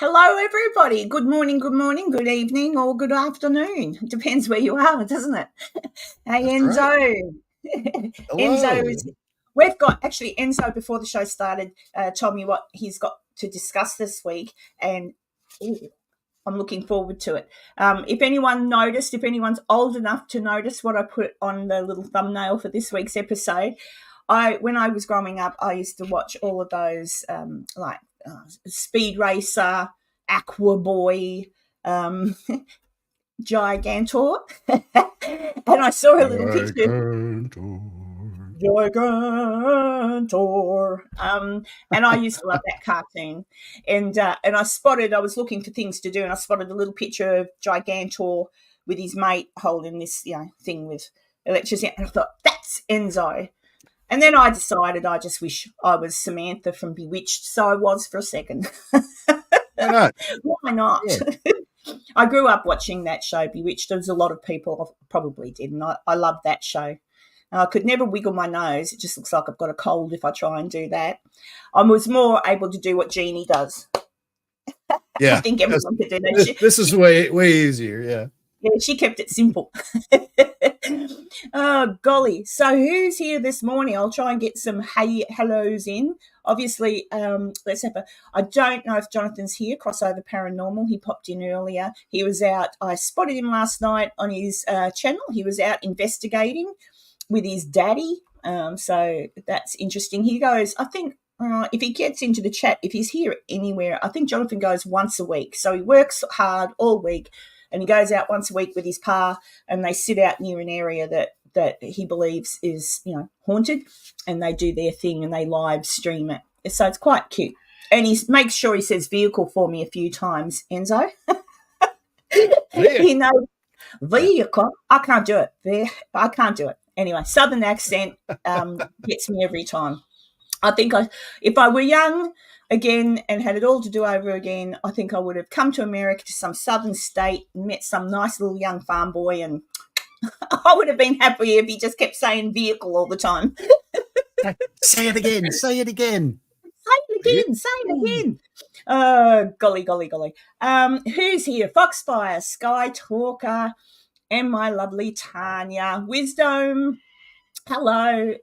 Hello, everybody. Good morning, good evening, or good afternoon. It depends where you are, doesn't it? Hey, That's Enzo. right. Enzo Hello. we've got, actually, Enzo, before the show started, told me what he's got to discuss this week, and I'm looking forward to it. If anyone's old enough to notice what I put on the little thumbnail for this week's episode, when I was growing up, I used to watch all of those, Speed Racer, Aqua Boy, Gigantor, and I saw a little picture. Gigantor. And I used to love that cartoon. And I was looking for things to do, and I spotted a little picture of Gigantor with his mate holding this, thing with electricity. And I thought, that's Enzo. And then I decided I just wish I was Samantha from Bewitched. So I was for a second. Why not? Why not? Yeah. I grew up watching that show, Bewitched. There's a lot of people probably did, and I loved that show. I could never wiggle my nose. It just looks like I've got a cold if I try and do that. I was more able to do what Jeannie does. Yeah, I think everyone could do that. This is way easier, yeah. Yeah, she kept it simple. Oh, golly. So who's here this morning? I'll try and get some hellos in. Obviously, let's have I don't know if Jonathan's here, Crossover Paranormal. He popped in earlier. He was out. I spotted him last night on his channel. He was out investigating with his daddy. So that's interesting. He goes, I think, if he gets into the chat, if he's here anywhere, I think Jonathan goes once a week. So he works hard all week. And he goes out once a week with his pa, and they sit out near an area that he believes is, haunted, and they do their thing and they live stream it. So it's quite cute. And he makes sure he says vehicle for me a few times, Enzo. Vehicle. I can't do it. I can't do it. Anyway, Southern accent gets me every time. I think if I were young again and had it all to do over again, I think I would have come to America, to some southern state, and met some nice little young farm boy, and I would have been happy if he just kept saying vehicle all the time. Say it again. Say it again. Say it again. Oh, golly. Who's here? Foxfire, Sky Talker, and my lovely Tanya. Wisdom. Hello.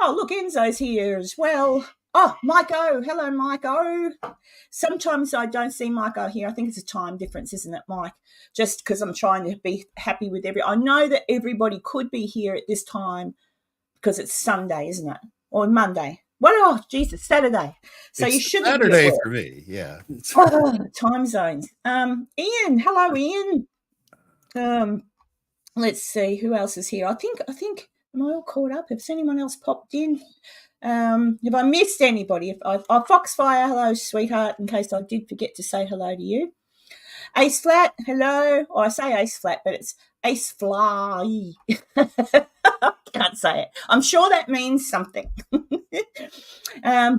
Oh, look, Enzo's here as well. Oh, Mike-O. Hello, Mike-O. Sometimes I don't see Mike-O here. I think it's a time difference, isn't it, Mike? Just because I'm trying to be happy with I know that everybody could be here at this time because it's Sunday, isn't it? Or Monday. What? Oh, Jesus, Saturday. So it's you shouldn't Saturday for me, yeah. Time zones. Ian. Hello, Ian. Let's see. Who else is here? I think... Am I all caught up? Has anyone else popped in? Have I missed anybody? Foxfire, hello, sweetheart, in case I did forget to say hello to you. Ace Flat, hello. Oh, I say Ace Flat, but it's Ace Fly. I can't say it. I'm sure that means something.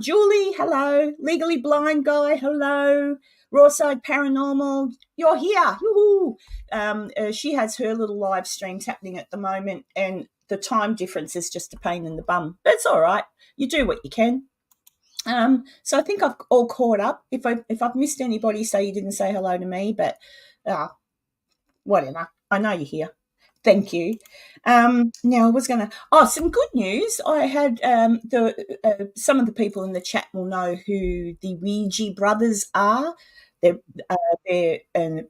Julie, hello. Legally Blind Guy, hello. Rawside Paranormal, you're here. Yoo-hoo. She has her little live streams happening at the moment, and the time difference is just a pain in the bum. That's all right. You do what you can. So I think I've all caught up. If I've missed anybody, say you didn't say hello to me, but whatever. I know you're here. Thank you. Now I was going to... some good news. I had some of the people in the chat will know who the Ouija brothers are. They're a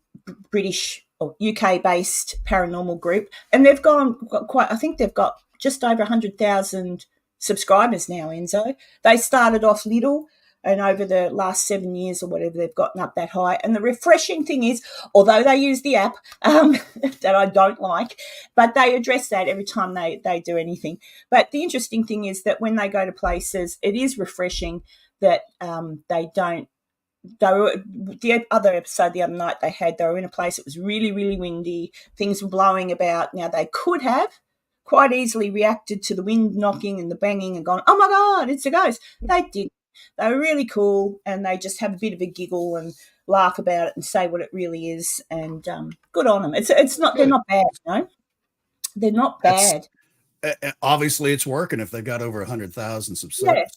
British or UK-based paranormal group, and they've got quite... I think they've got just over 100,000 subscribers now, Enzo. They started off little, and over the last 7 years or whatever, they've gotten up that high. And the refreshing thing is, although they use the app that I don't like, but they address that every time they do anything. But the interesting thing is that when they go to places, it is refreshing that they don't... the other episode the other night they were in a place that was really, really windy. Things were blowing about. Now, they could have quite easily reacted to the wind knocking and the banging and gone, oh, my God, it's a ghost. They didn't. They were really cool, and they just have a bit of a giggle and laugh about it and say what it really is, and good on them. It's not... They're not bad, They're not bad. Obviously, it's working if they've got over 100,000 subscribers.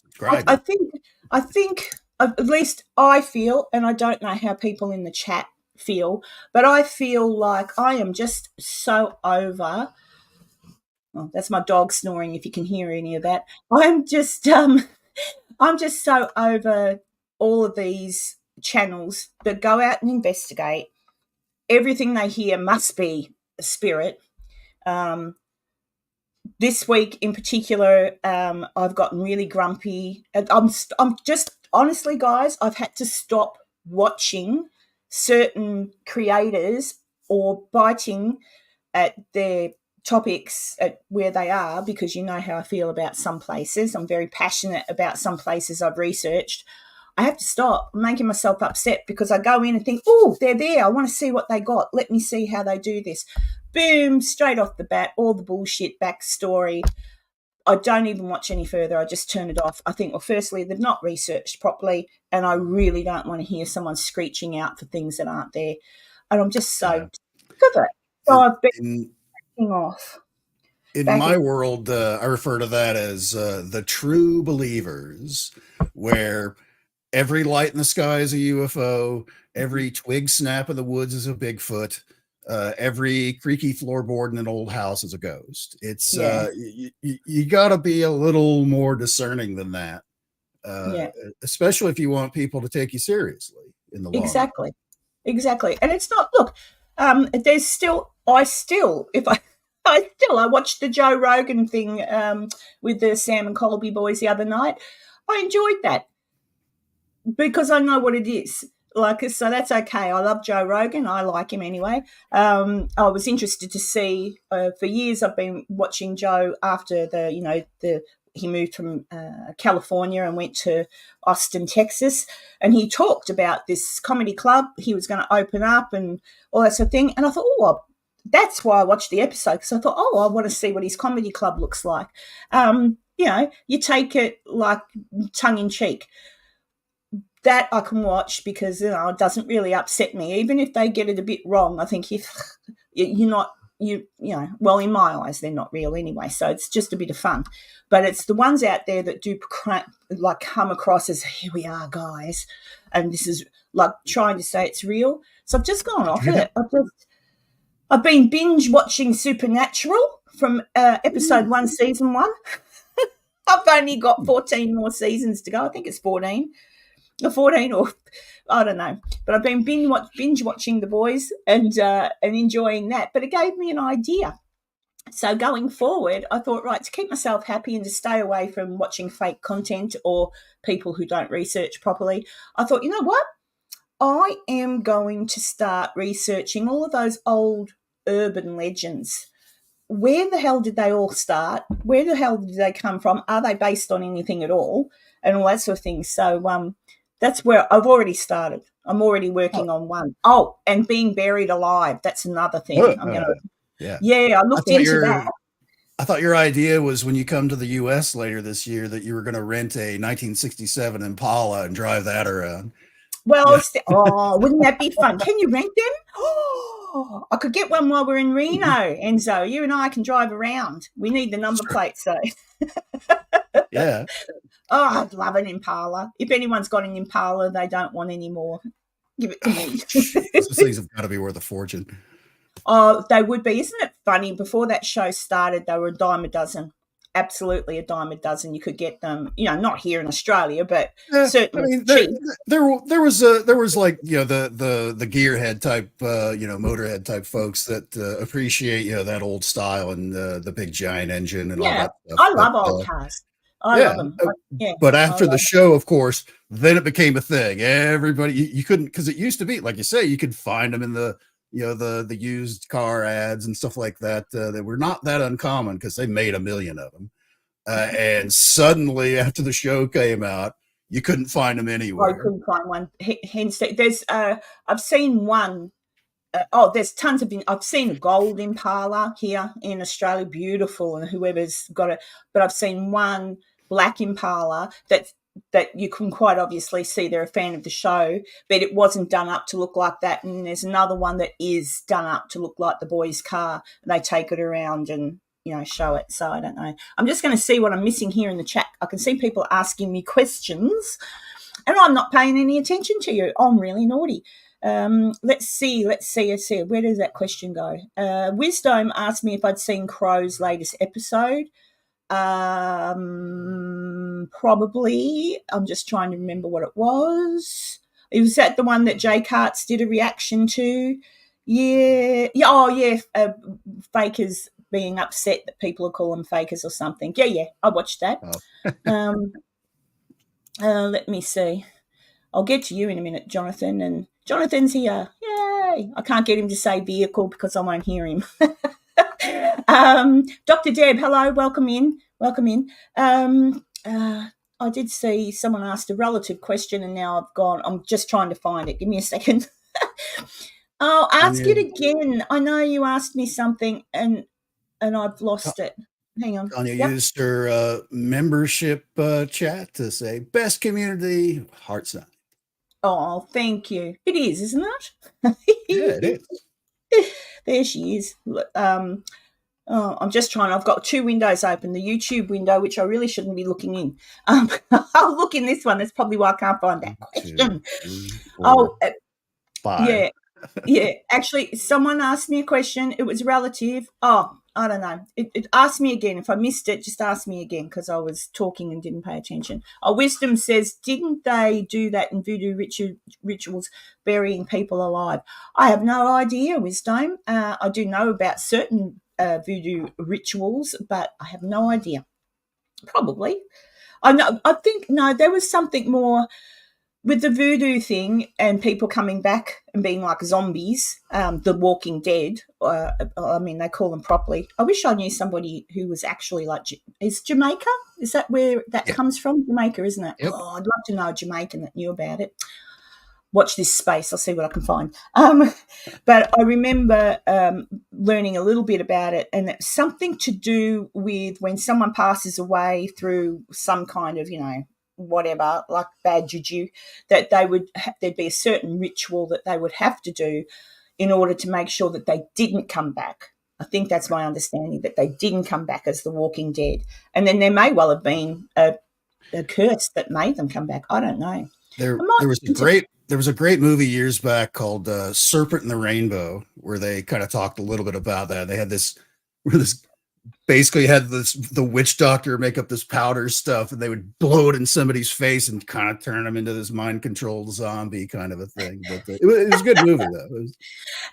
I think at least I feel, and I don't know how people in the chat feel, but I feel like I am just so over. Oh, that's my dog snoring. If you can hear any of that, I'm just I'm just so over all of these channels that go out and investigate. Everything they hear must be a spirit. This week in particular, I've gotten really grumpy. I'm just honestly, guys, I've had to stop watching certain creators or biting at their topics at where they are, because you know how I feel about some places. I'm very passionate about some places I've researched. I have to stop making myself upset because I go in and think, oh, they're there. I want to see what they got. Let me see how they do this. Boom, straight off the bat, all the bullshit backstory. I don't even watch any further. I just turn it off. I think, well, firstly, they've not researched properly, and I really don't want to hear someone screeching out for things that aren't there. And I'm just so sick of it. So I've been off. In my world, I refer to that as the true believers, where every light in the sky is a UFO, every twig snap in the woods is a Bigfoot, every creaky floorboard in an old house is a ghost. It's you got to be a little more discerning than that, especially if you want people to take you seriously in the long run. Exactly. And it's not. Look, there's still. I watched the Joe Rogan thing with the Sam and Colby boys the other night. I enjoyed that because I know what it is. So that's okay. I love Joe Rogan. I like him anyway. I was interested to see. For years, I've been watching Joe after he moved from California and went to Austin, Texas, and he talked about this comedy club he was going to open up and all that sort of thing. And I thought, that's why I watched the episode, because I thought, I want to see what his comedy club looks like. You take it like tongue in cheek. That I can watch because it doesn't really upset me, even if they get it a bit wrong. I think you're not. Well, in my eyes, they're not real anyway, so it's just a bit of fun. But it's the ones out there that do come across as, here we are, guys, and this is like trying to say it's real. So I've just gone off it. I've been binge watching Supernatural from episode 1, season 1. I've only got 14 more seasons to go. I think it's 14. Or 14, or I don't know, but I've been binge watching The Boys and enjoying that. But it gave me an idea. So going forward, I thought, right, to keep myself happy and to stay away from watching fake content or people who don't research properly, I thought, you know what? I am going to start researching all of those old urban legends. Where the hell did they all start? Where the hell did they come from? Are they based on anything at all? And all that sort of thing. So that's where I've already started. I'm already working on one. Oh, and being buried alive. That's another thing. I looked into that. I thought your idea was when you come to the U.S. later this year that you were going to rent a 1967 Impala and drive that around. Well, wouldn't that be fun? Can you rent them? Oh, I could get one while we're in Reno, Enzo. You and I can drive around. We need the number plates, though. Yeah. Oh, I'd love an Impala. If anyone's got an Impala they don't want anymore, give it to me. Those things have got to be worth a fortune. Oh, they would be. Isn't it funny? Before that show started, they were a dime a dozen. Absolutely a dime a dozen. You could get them, not here in Australia, but certainly cheap. There was like, the gearhead type, motorhead type folks that appreciate, that old style and the big giant engine and all that stuff. I love old cars. I love them. But after the show, of course, then it became a thing. Everybody, you couldn't, because it used to be, like you say, you could find them in the the used car ads and stuff like that. That were not that uncommon because they made a million of them. And suddenly, after the show came out, you couldn't find them anywhere. I couldn't find one. Hence, there's I've seen one. There's tons of. I've seen a gold Impala here in Australia, beautiful, and whoever's got it. But I've seen one black Impala that you can quite obviously see they're a fan of the show, but it wasn't done up to look like that. And there's another one that is done up to look like the boys' car. And they take it around and show it. So I don't know. I'm just going to see what I'm missing here in the chat. I can see people asking me questions. And I'm not paying any attention to you. I'm really naughty. Let's see. Where does that question go? Wisdom asked me if I'd seen Crow's latest episode. Probably. I'm just trying to remember what it was. It was that the one that Jay Carts did a reaction to. Yeah. Oh, yeah. Fakers being upset that people are calling fakers or something. Yeah. I watched that. Oh. Let me see. I'll get to you in a minute, Jonathan. And Jonathan's here. Yay. I can't get him to say vehicle because I won't hear him. Dr. Deb, hello. Welcome in. I did see someone asked a relative question and now I've gone. I'm just trying to find it. Give me a second. I'll ask it again. I know you asked me something and I've lost it. Hang on. Tanya used her membership chat to say, best community, heart sign. Oh, thank you. It is, isn't it? Yeah, it is. There she is. I'm just trying. I've got two windows open. The YouTube window, which I really shouldn't be looking in. I'll look in this one. That's probably why I can't find that question. 2, 3, 4, 5. Yeah. Actually, someone asked me a question. It was relative. Oh, I don't know. It asked me again. If I missed it, just ask me again because I was talking and didn't pay attention. Wisdom says, didn't they do that in voodoo rituals, burying people alive? I have no idea, Wisdom. I do know about certain voodoo rituals, but I have no idea. Probably. I think there was something more with the voodoo thing and people coming back and being like zombies, the Walking Dead. I mean, they call them properly. I wish I knew somebody who was actually like, is Jamaica? Is that where that comes from? Jamaica, isn't it? Yep. Oh, I'd love to know a Jamaican that knew about it. Watch this space. I'll see what I can find. But I remember learning a little bit about it, and it's something to do with when someone passes away through some kind of, whatever, like bad juju, that there'd be a certain ritual that they would have to do in order to make sure that they didn't come back. I think that's my understanding, that they didn't come back as the Walking Dead. And then there may well have been a curse that made them come back. I don't know. There was a great movie years back called Serpent and the Rainbow, where they kind of talked a little bit about that. They had basically had the witch doctor make up this powder stuff, and they would blow it in somebody's face and kind of turn them into this mind controlled zombie kind of a thing. But it was a good movie though.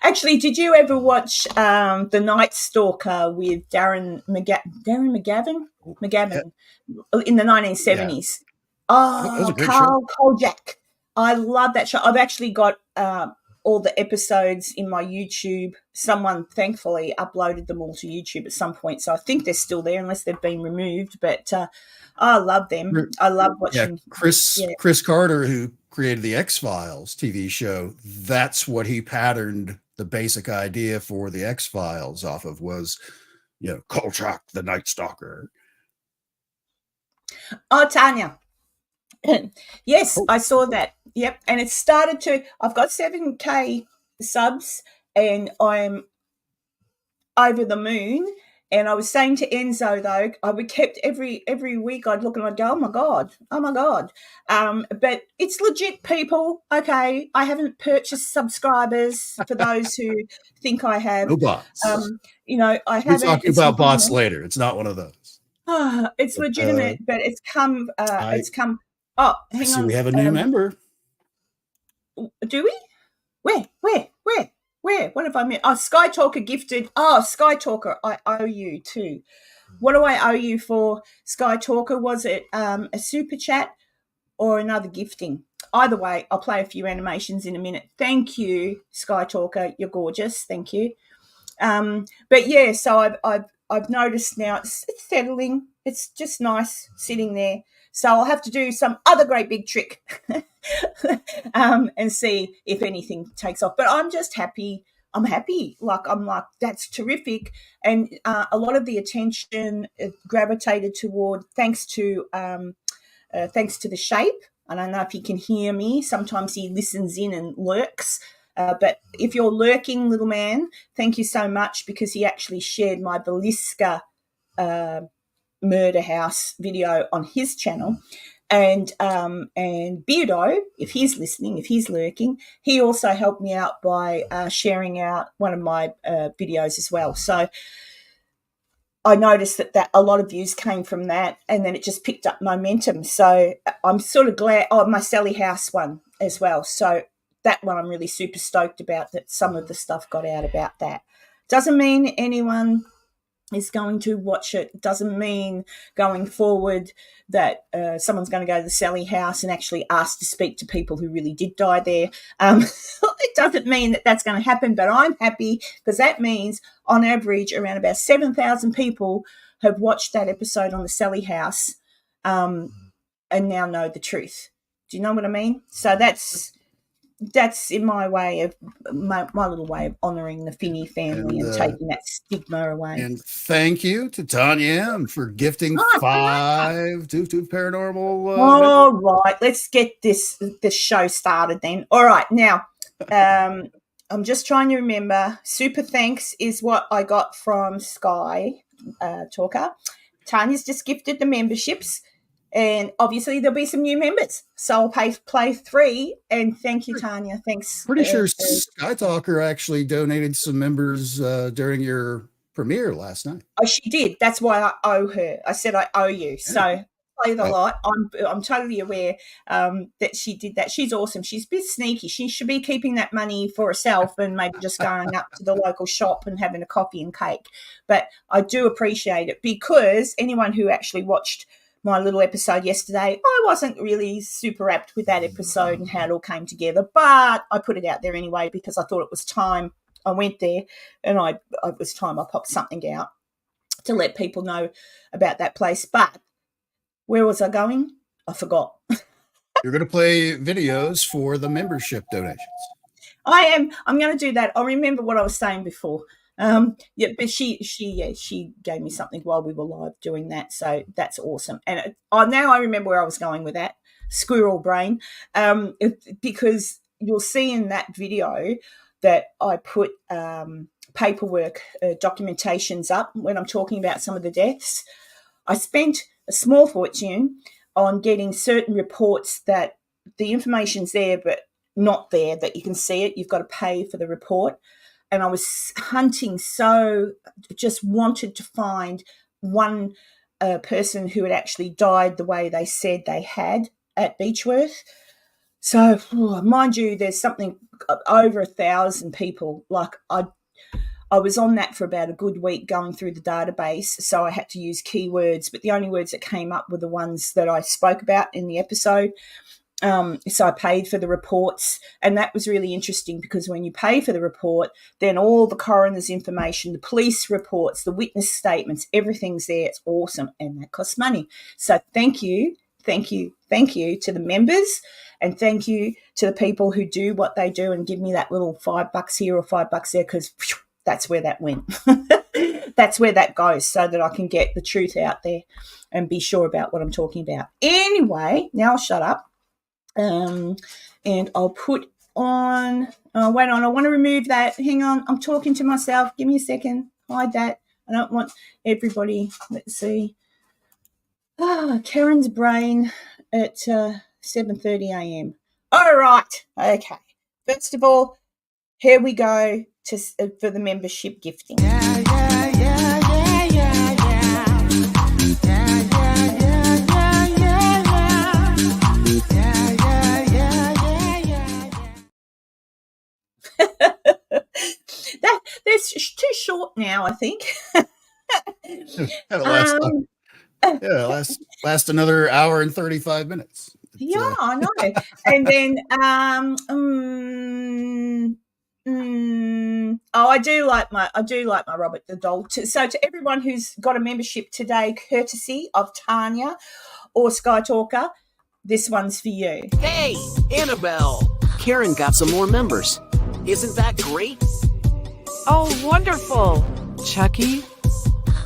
Actually, did you ever watch The Night Stalker with Darren McGavin in the 1970s? Yeah. Oh, Carl Kojak. I love that show. I've actually got all the episodes in my YouTube. Someone thankfully uploaded them all to YouTube at some point, so I think they're still there unless they've been removed. But I love them. I love watching. Yeah, Chris Carter, who created the X-Files TV show, that's what he patterned the basic idea for the X-Files off of, was, Kolchak, the Night Stalker. Oh, Tanya. Yes, I saw that. Yep. And it started to, I've got 7K subs and I'm over the moon. And I was saying to Enzo, though, I would kept every week I'd look and I'd go, oh my God. But it's legit, people. Okay. I haven't purchased subscribers for those who think I have. No bots. I haven't. We're talking about bots later. It's not one of those. It's legitimate, but it's come. Oh, hang on. We have a new member. Do we? Where? What have I missed? Oh, Sky Talker gifted. Oh, Sky Talker, I owe you too. What do I owe you for, Sky Talker? Was it a super chat or another gifting? Either way, I'll play a few animations in a minute. Thank you, Sky Talker. You're gorgeous. Thank you. But yeah, so I've noticed now it's settling. It's just nice sitting there. So I'll have to do some other great big trick and see if anything takes off. But I'm just happy. I'm happy. I'm like, that's terrific. And a lot of the attention gravitated toward thanks to the shape. I don't know if he can hear me. Sometimes he listens in and lurks. But if you're lurking, little man, thank you so much, because he actually shared my Belisca murder house video on his channel. And Beardo, if he's listening, if he's lurking, he also helped me out by sharing out one of my videos as well. So I noticed that a lot of views came from that, and then it just picked up momentum. So I'm sort of glad. Oh, my Sally House one as well. So that one I'm really super stoked about, that some of the stuff got out about that. Doesn't mean anyone is going to watch it. Doesn't mean going forward that someone's going to go to the Sally House and actually ask to speak to people who really did die there. It doesn't mean that that's going to happen, but I'm happy because that means on average around about 7,000 people have watched that episode on the Sally House and now know the truth. Do you know what I mean? So that's in my way of my little way of honouring the Finney family and taking that stigma away. And thank you to Tanya for gifting 5 Tooth Paranormal. All right, let's get this show started then. All right, now I'm just trying to remember. Super thanks is what I got from Sky Talker. Tanya's just gifted the memberships. And obviously there'll be some new members. So I'll play 3. And thank you, Tanya. Thanks. Pretty sure Sky Talker actually donated some members during your premiere last night. Oh, she did. That's why I owe her. I said I owe you. So I played a lot. I'm totally aware that she did that. She's awesome. She's a bit sneaky. She should be keeping that money for herself and maybe just going up to the local shop and having a coffee and cake. But I do appreciate it, because anyone who actually watched my little episode yesterday, I wasn't really super apt with that episode and how it all came together, but I put it out there anyway because I thought it was time I went there, and it was time I popped something out to let people know about that place. But where was I going? I forgot. You're going to play videos for the membership donations. I am. I'm going to do that. I'll remember what I was saying before. But she gave me something while we were live doing that, so that's awesome. And now I remember where I was going with that squirrel brain, because you'll see in that video that I put paperwork documentations up when I'm talking about some of the deaths. I spent a small fortune on getting certain reports that the information's there but not there, that you can see it. You've got to pay for the report. And I was hunting, so just wanted to find one person who had actually died the way they said they had at Beechworth. So, mind you, there's something over 1,000 people. Like I was on that for about a good week going through the database, so I had to use keywords, but the only words that came up were the ones that I spoke about in the episode. So I paid for the reports, and that was really interesting because when you pay for the report, then all the coroner's information, the police reports, the witness statements, everything's there. It's awesome, and that costs money. So thank you to the members, and thank you to the people who do what they do and give me that little $5 here or $5 there, because that's where that went. That's where that goes, so that I can get the truth out there and be sure about what I'm talking about. Anyway, now I'll shut up. And I'll put on, wait on, I want to remove that. Hang on, I'm talking to myself. Give me a second. Hide that. I don't want everybody. Let's see. Karen's brain at 7:30 a.m. All right. Okay. First of all, here we go for the membership gifting. That's too short now, I think. Last another hour and 35 minutes. Yeah, I know. And then I do like my Robert the doll. So to everyone who's got a membership today, courtesy of Tanya or Sky Talker, this one's for you. Hey, Annabelle! Karen got some more members. Isn't that great? Oh, wonderful. Chucky,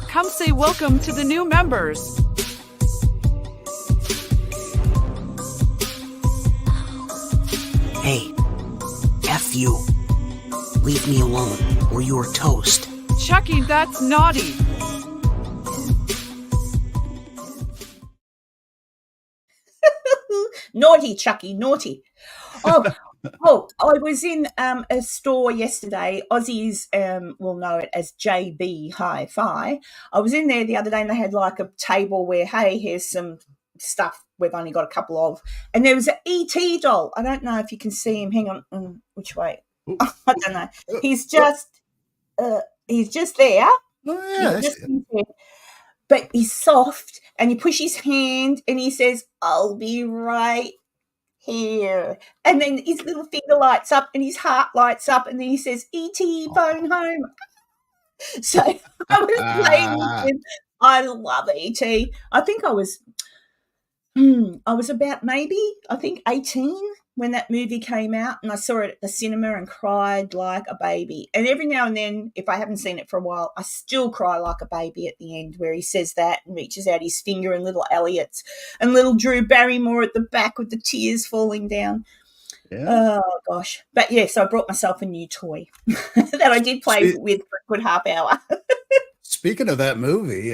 come say welcome to the new members. Hey, F you. Leave me alone, or you're toast. Chucky, that's naughty. Naughty, Chucky, naughty. Oh, I was in a store yesterday. Aussies will know it as JB Hi-Fi. I was in there the other day and they had like a table where, hey, here's some stuff we've only got a couple of. And there was an E.T. doll. I don't know if you can see him. Hang on. Which way? I don't know. He's just there. Oh, yeah. But he's soft and you push his hand and he says, I'll be right here. And then his little finger lights up and his heart lights up and then he says, E.T. phone home. So I was playing with him. I love E.T. I think I was about I think 18 when that movie came out, and I saw it at the cinema and cried like a baby. And every now and then, if I haven't seen it for a while, I still cry like a baby at the end where he says that and reaches out his finger and little Elliot's and little Drew Barrymore at the back with the tears falling down. Yeah. Oh, gosh. But, yes, I brought myself a new toy that I did play with for a good half hour. Speaking of that movie,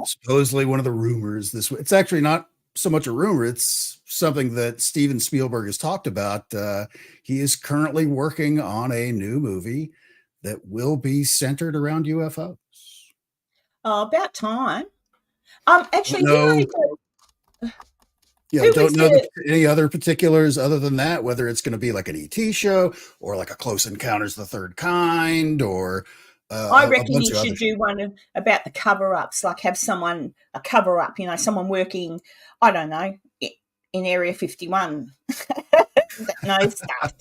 supposedly one of the rumors it's actually not so much a rumor, it's something that Steven Spielberg has talked about. He is currently working on a new movie that will be centered around UFOs. Oh, about time. Actually, don't know any other particulars other than that, whether it's going to be like an ET show or like a Close Encounters of the Third Kind or I reckon he should do one about the cover-ups, like have someone, a cover-up, someone working, I don't know, in Area 51. No stuff.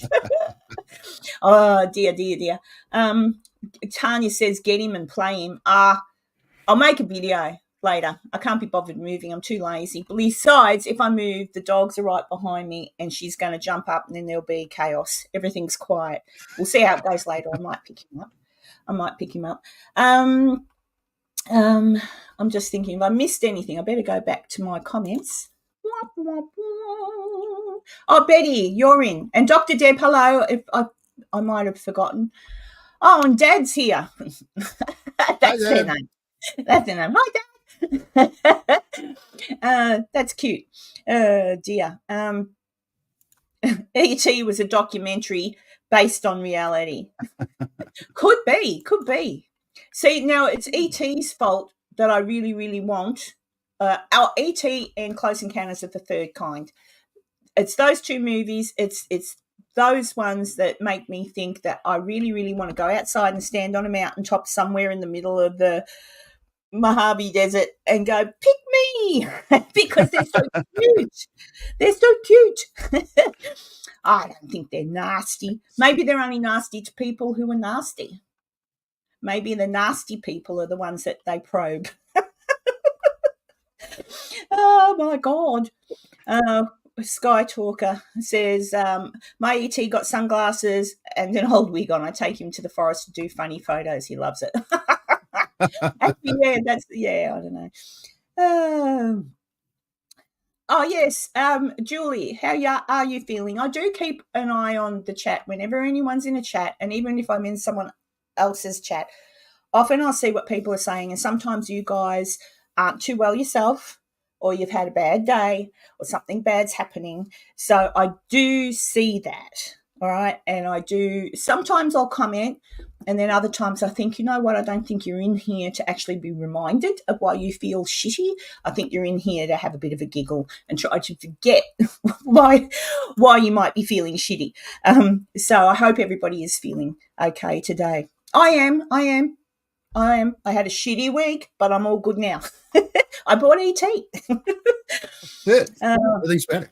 Oh, dear. Tanya says, get him and play him. I'll make a video later. I can't be bothered moving. I'm too lazy. Besides, if I move, the dogs are right behind me and she's going to jump up and then there'll be chaos. Everything's quiet. We'll see how it goes later. I might pick him up. I'm just thinking if I missed anything, I better go back to my comments. Oh, Betty, you're in. And Dr. Deb, hello. If I might have forgotten. Oh, and Dad's here. That's their name. Hi, Dad. That's cute. Dear. E.T. was a documentary based on reality. Could be. See, now it's E.T.'s fault that I really, really want our E.T. and Close Encounters of the Third Kind. It's those two movies. It's those ones that make me think that I really, really want to go outside and stand on a mountaintop somewhere in the middle of the Mojave Desert and go, pick me, because they're so cute. They're so cute. I don't think they're nasty. Maybe they're only nasty to people who are nasty. Maybe the nasty people are the ones that they probe. Oh, my God. Sky Talker says, my ET got sunglasses and an old wig on. I take him to the forest to do funny photos. He loves it. Actually, I don't know. Oh, yes. Julie, how are you feeling? I do keep an eye on the chat whenever anyone's in a chat, and even if I'm in someone else's chat, often I'll see what people are saying, and sometimes you guys aren't too well yourself, or you've had a bad day, or something bad's happening. So I do see that, all right? And sometimes I'll comment, and then other times I think, you know what, I don't think you're in here to actually be reminded of why you feel shitty. I think you're in here to have a bit of a giggle and try to forget why you might be feeling shitty. So I hope everybody is feeling okay today. I am. I had a shitty week, but I'm all good now. I bought E.T. Good. Everything's better.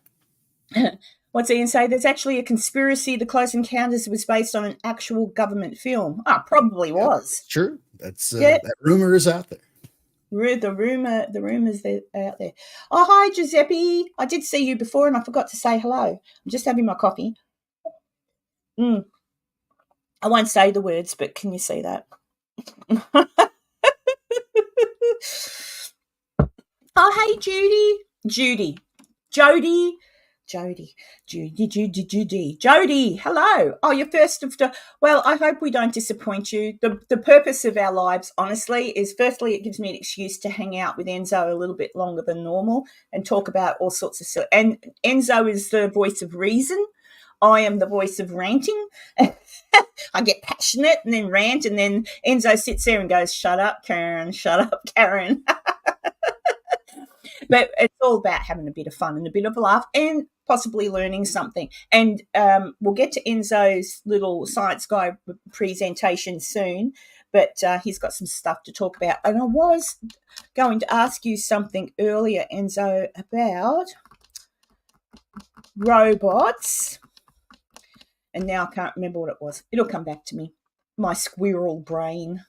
What's Ian say? There's actually a conspiracy. The Close Encounters was based on an actual government film. Probably was. Sure. That's that rumor is out there. The rumors that are out there. Oh, hi, Giuseppe. I did see you before and I forgot to say hello. I'm just having my coffee. I won't say the words, but can you see that? Oh, hey, Jody. Jody, Jody, hello. Oh, you're first of the. Well, I hope we don't disappoint you. The purpose of our lives, honestly, is firstly it gives me an excuse to hang out with Enzo a little bit longer than normal and talk about all sorts of stuff. And Enzo is the voice of reason. I am the voice of ranting. I get passionate and then rant, and then Enzo sits there and goes, "Shut up, Karen. Shut up, Karen." But it's all about having a bit of fun and a bit of a laugh and possibly learning something. And we'll get to Enzo's little science guy presentation soon, but he's got some stuff to talk about. And I was going to ask you something earlier, Enzo, about robots. And now I can't remember what it was. It'll come back to me. My squirrel brain.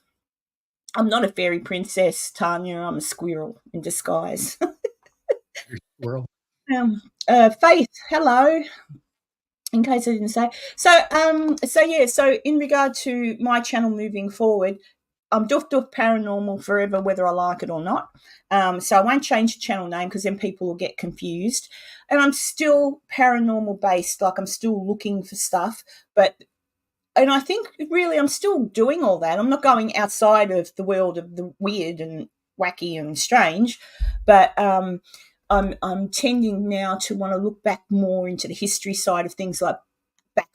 I'm not a fairy princess, Tanya. I'm a squirrel in disguise. Squirrel. Faith, hello. In case I didn't say. So in regard to my channel moving forward, I'm Doof Paranormal forever, whether I like it or not. So I won't change the channel name because then people will get confused. And I'm still paranormal based, like I'm still looking for stuff. And I think really I'm still doing all that. I'm not going outside of the world of the weird and wacky and strange, but I'm tending now to want to look back more into the history side of things, like back,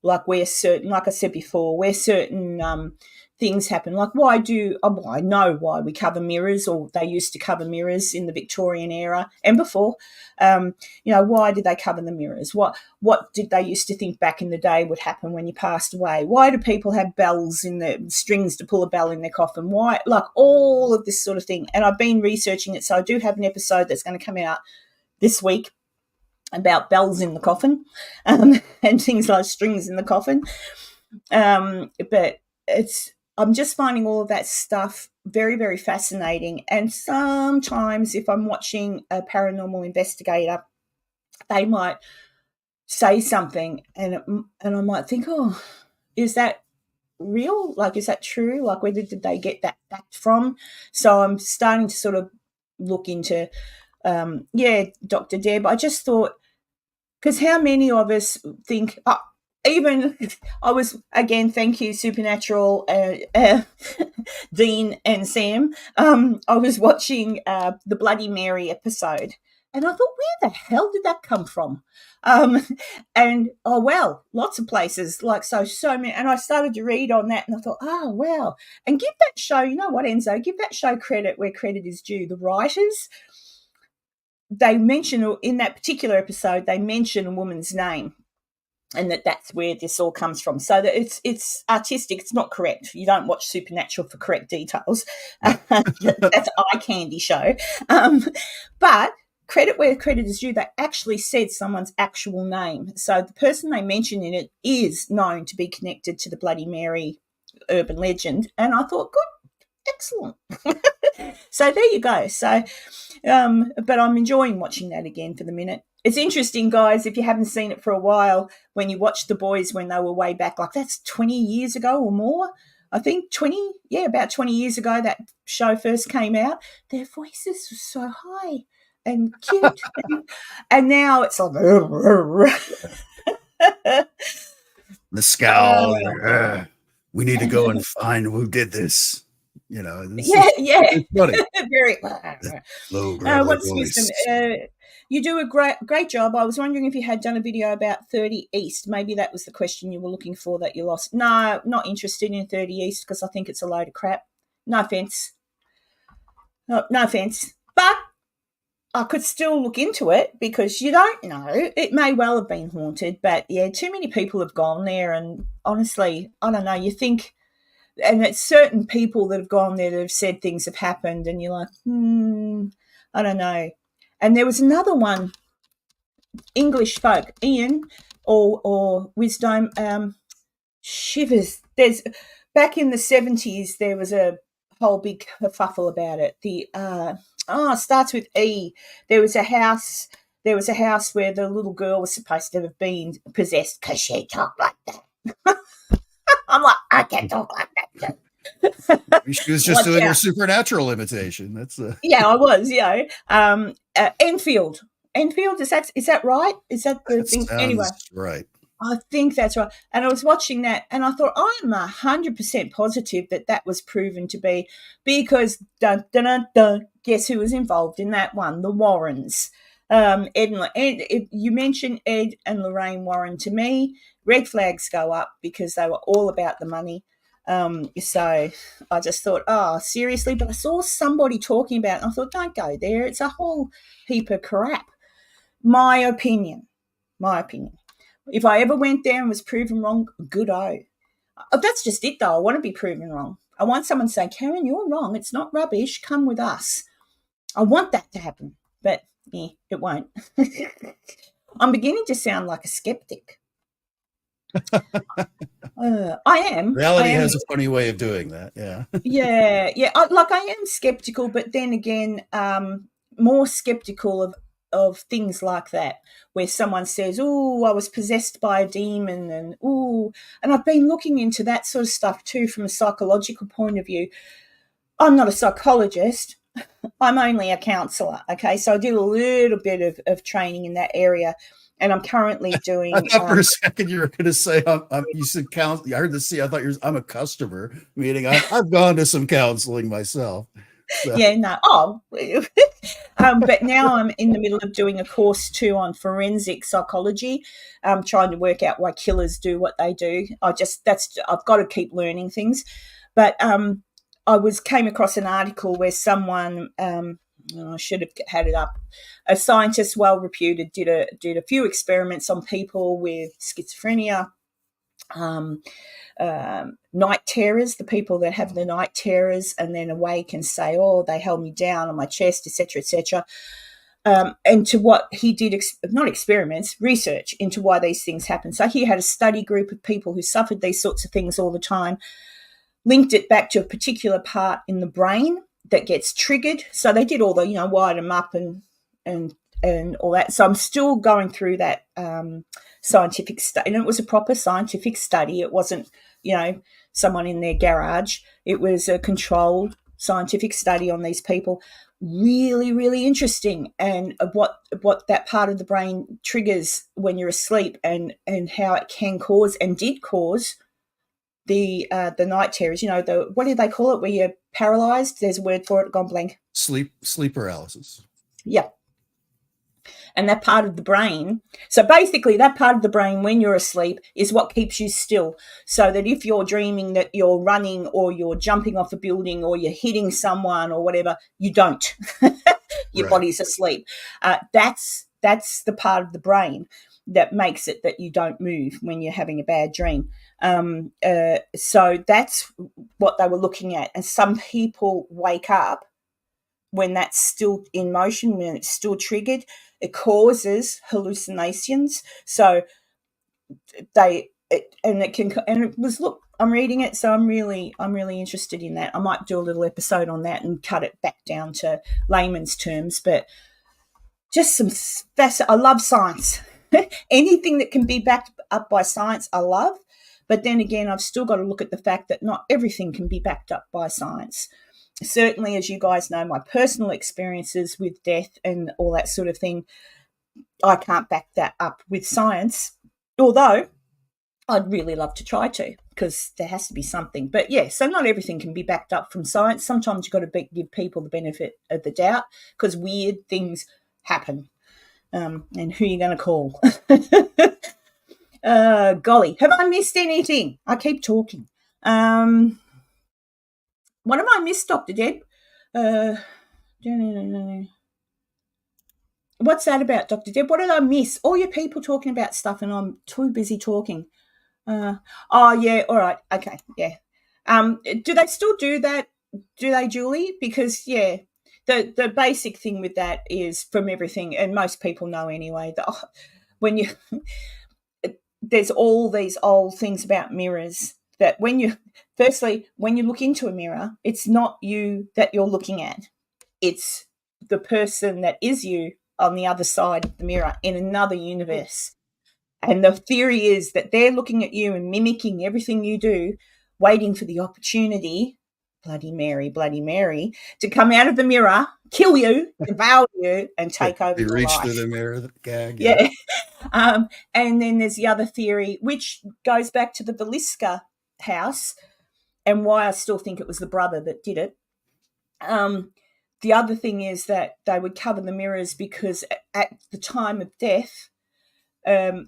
like where certain, like I said before, where certain things happen. Like I know why we cover mirrors, or they used to cover mirrors in the Victorian era and before. Why did they cover the mirrors? What did they used to think back in the day would happen when you passed away? Why do people have bells in the strings to pull a bell in their coffin? Why, like all of this sort of thing. And I've been researching it, so I do have an episode that's going to come out this week about bells in the coffin and things like strings in the coffin. But I'm just finding all of that stuff very, very fascinating. And sometimes if I'm watching a paranormal investigator, they might say something and I might think, oh, is that real? Like, is that true? Like, where did they get that fact from? So I'm starting to sort of look into, Dr. Deb, I just thought, because how many of us think, even I was, again, thank you, Supernatural, Dean and Sam. I was watching the Bloody Mary episode, and I thought, where the hell did that come from? And, lots of places, like so many. And I started to read on that, and I thought, oh, wow. And give that show, you know what, Enzo, give that show credit where credit is due. The writers, they mention, in that particular episode, they mention a woman's name. And that's where this all comes from. So that it's artistic. It's not correct. You don't watch Supernatural for correct details. That's an eye candy show. But credit where credit is due. They actually said someone's actual name. So the person they mention in it is known to be connected to the Bloody Mary urban legend. And I thought, good, excellent. So there you go. So, but I'm enjoying watching that again for the minute. It's interesting, guys, if you haven't seen it for a while, when you watch The Boys when they were way back, like that's 20 years ago or more. I think about 20 years ago that show first came out. Their voices were so high and cute. And now it's like... the scowl. We need to go and find who did this. It's funny. Very low what's voice. Wisdom? You do a great job. I was wondering if you had done a video about 30 East. Maybe that was the question you were looking for that you lost. No, not interested in 30 East because I think it's a load of crap. No offense. No offense. But I could still look into it because you don't know. It may well have been haunted, but yeah, too many people have gone there. And honestly, I don't know. You think, and it's certain people that have gone there that have said things have happened, and you're like, I don't know. And there was another one, English folk, Ian or Wisdom, shivers. There's back in the 70s, there was a whole big kerfuffle about it. It starts with E. There was a house where the little girl was supposed to have been possessed because she talked like that. I'm like, I can't talk like that. She was just doing her Supernatural imitation. That's yeah, I was. Enfield. Enfield, is that right? Is that the That thing? Anyway, sounds right. I think that's right. And I was watching that and I thought, I'm 100% positive that was proven to be, because dun, dun, dun, dun, guess who was involved in that one? The Warrens. You mentioned Ed and Lorraine Warren. To me, red flags go up because they were all about the money. So I just thought, oh, seriously? But I saw somebody talking about it and I thought, don't go there. It's a whole heap of crap. My opinion. If I ever went there and was proven wrong, good-o. That's just it, though. I want to be proven wrong. I want someone to say, Karen, you're wrong. It's not rubbish. Come with us. I want that to happen. But, it won't. I'm beginning to sound like a skeptic. I am. Reality has a funny way of doing that, yeah. Yeah. I am skeptical, but then again, more skeptical of things like that, where someone says, oh, I was possessed by a demon, and I've been looking into that sort of stuff too from a psychological point of view. I'm not a psychologist. I'm only a counsellor, okay? So I did a little bit of training in that area, and I'm currently doing... I thought for a second you were going to say, you said counsel. I heard the C. I thought I'm a customer, meaning I've gone to some counseling myself. So. Yeah, no. Oh, but now I'm in the middle of doing a course too on forensic psychology. I'm trying to work out why killers do what they do. I've got to keep learning things. But came across an article where someone, I should have had it up. A scientist, well reputed, did a few experiments on people with schizophrenia. Night terrors, the people that have the night terrors and then awake and say, oh, they held me down on my chest, etc., etc. And to what he did, not experiments, research into why these things happen. So he had a study group of people who suffered these sorts of things all the time, linked it back to a particular part in the brain that gets triggered. So they did all the, wired them up and all that. So I'm still going through that scientific study. And it was a proper scientific study. It wasn't, someone in their garage. It was a controlled scientific study on these people. Really, really interesting. And what that part of the brain triggers when you're asleep and how it can cause and did cause the night terrors. What do they call it where you're paralyzed? There's a word for it, gone blank. Sleep paralysis. Yeah. And that part of the brain, so basically that part of the brain when you're asleep is what keeps you still, so that if you're dreaming that you're running or you're jumping off a building or you're hitting someone or whatever, you don't. Your body's asleep. That's the part of the brain that makes it that you don't move when you're having a bad dream. So that's what they were looking at. And some people wake up when that's still in motion, when it's still triggered. It causes hallucinations. So I'm reading it, so I'm really interested in that. I might do a little episode on that and cut it back down to layman's terms, but just I love science. Anything that can be backed up by science, I love. But then again, I've still got to look at the fact that not everything can be backed up by science. Certainly, as you guys know, my personal experiences with death and all that sort of thing, I can't back that up with science, although I'd really love to try to, because there has to be something. But yeah, so not everything can be backed up from science. Sometimes you've got to give people the benefit of the doubt, because weird things happen. And who are you going to call? Golly, have I missed anything? I keep talking. What have I missed, Dr. Deb? What's that about, Dr. Deb? What did I miss? All your people talking about stuff and I'm too busy talking. Yeah, all right. Okay, yeah. Do they still do that? Do they, Julie? Because, yeah, the basic thing with that is from everything, and most people know anyway, that there's all these old things about mirrors that when you look into a mirror, it's not you that you're looking at. It's the person that is you on the other side of the mirror in another universe. And the theory is that they're looking at you and mimicking everything you do, waiting for the opportunity Bloody Mary, to come out of the mirror, kill you, devour you, and take over You your reach life. through the mirror, the gag. Yeah. And then there's the other theory, which goes back to the Velisca house and why I still think it was the brother that did it. The other thing is that they would cover the mirrors because at the time of death, they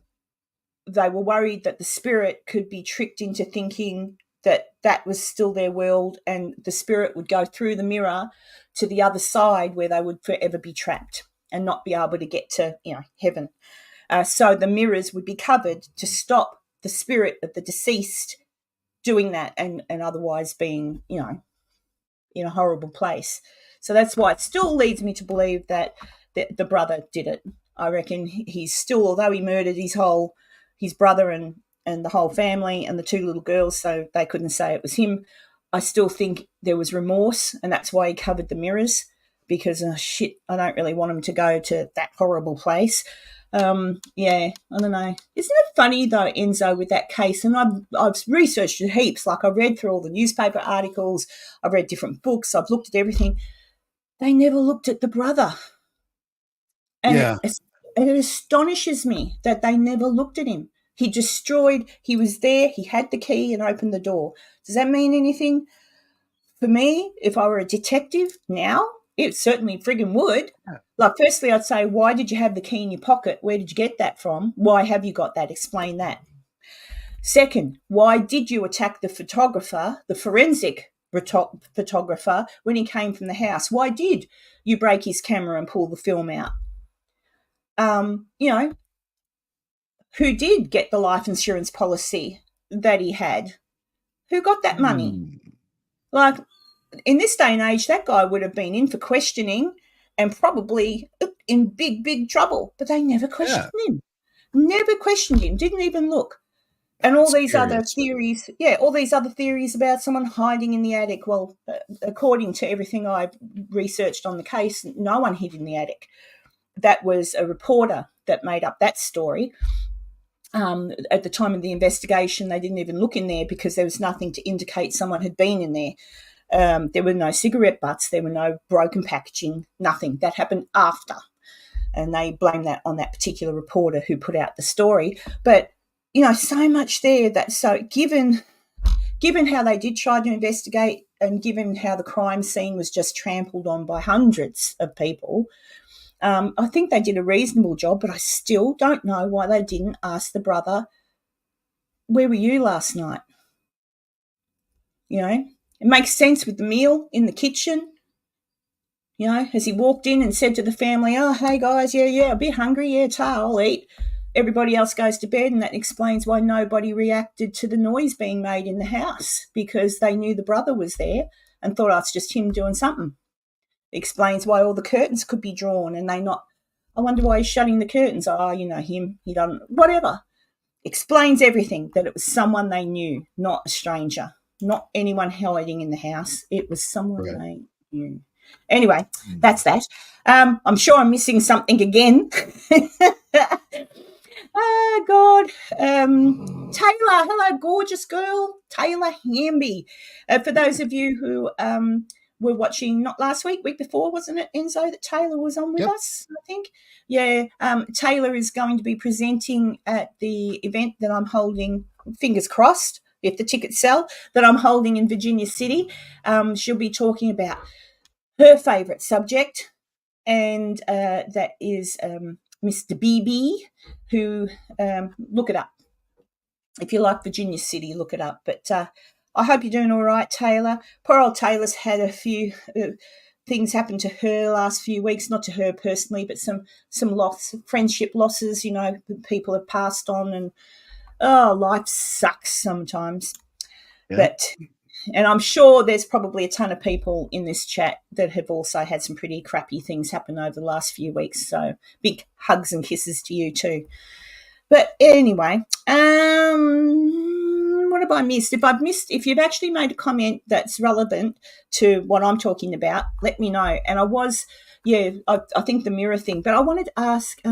were worried that the spirit could be tricked into thinking that was still their world, and the spirit would go through the mirror to the other side where they would forever be trapped and not be able to get to, heaven. So the mirrors would be covered to stop the spirit of the deceased doing that and otherwise being, in a horrible place. So that's why it still leads me to believe that the brother did it. I reckon he's still, although he murdered his brother and the whole family and the two little girls, so they couldn't say it was him, I still think there was remorse, and that's why he covered the mirrors, because, I don't really want him to go to that horrible place. I don't know. Isn't it funny, though, Enzo, with that case? And I've researched it heaps. Like, I read through all the newspaper articles. I've read different books. I've looked at everything. They never looked at the brother. And it astonishes me that they never looked at him. He was there, he had the key and opened the door. Does that mean anything? For me, if I were a detective now, it certainly friggin' would. Like, firstly, I'd say, why did you have the key in your pocket? Where did you get that from? Why have you got that? Explain that. Second, why did you attack the photographer, the forensic photographer, when he came from the house? Why did you break his camera and pull the film out? Who did get the life insurance policy that he had? Who got that money? Like, in this day and age, that guy would have been in for questioning and probably in big, big trouble. But they never questioned him. Never questioned him. Didn't even look. And all these other theories, about someone hiding in the attic. Well, according to everything I've researched on the case, no one hid in the attic. That was a reporter that made up that story. At the time of the investigation, they didn't even look in there because there was nothing to indicate someone had been in there. There were no cigarette butts. There were no broken packaging, nothing. That happened after. And they blame that on that particular reporter who put out the story. But, so much there that, so given how they did try to investigate and given how the crime scene was just trampled on by hundreds of people, I think they did a reasonable job, but I still don't know why they didn't ask the brother, where were you last night? It makes sense with the meal in the kitchen. As he walked in and said to the family, oh, hey, guys, yeah, a bit hungry, yeah, I'll eat. Everybody else goes to bed, and that explains why nobody reacted to the noise being made in the house, because they knew the brother was there and thought, it's just him doing something. Explains why all the curtains could be drawn and I wonder why he's shutting the curtains. Him, he doesn't, whatever. Explains everything, that it was someone they knew, not a stranger, not anyone hiding in the house. It was someone they knew. Anyway, that's that. I'm sure I'm missing something again. Oh, God. Taylor, hello, gorgeous girl. Taylor Hamby. For those of you who were watching, not last week before, wasn't it, Enzo, that Taylor was on with us, I think? Yeah, Taylor is going to be presenting at the event that I'm holding, fingers crossed, if the tickets sell, that I'm holding in Virginia City. She'll be talking about her favourite subject, and that is Mr. BB, who, look it up. If you like Virginia City, look it up. But I hope you're doing all right, Taylor. Poor old Taylor's had a few things happen to her last few weeks, not to her personally, but some friendship losses. People have passed on, and life sucks sometimes. Yeah. And I'm sure there's probably a ton of people in this chat that have also had some pretty crappy things happen over the last few weeks. So big hugs and kisses to you too. But anyway, what have I missed? If you've actually made a comment that's relevant to what I'm talking about, let me know. And I think the mirror thing, but I wanted to ask,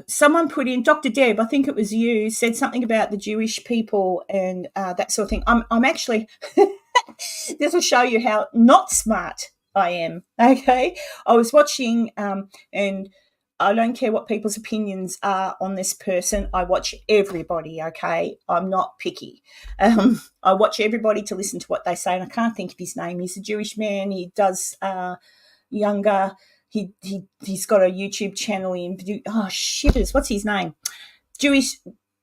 Someone put in, Dr. Deb, I think it was you, said something about the Jewish people and that sort of thing. I'm actually, this will show you how not smart I am. Okay. I was watching, and I don't care what people's opinions are on this person. I watch everybody. Okay. I'm not picky. I watch everybody to listen to what they say, and I can't think of his name. He's a Jewish man. He does, younger. He's got a YouTube channel in. Shitters, what's his name? Jewish,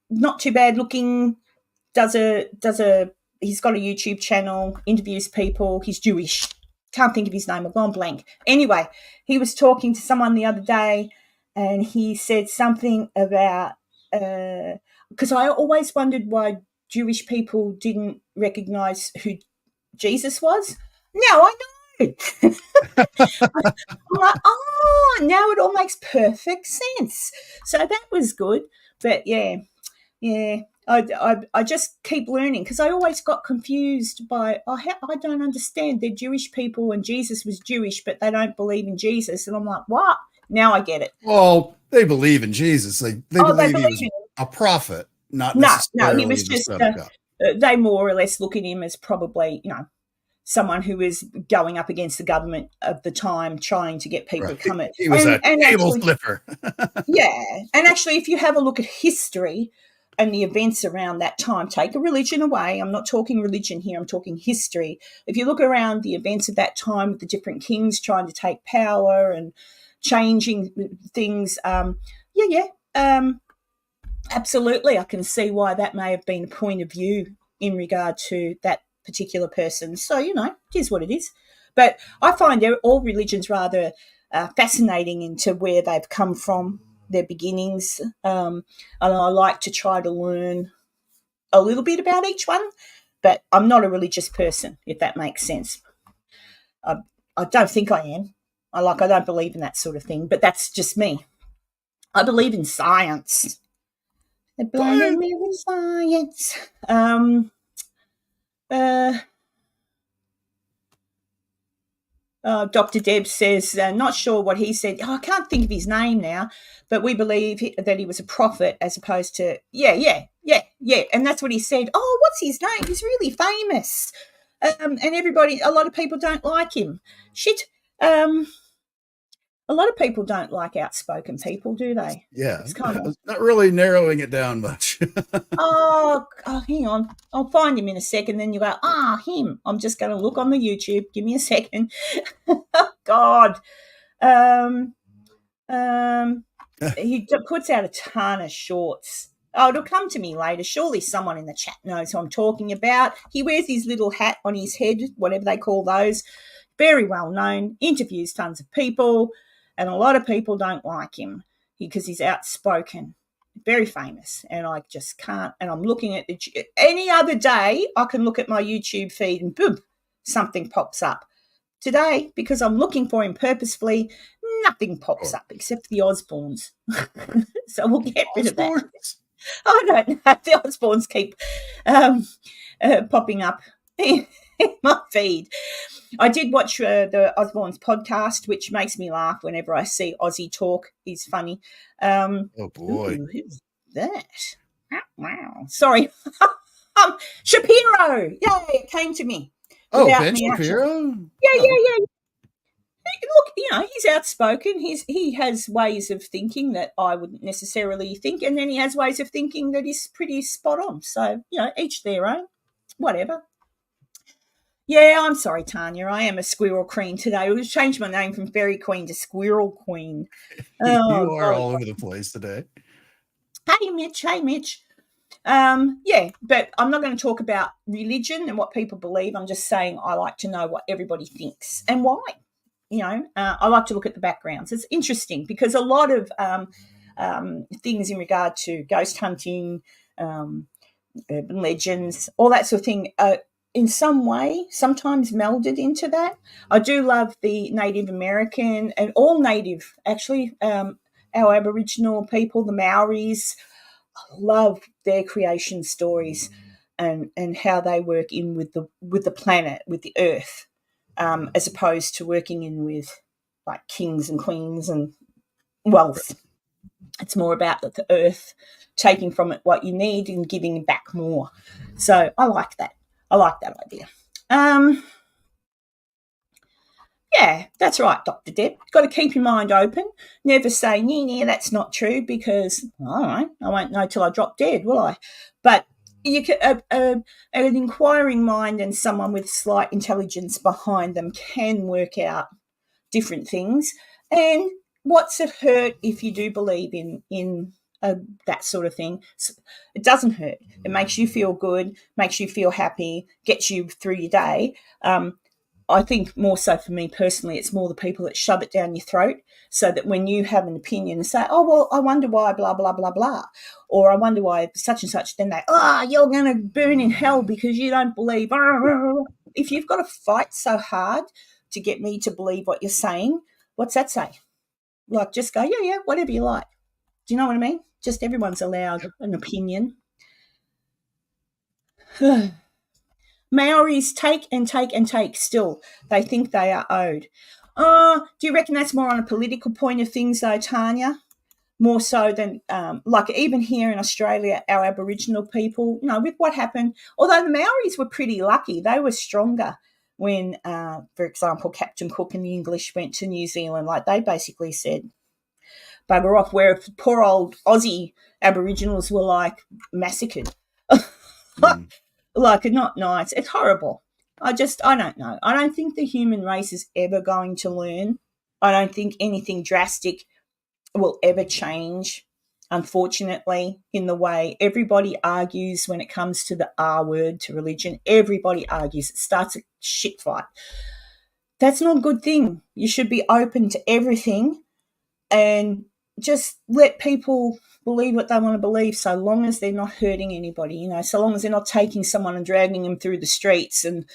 not too bad looking. He's got a YouTube channel, interviews people. He's Jewish. Can't think of his name. I've gone blank. Anyway, he was talking to someone the other day, and he said something about because I always wondered why Jewish people didn't recognize who Jesus was. Now I know. I'm like, now it all makes perfect sense. So that was good. But yeah, I just keep learning, because I always got confused by, I don't understand. They're Jewish people and Jesus was Jewish, but they don't believe in Jesus. And I'm like, what? Now I get it. Well, they believe in Jesus. They believe he was a prophet, not necessarily. No, he was just, they more or less look at him as probably, someone who was going up against the government of the time, trying to get people to come at. He was a table flipper. Yeah. And actually, if you have a look at history and the events around that time, take a religion away. I'm not talking religion here. I'm talking history. If you look around the events of that time with the different kings trying to take power and changing things, absolutely. I can see why that may have been a point of view in regard to that particular person. So, it is what it is. But I find all religions rather fascinating into where they've come from, their beginnings. And I like to try to learn a little bit about each one, but I'm not a religious person, if that makes sense. I don't think I am. I don't believe in that sort of thing, but that's just me. I believe in science. They blinded me with science. Dr. Deb says, not sure what he said. I can't think of his name now, but we believe that he was a prophet as opposed to, yeah. And that's what he said. Oh, what's his name? He's really famous. And a lot of people don't like him. Shit. A lot of people don't like outspoken people, do they? Yeah. It's kind of not really narrowing it down much. Oh, hang on. I'll find him in a second. Then you go, him. I'm just going to look on the YouTube. Give me a second. God. He puts out a ton of shorts. Oh, it'll come to me later. Surely someone in the chat knows who I'm talking about. He wears his little hat on his head, whatever they call those. Very well known. Interviews tons of people. And a lot of people don't like him because he's outspoken, very famous. And I just can't. And I'm looking at any other day, I can look at my YouTube feed and boom, something pops up. Today, because I'm looking for him purposefully, nothing pops up except the Osbornes. So we'll get rid of that. I don't know. The Osbornes keep popping up in my feed. I did watch the Osbornes podcast, which makes me laugh whenever I see Aussie talk. He's funny. Oh, boy. Who's that? Wow. Sorry. Shapiro. Yay, it came to me. Oh, Ben Shapiro? Yeah. Look, he's outspoken. He has ways of thinking that I wouldn't necessarily think, and then he has ways of thinking that is pretty spot on. So, each their own. Whatever. Yeah, I'm sorry, Tanya. I am a Squirrel Queen today. We've changed my name from Fairy Queen to Squirrel Queen. You are all over the place today. Hey, Mitch. But I'm not going to talk about religion and what people believe. I'm just saying I like to know what everybody thinks and why. I like to look at the backgrounds. It's interesting because a lot of things in regard to ghost hunting, urban legends, all that sort of thing, in some way, sometimes melded into that. I do love the Native American and all Native, actually, our Aboriginal people, the Maoris. I love their creation stories and how they work in with the planet, with the earth, as opposed to working in with like kings and queens and wealth. It's more about the earth taking from it what you need and giving back more. So I like that. I like that idea. Yeah, that's right, Dr. Deb. Got to keep your mind open. Never say, yeah, that's not true, because, all right, I won't know till I drop dead, will I? But you can, an inquiring mind and someone with slight intelligence behind them can work out different things. And what's it hurt if you do believe in that sort of thing? It doesn't hurt. It makes you feel good, makes you feel happy, gets you through your day. I think more so for me personally, it's more the people that shove it down your throat, so that when you have an opinion and say, oh, well, I wonder why blah, blah, blah, blah, or I wonder why such and such, then they, you're going to burn in hell because you don't believe. If you've got to fight so hard to get me to believe what you're saying, what's that say? Like, just go, yeah, whatever you like. Do you know what I mean? Just everyone's allowed an opinion. Maoris take and take and take still. They think they are owed. Do you reckon that's more on a political point of things, though, Tanya? More so than, like even here in Australia, our Aboriginal people, with what happened, although the Maoris were pretty lucky, they were stronger when, for example, Captain Cook and the English went to New Zealand. Like, they basically said, bugger off, where poor old Aussie Aboriginals were, like, massacred. Like, not nice. It's horrible. I don't know. I don't think the human race is ever going to learn. I don't think anything drastic will ever change, unfortunately, in the way everybody argues when it comes to the R word, to religion. Everybody argues. It starts a shit fight. That's not a good thing. You should be open to everything and just let people believe what they want to believe, so long as they're not hurting anybody, so long as they're not taking someone and dragging them through the streets and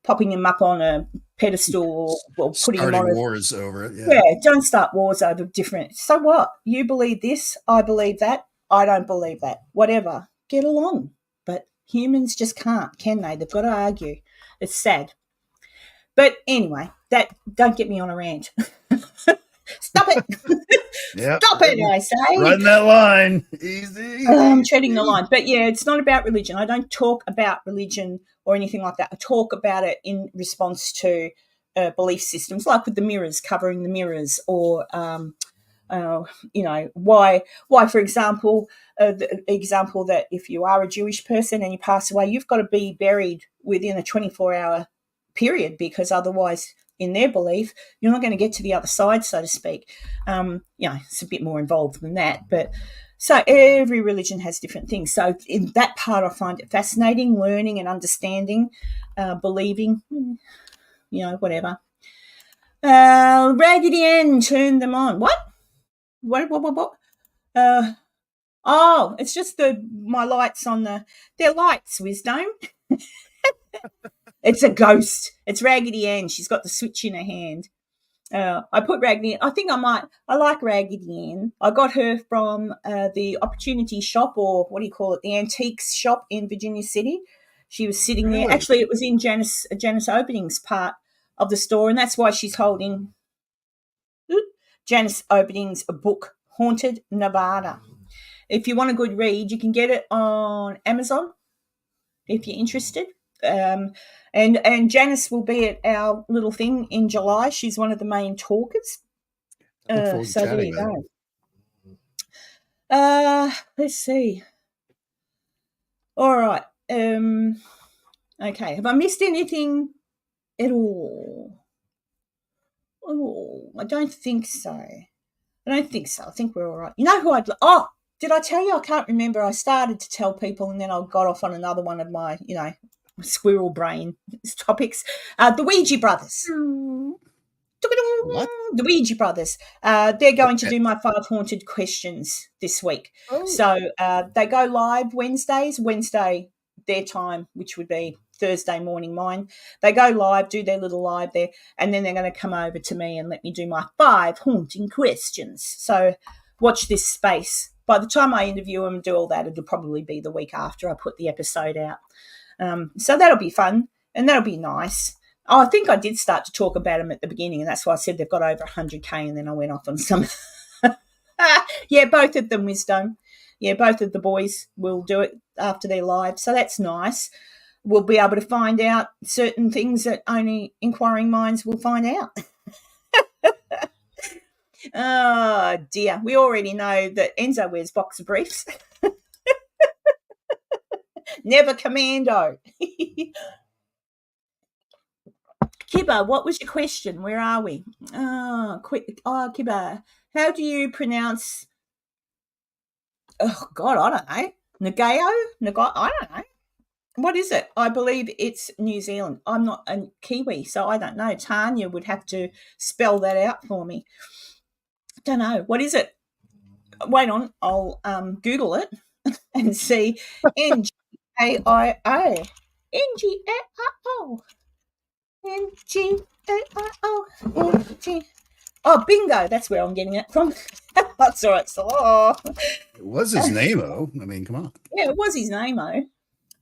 popping them up on a pedestal or putting them on wars over it. Yeah, don't start wars over different. So what? You believe this, I believe that, I don't believe that. Whatever. Get along. But humans just can't, can they? They've got to argue. It's sad. But anyway, don't get me on a rant. Stop it. Yep. Stop it, I say. Run that line. Easy. I'm treading the line. But, yeah, it's not about religion. I don't talk about religion or anything like that. I talk about it in response to belief systems, like with the mirrors, covering the mirrors, or, why, for example, the example that if you are a Jewish person and you pass away, you've got to be buried within a 24-hour period, because otherwise, in their belief, you're not going to get to the other side, so to speak. It's a bit more involved than that. But so every religion has different things. So in that part, I find it fascinating, learning and understanding, believing, whatever. Raggedy Ann turned them on. What? It's just my lights on they're lights, Wisdom. It's a ghost. It's Raggedy Ann. She's got the switch in her hand. I put Raggedy Ann. I like Raggedy Ann. I got her from the Opportunity Shop, or what do you call it, the Antiques Shop in Virginia City. She was sitting there. Actually, it was in Janice Opening's part of the store, and that's why she's holding Janice Opening's book, Haunted Nevada. If you want a good read, you can get it on Amazon if you're interested. And Janice will be at our little thing in July. She's one of the main talkers. So there you go. Let's see. All right. Okay. Have I missed anything at all? Oh, I don't think so. I think we're all right. You know who did I tell you? I can't remember. I started to tell people and then I got off on another one of my, squirrel brain topics. The Ouija brothers. What? The Ouija brothers. They're going to do my 5 haunted questions this week. Oh. So they go live Wednesday their time, which would be Thursday morning mine. They go live, do their little live there, and then they're going to come over to me and let me do my 5 haunting questions. So watch this space. By the time I interview them and do all that, it'll probably be the week after I put the episode out. So that'll be fun and that'll be nice. I think I did start to talk about them at the beginning, and that's why I said they've got over 100K, and then I went off on some Yeah, both of them wisdom. Yeah, both of the boys will do it after their lives, so that's nice. We'll be able to find out certain things that only inquiring minds will find out. Oh, dear. We already know that Enzo wears boxer briefs. Never commando. Kibba, what was your question? Where are we? Kibba, how do you pronounce... Oh, God, I don't know. Nagayo? I don't know. What is it? I believe it's New Zealand. I'm not a Kiwi, so I don't know. Tanya would have to spell that out for me. I don't know. What is it? Wait on. I'll Google it and see. N-G-A-I-O. N-G-A-I-O. N-G-A-I-O. N-G. Oh, bingo. That's where I'm getting it from. That's all right. So, It was his name-o. I mean, come on. Yeah, it was his name-o.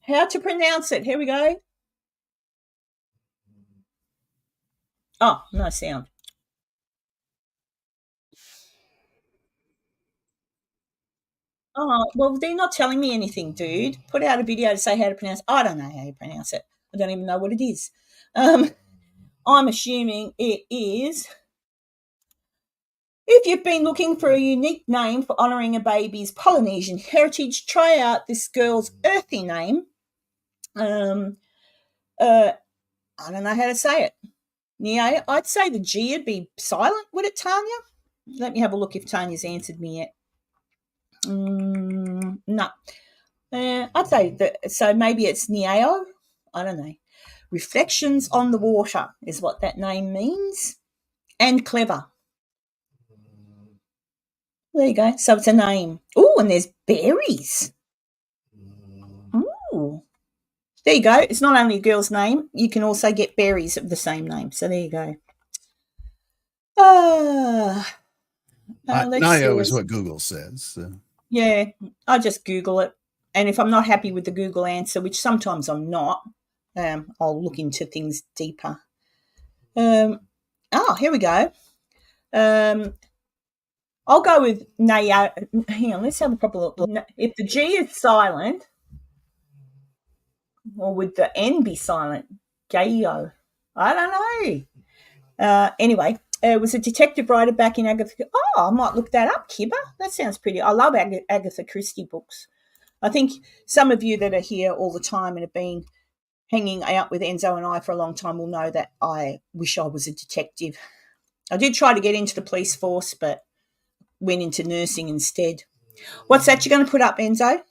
How to pronounce it? Here we go. Oh, no sound. Oh, well, they're not telling me anything, dude. Put out a video to say how to pronounce it. I don't know how you pronounce it. I don't even know what it is. I'm assuming it is... If you've been looking for a unique name for honouring a baby's Polynesian heritage, try out this girl's earthy name. I don't know how to say it. Yeah, I'd say the G would be silent, would it, Tanya? Let me have a look if Tanya's answered me yet. No. I'd say that, so maybe it's Niao. I don't know. Reflections on the water is what that name means. And clever. There you go. So it's a name. Oh, and there's berries. Ooh. There you go. It's not only a girl's name. You can also get berries of the same name. So there you go. Nio is what Google says. So. Yeah, I just Google it. And if I'm not happy with the Google answer, which sometimes I'm not, I'll look into things deeper. Here we go. I'll go with Naya. Hang on, let's have a proper look. If the G is silent, or would the N be silent? Gayo. I don't know. Anyway, it was a detective writer back in Agatha. Oh, I might look that up, Kibba. That sounds pretty. I love Agatha Christie books. I think some of you that are here all the time and have been hanging out with Enzo and I for a long time will know that I wish I was a detective. I did try to get into the police force, but went into nursing instead. What's that you're going to put up, Enzo?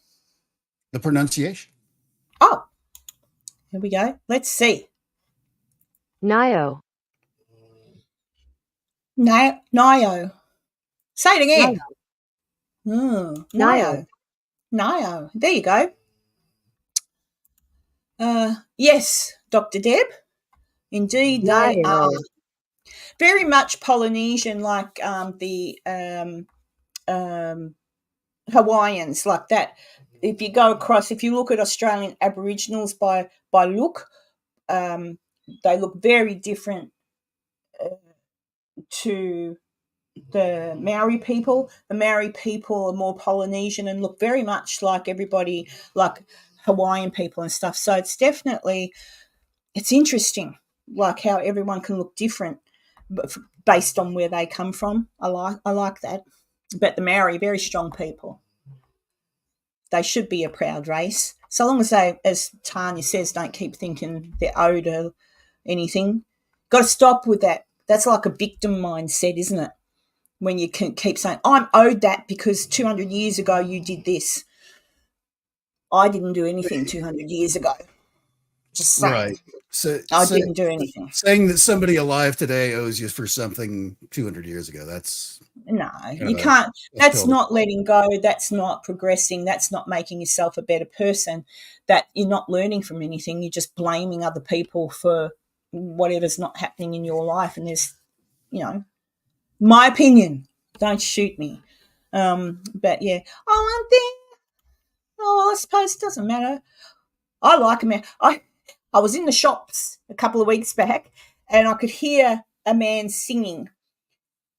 The pronunciation. Oh, here we go. Let's see. Nio. Nio. Say it again. Nio. Nio. There you go. Yes, Dr. Deb. Indeed, they are. Very much Polynesian, like the Hawaiians, like that. If you go across, if you look at Australian Aboriginals by look, they look very different to the Maori people. The Maori people are more Polynesian and look very much like everybody, like Hawaiian people and stuff. So it's definitely, it's interesting, like how everyone can look different based on where they come from. I like that. But the Maori, very strong people. They should be a proud race. So long as they, as Tanya says, don't keep thinking they're owed or anything. Got to stop with that. That's like a victim mindset, isn't it? When you can keep saying, I'm owed that because 200 years ago you did this. I didn't do anything 200 years ago. Just saying. Right. So I didn't do anything. Saying that somebody alive today owes you for something 200 years ago, that's... No, you can't. That's not letting go. That's not progressing. That's not making yourself a better person. That you're not learning from anything. You're just blaming other people for whatever's not happening in your life. And there's, my opinion. Don't shoot me. But yeah. Oh, one thing. Oh, I suppose it doesn't matter. I like them. I was in the shops a couple of weeks back and I could hear a man singing.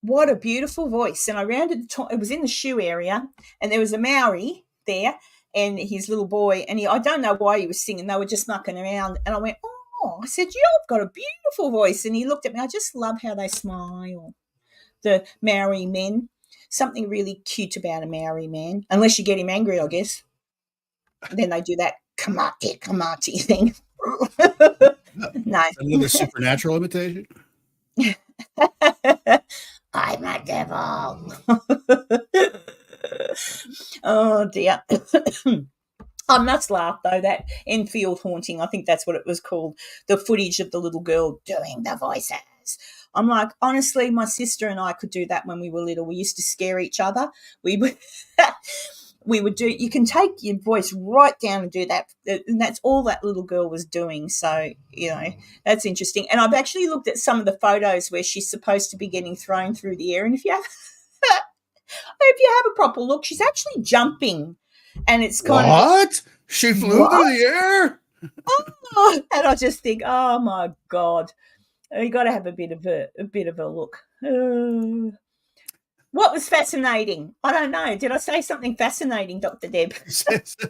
what a beautiful voice. And I rounded the top, it was in the shoe area, and there was a Maori there and his little boy, and I don't know why he was singing. They were just mucking around. And I went, oh, I said, you've got a beautiful voice. And he looked at me. I just love how they smile, the Maori men. Something really cute about a Maori man, unless you get him angry, I guess. Then they do that kamate thing. No. Another supernatural imitation? I'm a devil. Oh, dear. I must laugh, though, that Enfield haunting, I think that's what it was called, the footage of the little girl doing the voices. I'm like, honestly, my sister and I could do that when we were little. We used to scare each other. We would do, you can take your voice right down and do that. And that's all that little girl was doing. So, that's interesting. And I've actually looked at some of the photos where she's supposed to be getting thrown through the air. And if you have a proper look, she's actually jumping. And it's kind of. What? She flew through the air? Oh, and I just think, oh my God. You got to have a bit of a look. What was fascinating? I don't know. Did I say something fascinating, Dr. Deb? Sometimes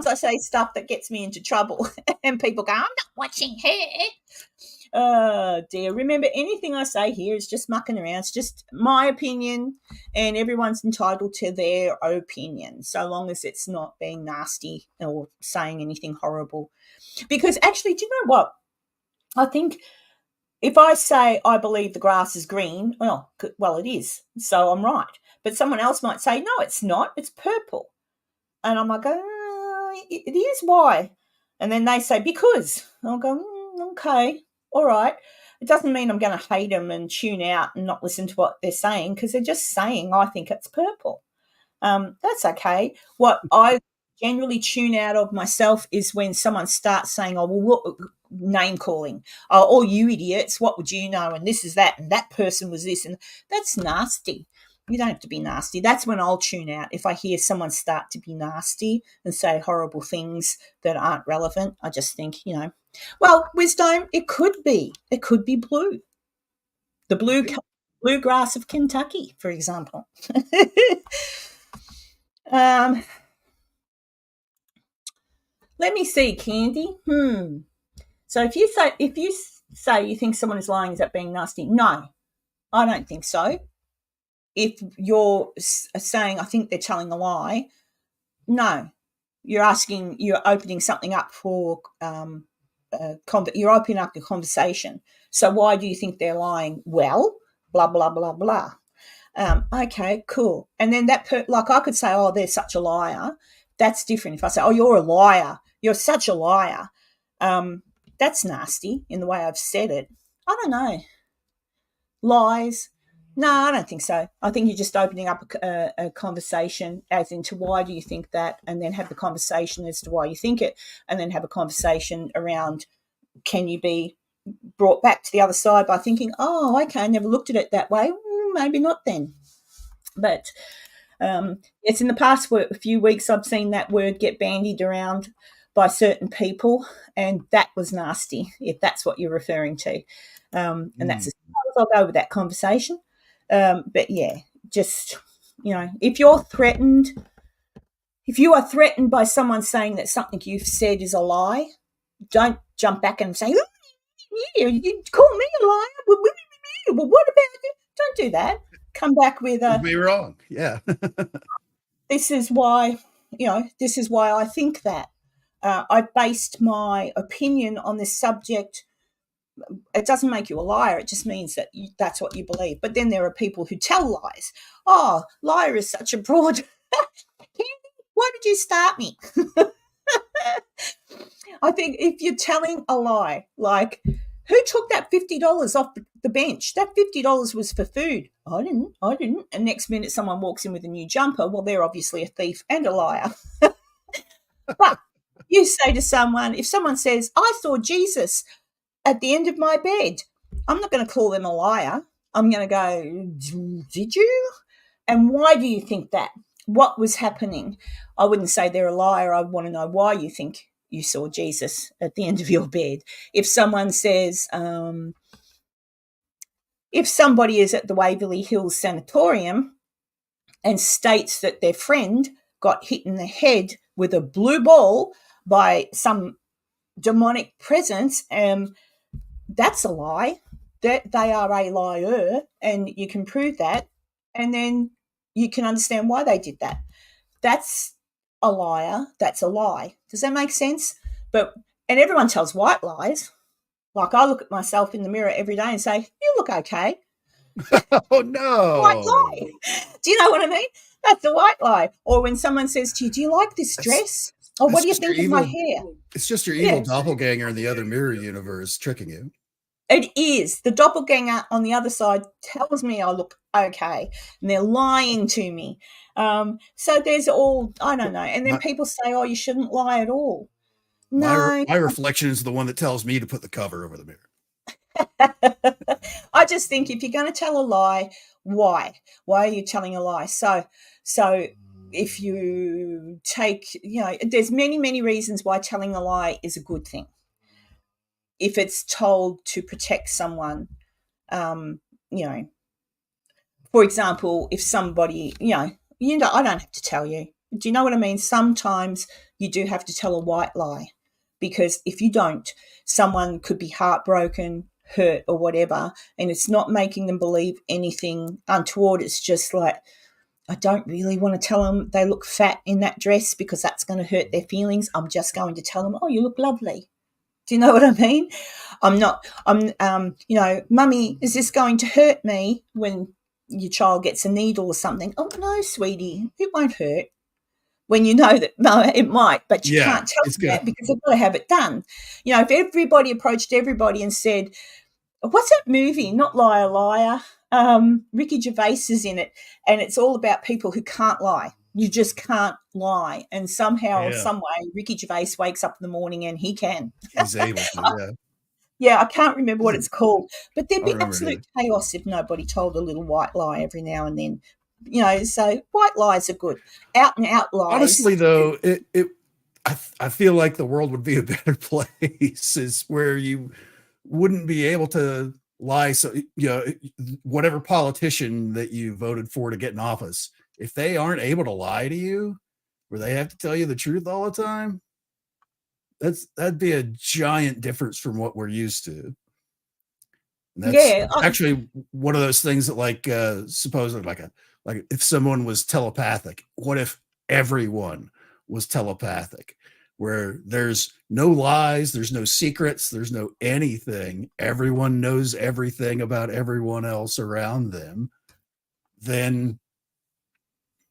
I say stuff that gets me into trouble, and people go, "I'm not watching her." Oh dear. Remember, anything I say here is just mucking around. It's just my opinion, and everyone's entitled to their opinion, so long as it's not being nasty or saying anything horrible. Because actually, do you know what? I think if I say I believe the grass is green, well, it is, so I'm right. But someone else might say, no, it's not, it's purple. And I'm like, it is, why? And then they say, because. I'll go, okay, all right. It doesn't mean I'm going to hate them and tune out and not listen to what they're saying, because they're just saying I think it's purple. That's okay. What I generally tune out of myself is when someone starts saying, oh, well, what, name calling, oh, you idiots, what would you know, and this is that, and that person was this, and that's nasty. You don't have to be nasty. That's when I'll tune out. If I hear someone start to be nasty and say horrible things that aren't relevant, I just think, well, wisdom, it could be blue. The bluegrass of Kentucky, for example. Let me see, Candy. So if you say you think someone is lying, is that being nasty? No, I don't think so. If you're saying I think they're telling a lie, no, you're opening something up for you're opening up a conversation. So why do you think they're lying? Well, blah blah blah blah. Okay, cool. And then like I could say, oh, they're such a liar. That's different. If I say, oh, you're a liar, you're such a liar. That's nasty in the way I've said it. I don't know. Lies. No, I don't think so. I think you're just opening up a conversation as into why do you think that, and then have the conversation as to why you think it, and then have a conversation around can you be brought back to the other side by thinking, oh, okay, I never looked at it that way. Maybe not then. But it's in the past few weeks I've seen that word get bandied around by certain people, and that was nasty, if that's what you're referring to. And that's as far as I'll go with that conversation. But yeah, just, if you are threatened by someone saying that something you've said is a lie, don't jump back and say, oh, yeah, you call me a liar. Well, what about you? Don't do that. Come back with You'd be wrong. Yeah. This is why I think that. I based my opinion on this subject. It doesn't make you a liar. It just means that that's what you believe. But then there are people who tell lies. Oh, liar is such a broad. Why did you start me? I think if you're telling a lie, like, who took that $50 off the bench? That $50 was for food. I didn't. And next minute someone walks in with a new jumper. Well, they're obviously a thief and a liar. But you say to someone, if someone says, I saw Jesus at the end of my bed, I'm not going to call them a liar. I'm going to go, did you? And why do you think that? What was happening? I wouldn't say they're a liar. I want to know why you think you saw Jesus at the end of your bed. If someone says, if somebody is at the Waverly Hills Sanatorium and states that their friend got hit in the head with a blue ball by some demonic presence, that's a lie. That they are a liar, and you can prove that, and then you can understand why they did that. That's a liar. That's a lie. Does that make sense? And everyone tells white lies. Like, I look at myself in the mirror every day and say, "You look okay." Oh no! White lie. Do you know what I mean? That's a white lie. Or when someone says to you, "Do you like this dress?" Or, "What do you think of my hair?" It's just your evil doppelganger in the other mirror universe tricking you. It is. The doppelganger on the other side tells me I look okay, and they're lying to me. So there's all, I don't know. And then people say, "Oh, you shouldn't lie at all." No. My reflection is the one that tells me to put the cover over the mirror. I just think if you're going to tell a lie, why? Why are you telling a lie? So if you take, there's many reasons why telling a lie is a good thing. If it's told to protect someone, for example, if somebody, I don't have to tell you. Do you know what I mean? Sometimes you do have to tell a white lie, because if you don't, someone could be heartbroken, hurt, or whatever, and it's not making them believe anything untoward. It's just like, I don't really want to tell them they look fat in that dress because that's going to hurt their feelings. I'm just going to tell them, "Oh, you look lovely." Do you know what I mean? Mummy, is this going to hurt me when your child gets a needle or something? "Oh, no, sweetie, it won't hurt." When you know that, no, it might, but you can't tell them that because they've got to have it done. If everybody approached everybody and said, what's that movie? Not Liar, Liar. Ricky Gervais is in it, and it's all about people who can't lie. You just can't lie. And somehow, some way, Ricky Gervais wakes up in the morning and he can. He's able to, Yeah, I can't remember what it's called. But there'd be absolute chaos if nobody told a little white lie every now and then. So white lies are good. Out and out lies. Honestly, though, I feel like the world would be a better place is where you wouldn't be able to lie. So, whatever politician that you voted for to get in office, if they aren't able to lie to you, where they have to tell you the truth all the time, that'd be a giant difference from what we're used to. And that's actually one of those things that, supposedly, like if someone was telepathic, what if everyone was telepathic, where there's no lies, there's no secrets, there's no anything, everyone knows everything about everyone else around them? Then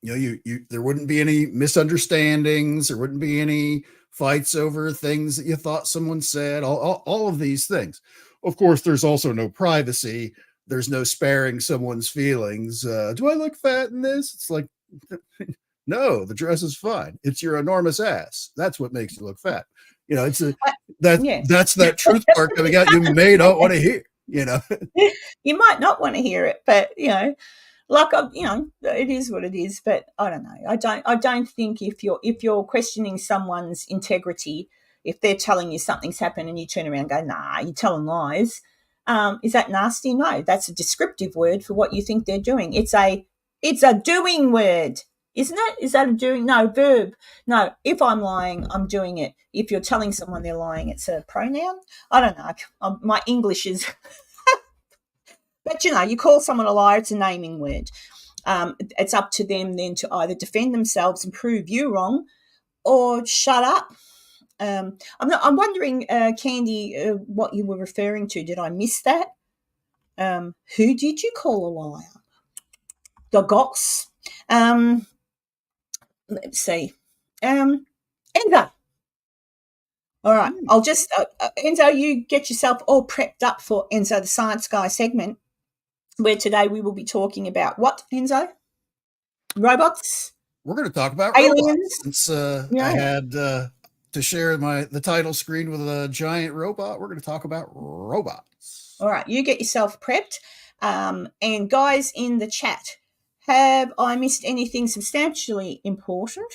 there wouldn't be any misunderstandings, there wouldn't be any fights over things that you thought someone said, all of these things. Of course, there's also no privacy. There's no sparing someone's feelings. Do I look fat in this? It's like, no, the dress is fine. It's your enormous ass. That's what makes you look fat. That's that truth part coming out you may not want to hear. You might not want to hear it, but it is what it is. But I don't know. I don't think if you're questioning someone's integrity, if they're telling you something's happened and you turn around and go, "Nah, you're telling lies," is that nasty? No, that's a descriptive word for what you think they're doing. It's a doing word, isn't it? Is that a doing? No, verb. No, if I'm lying, I'm doing it. If you're telling someone they're lying, it's a pronoun. I don't know. My English is... But, you call someone a liar, it's a naming word. It's up to them then to either defend themselves and prove you wrong or shut up. I'm wondering, Candy, what you were referring to. Did I miss that? Who did you call a liar? The Gox. Let's see. Enzo. All right. I'll just, Enzo, you get yourself all prepped up for Enzo the Science Guy segment, where today we will be talking about what, Enzo? Robots? We're going to talk about aliens. Robots. Since I had to share the title screen with a giant robot, we're going to talk about robots. All right. You get yourself prepped. And guys in the chat, have I missed anything substantially important?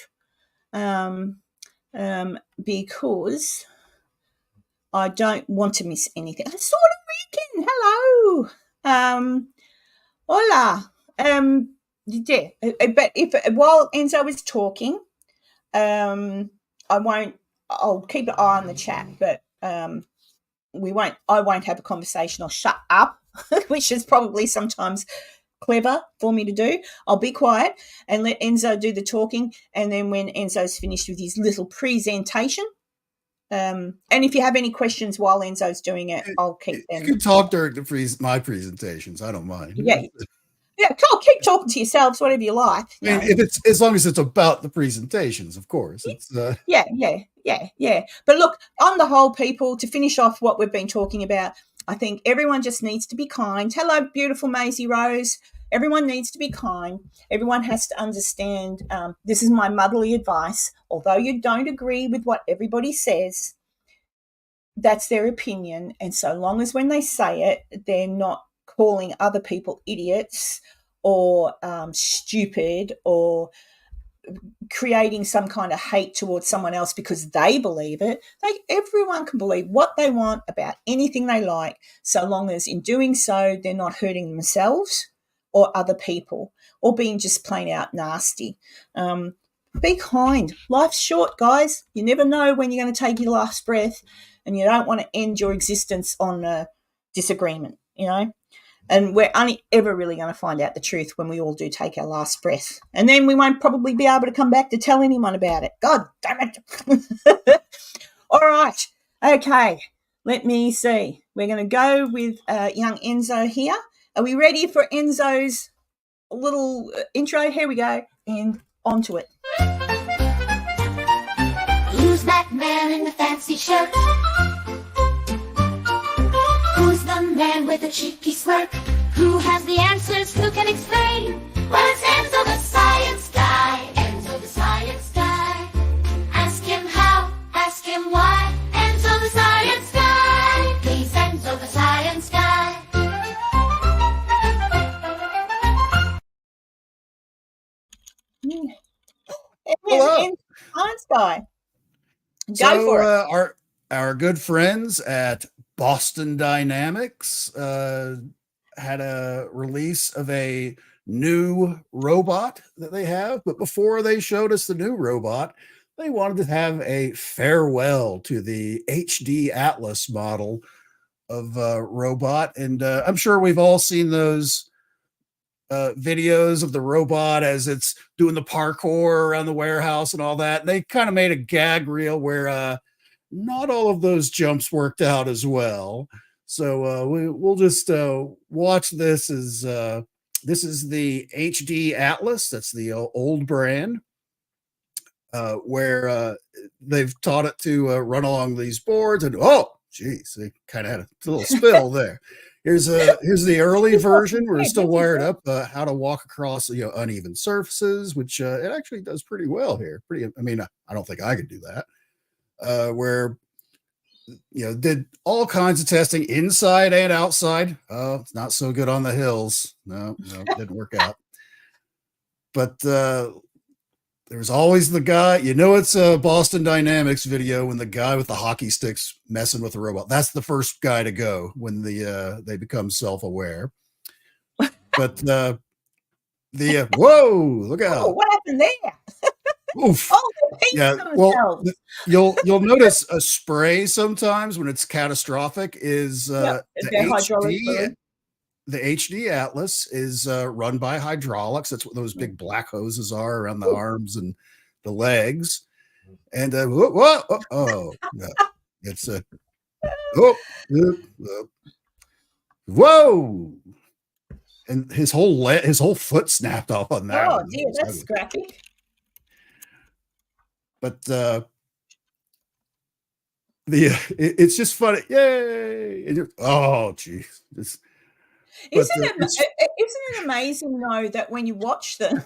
Because I don't want to miss anything. I saw Rican. Hello. Hola. Yeah, but if while Enzo is talking, I'll keep an eye on the chat, but I won't have a conversation. I'll shut up, which is probably sometimes clever for me to do. I'll be quiet and let Enzo do the talking, and then when Enzo's finished with his little presentation, and if you have any questions while Enzo's doing it, I'll keep them. You can talk during my presentations. I don't mind. Yeah, keep talking to yourselves, whatever you like. I mean, if it's as long as it's about the presentations, of course. It's yeah. But look, on the whole, people, to finish off what we've been talking about, I think everyone just needs to be kind. Hello, beautiful Maisie Rose. Everyone needs to be kind. Everyone has to understand. This is my motherly advice. Although you don't agree with what everybody says, that's their opinion. And so long as when they say it, they're not calling other people idiots or stupid or creating some kind of hate towards someone else because they believe it. Everyone can believe what they want about anything they like, so long as in doing so they're not hurting themselves or other people or being just plain out nasty. Be kind. Life's short, guys. You never know when you're going to take your last breath, and you don't want to end your existence on a disagreement, And we're only ever really going to find out the truth when we all do take our last breath. And then we won't probably be able to come back to tell anyone about it. God damn it. All right. Okay. Let me see. We're going to go with young Enzo here. Are we ready for Enzo's little intro? Here we go. And on to it. Who's that man in the fancy shirt? Who's the man with the cheeky smirk? Who has the answers? Who can explain? Well, it's Enzo the science guy. Enzo the science guy. Ask him how, ask him why. Enzo the science guy. He's Enzo the science guy. Hello. Science guy. Go for it. Our good friends at Boston Dynamics had a release of a new robot that they have, but before they showed us the new robot, they wanted to have a farewell to the HD Atlas model of robot. And I'm sure we've all seen those videos of the robot as it's doing the parkour around the warehouse and all that. And they kind of made a gag reel where not all of those jumps worked out as well. So we'll just watch this. This is the HD Atlas. That's the old brand where they've taught it to run along these boards. And oh, geez, they kind of had a little spill there. Here's the early version where it's still wired up. How to walk across uneven surfaces, which it actually does pretty well here. I mean, I don't think I could do that. Where did all kinds of testing inside and outside. Oh, it's not so good on the hills. No, didn't work out. But there's always the guy, it's a Boston Dynamics video when the guy with the hockey sticks messing with the robot. That's the first guy to go when they become self-aware. But whoa, look out. Oh, what happened there? Oof. Oh, yeah. Well, you'll notice a spray sometimes when it's catastrophic is the HD Atlas is run by hydraulics. That's what those big black hoses are around the arms and the legs. And it's a whoa. And his whole foot snapped off on that. Oh dear, that's scrappy. But it's just funny. Yay! Oh, geez. Isn't it amazing, though, that when you watch them,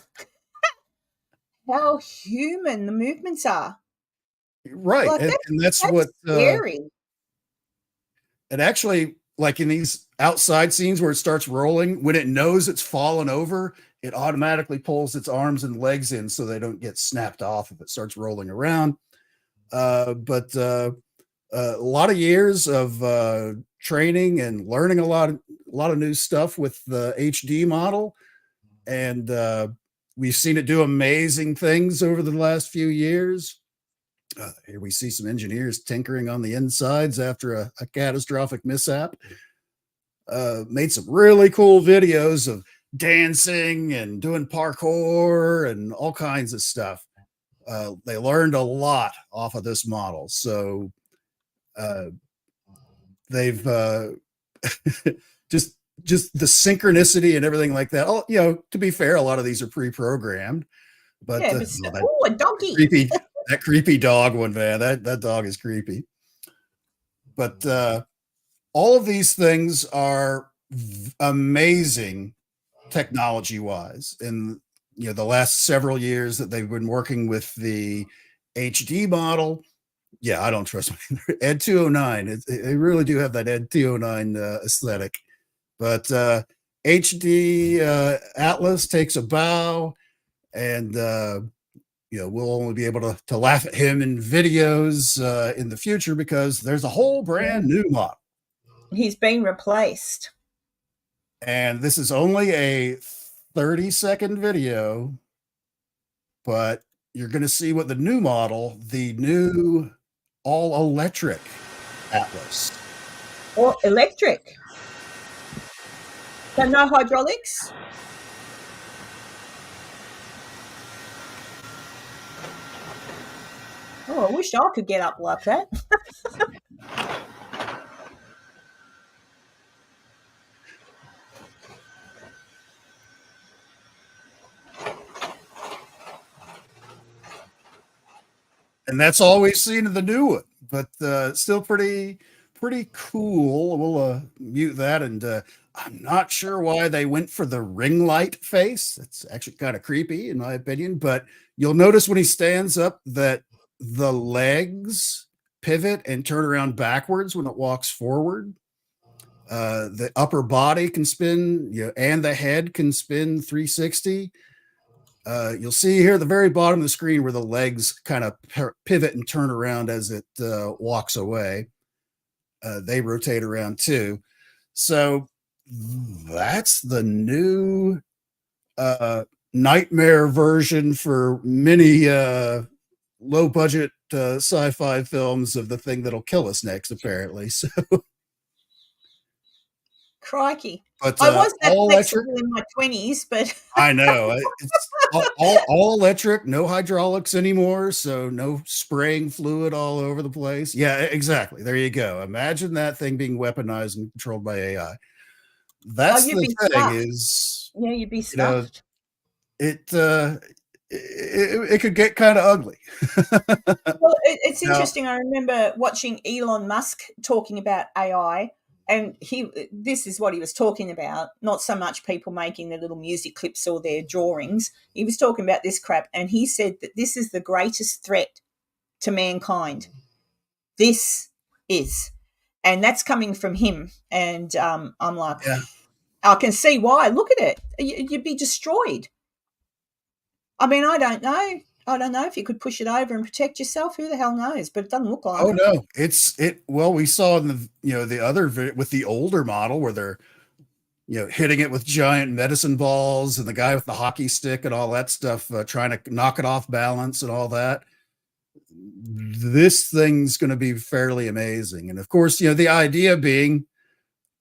how human the movements are? Right. Like, and that's what scary. And actually, like in these outside scenes where it starts rolling, when it knows it's fallen over, it automatically pulls its arms and legs in so they don't get snapped off if it starts rolling around. But a lot of years of training and learning a lot lot of new stuff with the HD model, and we've seen it do amazing things over the last few years. Here we see some engineers tinkering on the insides after a catastrophic mishap. Made some really cool videos of dancing and doing parkour and all kinds of stuff. They learned a lot off of this model. So they've just the synchronicity and everything like that. Oh, to be fair, a lot of these are pre-programmed, but, yeah, but a doggy. That creepy dog one, man, that dog is creepy. But all of these things are amazing technology wise. In the last several years that they've been working with the HD model, yeah, I don't trust them. Ed 209, they really do have that Ed 209 aesthetic. But HD Atlas takes a bow, and we'll only be able to laugh at him in videos in the future because there's a whole brand new model. He's been replaced. And this is only a 30-second video, but you're going to see what the new model, the new all-electric Atlas. Or electric. So no hydraulics? Oh, I wish I could get up like that. And that's all we've seen of the new one, but still pretty cool. We'll mute that, and I'm not sure why they went for the ring light face. That's actually kind of creepy in my opinion, but you'll notice when he stands up that the legs pivot and turn around backwards when it walks forward. The upper body can spin, and the head can spin 360. You'll see here at the very bottom of the screen where the legs kind of pivot and turn around as it walks away. They rotate around too. So that's the new nightmare version for many low budget sci-fi films of the thing that'll kill us next, apparently. So crikey. But I was that all flexible electric in my 20s, but I know it's all electric, no hydraulics anymore, so no spraying fluid all over the place. Yeah, exactly. There you go. Imagine that thing being weaponized and controlled by AI. That's you'd be the thing stuffed. is, Yeah, you'd be stuffed. It could get kind of ugly. Well, it's interesting. I remember watching Elon Musk talking about AI, and this is what he was talking about, not so much people making their little music clips or their drawings. He was talking about this crap, and he said that this is the greatest threat to mankind. This is. And that's coming from him. And I'm like, yeah. I can see why. Look at it. You'd be destroyed. I mean, I don't know. I don't know if you could push it over and protect yourself. Who the hell knows? But it doesn't look like. Oh no, well, we saw in the the other with the older model where they're hitting it with giant medicine balls and the guy with the hockey stick and all that stuff, trying to knock it off balance and all that. This thing's going to be fairly amazing, and of course, the idea being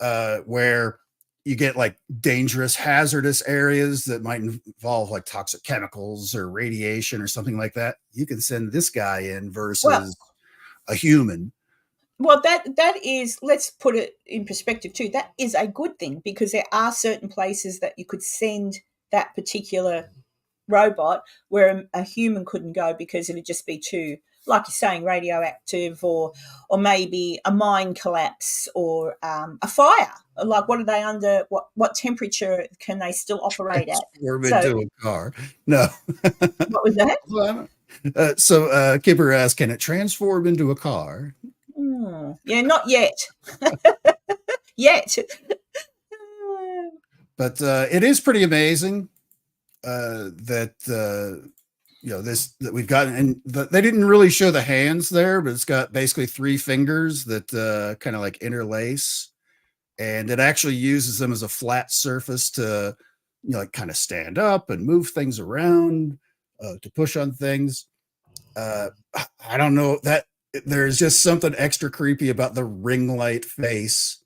where you get like dangerous, hazardous areas that might involve like toxic chemicals or radiation or something like that. You can send this guy in versus a human. Well, that is, let's put it in perspective too. That is a good thing because there are certain places that you could send that particular robot where a human couldn't go because it'd just be too, like you're saying, radioactive, or maybe a mine collapse or a fire. Like, what are they under? What temperature can they still operate at? Transform into a car. No. What was that? So Kipper asked, can it transform into a car? Yeah, not yet. Yet. But it is pretty amazing that that we've gotten, and they didn't really show the hands there, but it's got basically 3 fingers that kind of like interlace, and it actually uses them as a flat surface to, like kind of stand up and move things around, to push on things. I don't know, that there's just something extra creepy about the ring light face.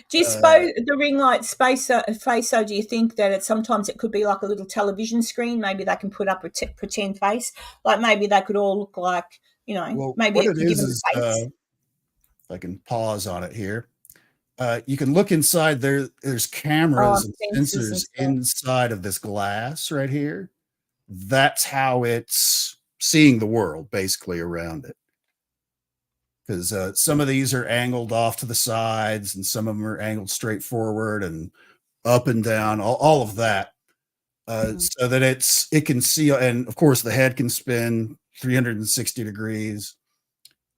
Do you suppose the ring light face? So, do you think that sometimes it could be like a little television screen? Maybe they can put up a pretend face, like maybe they could all look like, Well, maybe what it it can give them is, a face. if I can pause on it here, you can look inside there. There's cameras and Sensors and sensors stuff. inside of this glass right here. That's how it's seeing the world, basically, around it. Because some of these are angled off to the sides, and some of them are angled straight forward and up and down, all of that, so that it can see. And of course, the head can spin 360 degrees,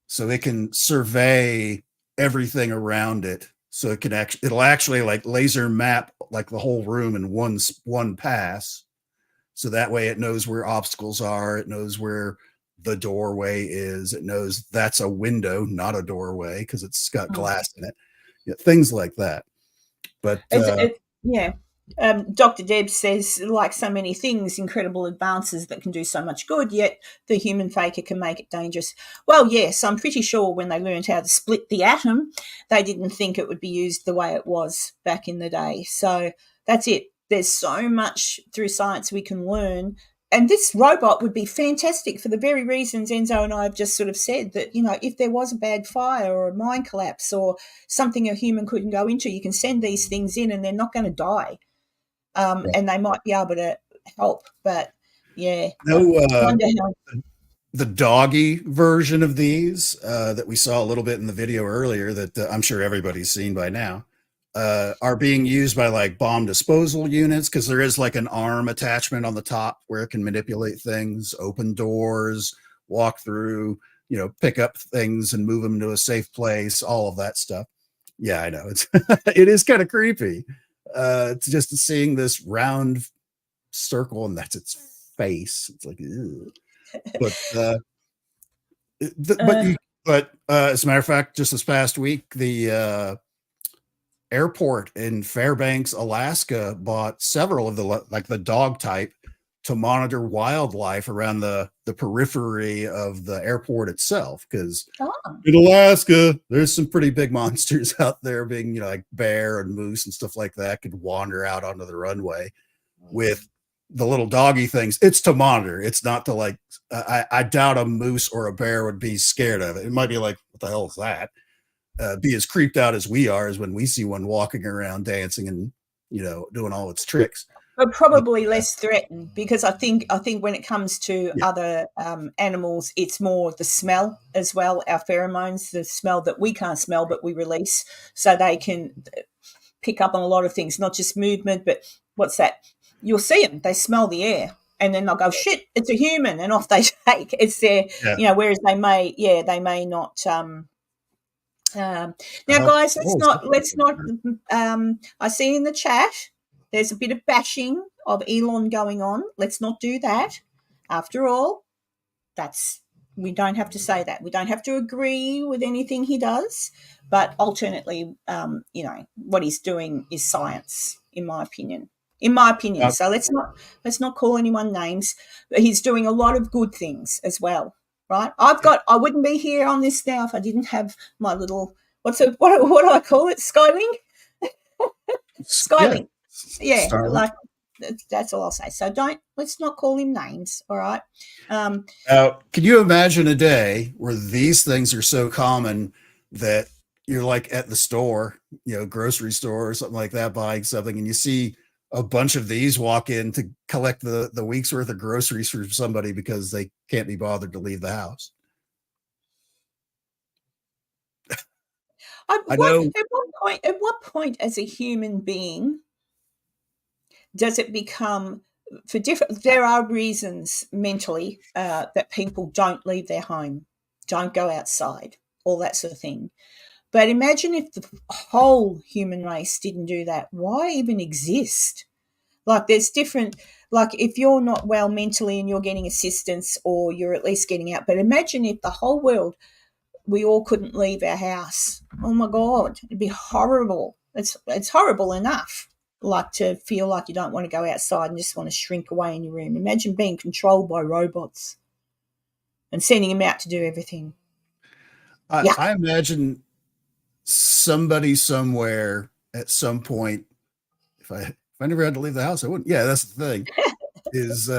so it can survey everything around it. So it'll actually like laser map like the whole room in one pass. So that way it knows where obstacles are. It knows where the doorway is. It knows that's a window, not a doorway, because it's got glass in it. Yeah, things like that. But yeah. Dr. Deb says, like so many things, incredible advances that can do so much good, yet the human faker can make it dangerous. Well, yes, I'm pretty sure when they learned how to split the atom, they didn't think it would be used the way it was back in the day. So that's it. There's so much through science we can learn. And this robot would be fantastic for the very reasons Enzo and I have just sort of said, that, if there was a bad fire or a mine collapse or something a human couldn't go into, you can send these things in and they're not going to die. And they might be able to help. But, yeah. The doggy version of these that we saw a little bit in the video earlier that I'm sure everybody's seen by now, are being used by like bomb disposal units, because there is like an arm attachment on the top where it can manipulate things, open doors, walk through, pick up things and move them to a safe place, all of that stuff. Yeah, I know. It is kind of creepy. It's just seeing this round circle and that's its face. It's like, ew. But as a matter of fact, just this past week, the airport in Fairbanks, Alaska, bought several of the dog type to monitor wildlife around the periphery of the airport itself. Because in Alaska, there's some pretty big monsters out there, being like bear and moose and stuff like that could wander out onto the runway with the little doggy things. It's to monitor. It's not to like. I doubt a moose or a bear would be scared of it. It might be like, what the hell is that? Be as creeped out as we are as when we see one walking around dancing and doing all its tricks. But probably less threatened, because I think when it comes to other animals, it's more the smell as well, our pheromones, the smell that we can't smell but we release, so they can pick up on a lot of things, not just movement, but what's that? You'll see them, they smell the air, and then they'll go, shit, it's a human, and off they take. It's their, whereas they may not. Now, guys, let's not. I see in the chat there's a bit of bashing of Elon going on. Let's not do that. After all, we don't have to say that. We don't have to agree with anything he does. But alternately, what he's doing is science, in my opinion. So let's not call anyone names. But he's doing a lot of good things as well, right? I wouldn't be here on this now if I didn't have my little what do I call it? Skylink. Skylink. Yeah, like that's all I'll say. So let's not call him names. All right. Now, can you imagine a day where these things are so common that you're like at the store, grocery store or something like that, buying something, and you see a bunch of these walk in to collect the week's worth of groceries for somebody because they can't be bothered to leave the house? At what point as a human being does it become, there are reasons mentally that people don't leave their home, don't go outside, all that sort of thing. But imagine if the whole human race didn't do that. Why even exist? Like there's different, like if you're not well mentally and you're getting assistance or you're at least getting out. But imagine if the whole world, we all couldn't leave our house. Oh my God, it'd be horrible. It's horrible enough, like to feel like you don't want to go outside and just want to shrink away in your room. Imagine being controlled by robots and sending them out to do everything. I imagine somebody somewhere at some point, if I never had to leave the house, I wouldn't. Yeah, that's the thing. Is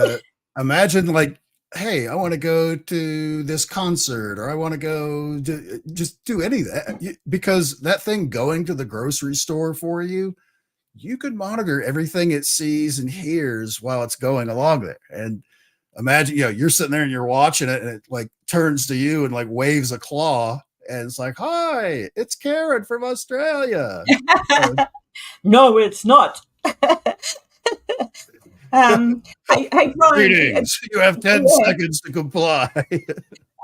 imagine like, hey, I want to go to this concert, or I want to go to just do any of that, because that thing going to the grocery store for you, you could monitor everything it sees and hears while it's going along there. And imagine, you're sitting there and you're watching it, and it like turns to you and like waves a claw, and it's like, hi, it's Karen from Australia. No, it's not. Hey, Brian. Greetings. You have 10 seconds to comply.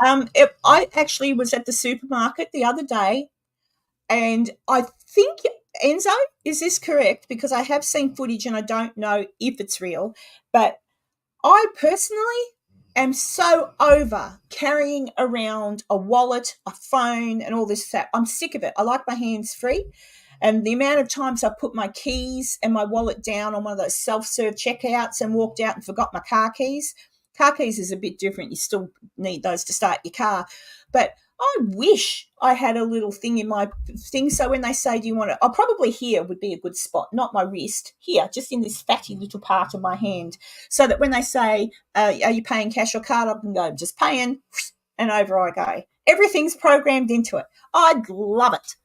I actually was at the supermarket the other day, and I think, Enzo, is this correct? Because I have seen footage and I don't know if it's real, but I personally am so over carrying around a wallet, a phone, and all this stuff. I'm sick of it. I like my hands free. And the amount of times I put my keys and my wallet down on one of those self-serve checkouts and walked out and forgot my car keys. Car keys is a bit different. You still need those to start your car. But I wish I had a little thing in my thing. So when they say, do you want to, I'll probably here would be a good spot, not my wrist, here, just in this fatty little part of my hand. So that when they say, are you paying cash or card, I can go, just paying, and over I go. Everything's programmed into it. I'd love it.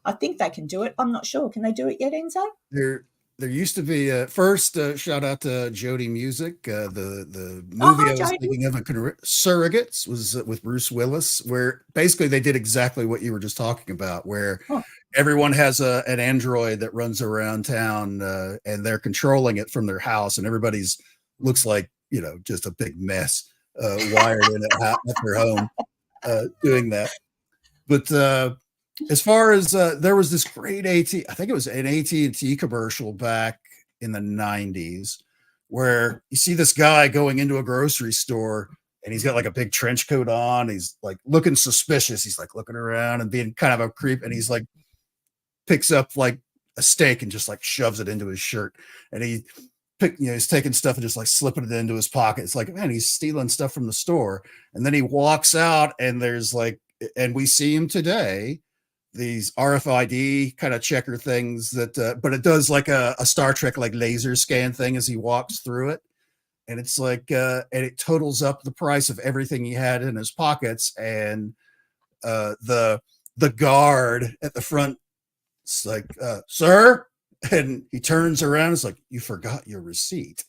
I think they can do it. I'm not sure. Can they do it yet, Enzo? There used to be first shout out to Jody Music. The movie I was thinking of, Surrogates, was with Bruce Willis, where basically they did exactly what you were just talking about, where everyone has an android that runs around town and they're controlling it from their house, and everybody's looks like, just a big mess wired in at their home doing that. But as far as there was this great I think it was an AT&T commercial back in the 90s, where you see this guy going into a grocery store and he's got like a big trench coat on. He's like looking suspicious. He's like looking around and being kind of a creep. And he's like picks up like a steak and just like shoves it into his shirt. And he's taking stuff and just like slipping it into his pocket. It's like, man, he's stealing stuff from the store. And then he walks out and there's like, and we see him today, these RFID kind of checker things that, but it does like a Star Trek, like laser scan thing as he walks through it. And it's like, and it totals up the price of everything he had in his pockets. And the guard at the front, it's like, sir, and he turns around. It's like, you forgot your receipt.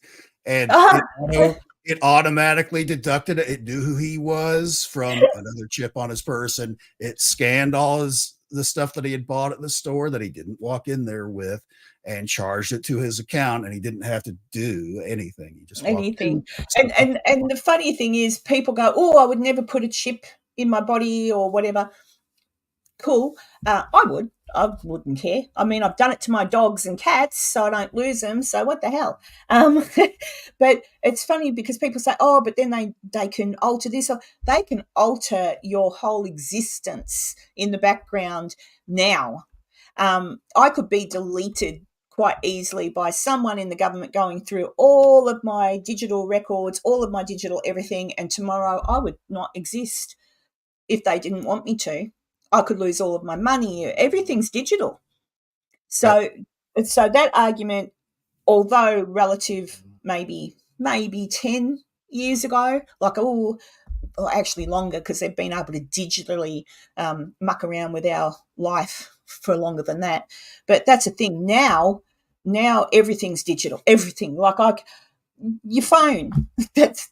And it automatically deducted it. It knew who he was from another chip on his person. And it scanned all the stuff that he had bought at the store that he didn't walk in there with, and charged it to his account, and he didn't have to do anything. He just anything. And the funny thing is, people go, oh, I would never put a chip in my body or whatever. Cool. I wouldn't care. I mean, I've done it to my dogs and cats so I don't lose them. So what the hell? But it's funny because people say, oh, but then they can alter this. Or they can alter your whole existence in the background now. I could be deleted quite easily by someone in the government going through all of my digital records, all of my digital everything, and tomorrow I would not exist if they didn't want me to. I could lose all of my money. Everything's digital. So that argument, although relative maybe 10 years ago, like, actually longer, because they've been able to digitally muck around with our life for longer than that. But that's a thing. Now everything's digital. Everything. Like your phone. That's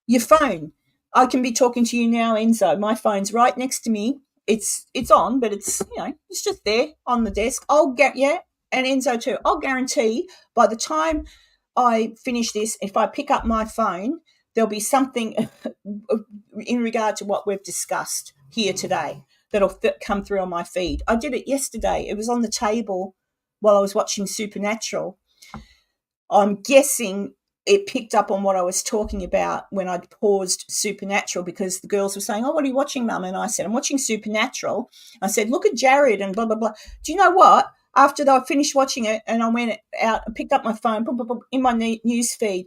your phone. I can be talking to you now, Enzo. My phone's right next to me. It's on, but it's it's just there on the desk. And Enzo too. I'll guarantee by the time I finish this, if I pick up my phone, there'll be something in regard to what we've discussed here today that'll come through on my feed. I did it yesterday. It was on the table while I was watching Supernatural. I'm guessing it picked up on what I was talking about when I paused Supernatural, because the girls were saying, oh, what are you watching, Mum? And I said, I'm watching Supernatural. I said, look at Jared and blah, blah, blah. Do you know what? after I finished watching it, and I went out and picked up my phone, boom, boom, boom, in my news feed,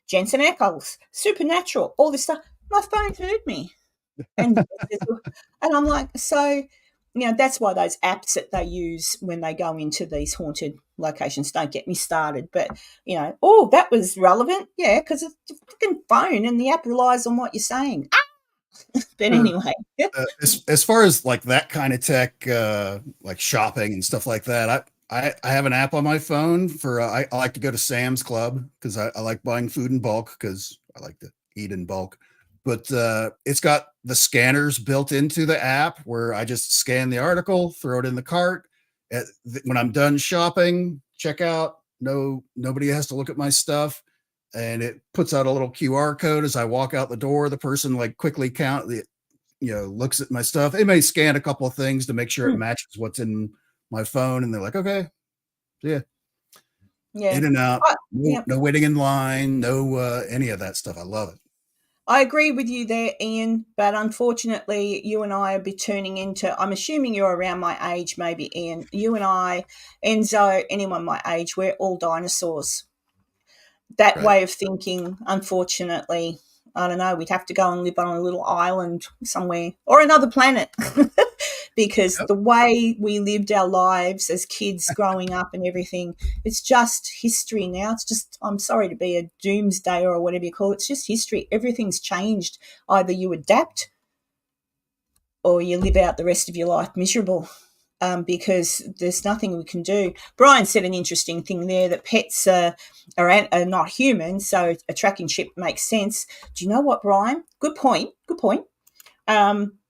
Jensen Ackles, Supernatural, all this stuff. My phone heard me, and I'm like, so, that's why those apps that they use when they go into these haunted locations, don't get me started. But that was relevant, yeah, because it's a freaking phone, and the app relies on what you're saying. But anyway, as far as like that kind of tech, like shopping and stuff like that, I have an app on my phone for I like to go to Sam's Club because I like buying food in bulk because I like to eat in bulk. But it's got the scanners built into the app where I just scan the article, throw it in the cart. When I'm done shopping, check out. Nobody has to look at my stuff. And it puts out a little QR code as I walk out the door. The person like quickly looks at my stuff. They may scan a couple of things to make sure it matches what's in my phone. And they're like, okay, yeah. In and out. No waiting in line, no any of that stuff. I love it. I agree with you there, Ian, but unfortunately you and I are turning into, I'm assuming you're around my age, maybe, Ian. You and I, Enzo, anyone my age, we're all dinosaurs. That way of thinking, unfortunately, I don't know, we'd have to go and live on a little island somewhere or another planet because the way we lived our lives as kids growing up and everything, it's just history now. It's just, I'm sorry to be a doomsdayer or whatever you call it, it's just history. Everything's changed. Either you adapt or you live out the rest of your life miserable. Because there's nothing we can do. Brian said an interesting thing there, that pets are not human, so a tracking chip makes sense. Do you know what, Brian? Good point. But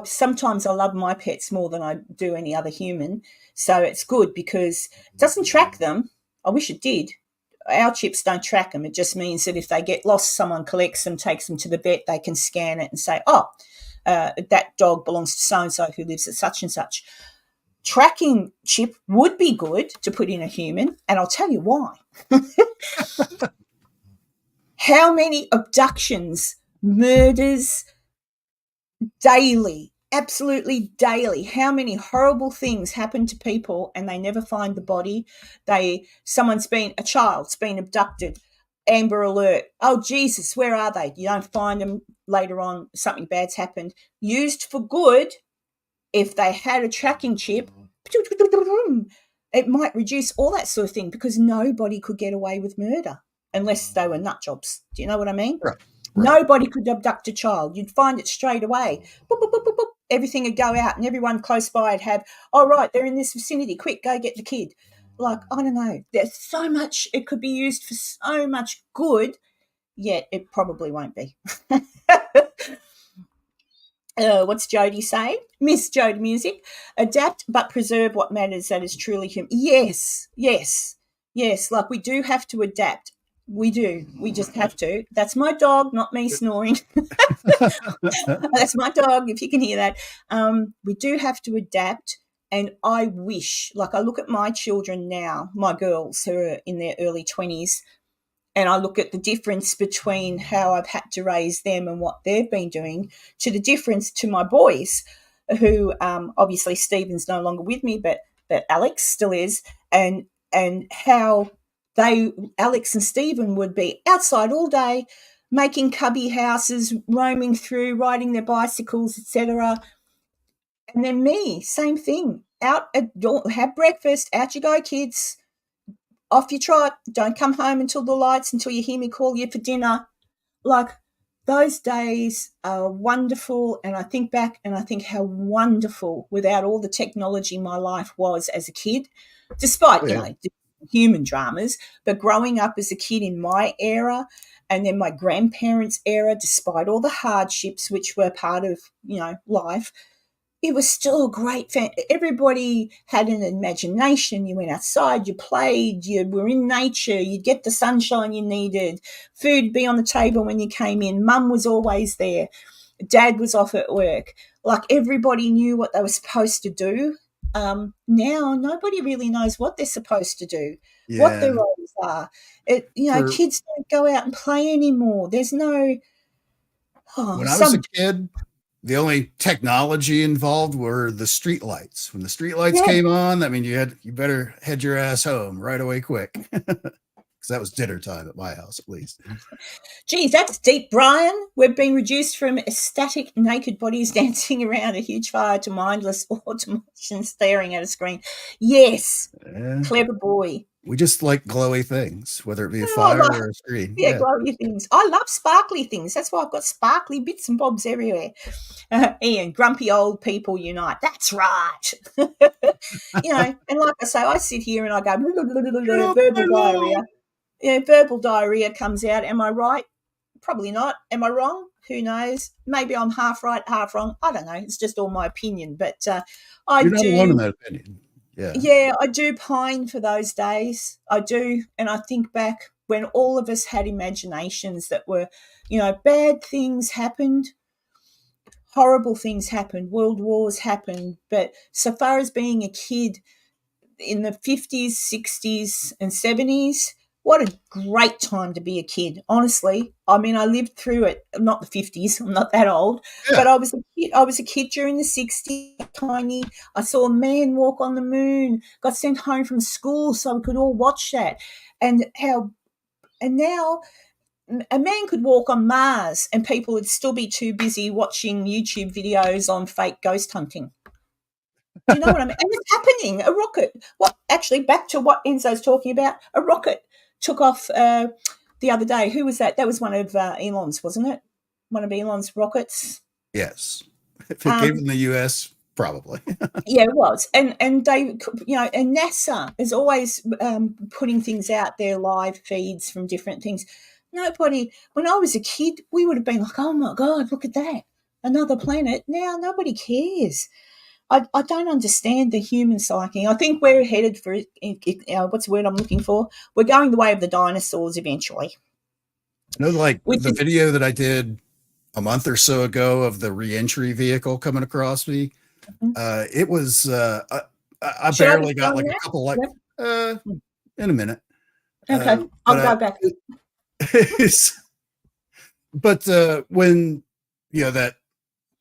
sometimes I love my pets more than I do any other human, so it's good because it doesn't track them. I wish it did. Our chips don't track them. It just means that if they get lost, someone collects them, takes them to the vet, they can scan it and say, that dog belongs to so-and-so who lives at such and such. Tracking chip would be good to put in a human, and I'll tell you why. How many abductions, murders daily, absolutely daily, how many horrible things happen to people and they never find the body? A child's been abducted, Amber Alert. Oh, Jesus, where are they? You don't find them. Later on, something bad's happened. Used for good, if they had a tracking chip, it might reduce all that sort of thing because nobody could get away with murder unless they were nut jobs. Do you know what I mean? Right. Nobody could abduct a child. You'd find it straight away. Boop, boop, boop, boop, boop. Everything would go out and everyone close by would have, right, they're in this vicinity. Quick, go get the kid. Like, I don't know. There's so much, it could be used for so much good, yet it probably won't be. What's Jody saying? Miss Jody Music. Adapt but preserve what matters, that is truly human. Yes. Like, we do have to adapt. We do. We just have to. That's my dog, not me snoring. That's my dog, if you can hear that. We do have to adapt. And I wish, like, I look at my children now, my girls who are in their early 20s, and I look at the difference between how I've had to raise them and what they've been doing to the difference to my boys who obviously Stephen's no longer with me, but Alex still is, and how Alex and Stephen would be outside all day making cubby houses, roaming through, riding their bicycles, etc. And then me, same thing, out at have breakfast, out you go, kids. Off you trot, don't come home until you hear me call you for dinner. Like, those days are wonderful, and I think back and I think how wonderful without all the technology my life was as a kid, despite, human dramas, but growing up as a kid in my era and then my grandparents' era, despite all the hardships which were part of, life, it was still a great everybody had an imagination. You went outside, you played, you were in nature, you'd get the sunshine you needed, food would be on the table when you came in, mum was always there, dad was off at work. Like, everybody knew what they were supposed to do. Now nobody really knows what they're supposed to do, what their roles are. Kids don't go out and play anymore. There's no... when I was a kid, the only technology involved were the street lights. When the street lights Yeah. came on, that means you better head your ass home right away quick. Because that was dinner time at my house, at least. Geez, that's deep, Brian. We've been reduced from static, naked bodies dancing around a huge fire to mindless automation staring at a screen. Yes, clever boy. We just like glowy things, whether it be a Oh, fire like- or a screen. Yeah, glowy things. I love sparkly things. That's why I've got sparkly bits and bobs everywhere. Ian, grumpy old people unite. That's right. You know, and like I say, I sit here and I go, verbal diarrhea. Yeah, verbal diarrhea comes out. Am I right? Probably not. Am I wrong? Who knows? Maybe I'm half right, half wrong. I don't know. It's just all my opinion. But You're not alone in that opinion. Yeah, I do pine for those days. I do. And I think back when all of us had imaginations that were, you know, bad things happened, horrible things happened, world wars happened. But so far as being a kid in the 50s, 60s, and 70s, what a great time to be a kid, honestly. I mean, I lived through it. Not the 50s. I'm not that old. Yeah. But I was a kid. I was a kid during the 60s, tiny. I saw a man walk on the moon, got sent home from school so we could all watch that. And now a man could walk on Mars and people would still be too busy watching YouTube videos on fake ghost hunting. Do you know what I mean? And it's happening. A rocket. Actually, back to what Enzo's talking about, a rocket took off the other day. Who was that? That was one of Elon's, wasn't it? One of Elon's rockets. Yes. If it came from the US, probably. Yeah, it was. And they, you know, and NASA is always putting things out there, live feeds from different things. Nobody, when I was a kid, we would have been like, oh my God, look at that. Another planet. Now nobody cares. I don't understand the human psyche. I think we're headed for, what's the word I'm looking for? We're going the way of the dinosaurs eventually. Like the video that I did a month or so ago of the reentry vehicle coming across me, it was, I barely got like a couple like, in a minute. Okay, I'll go back. But when, you know, that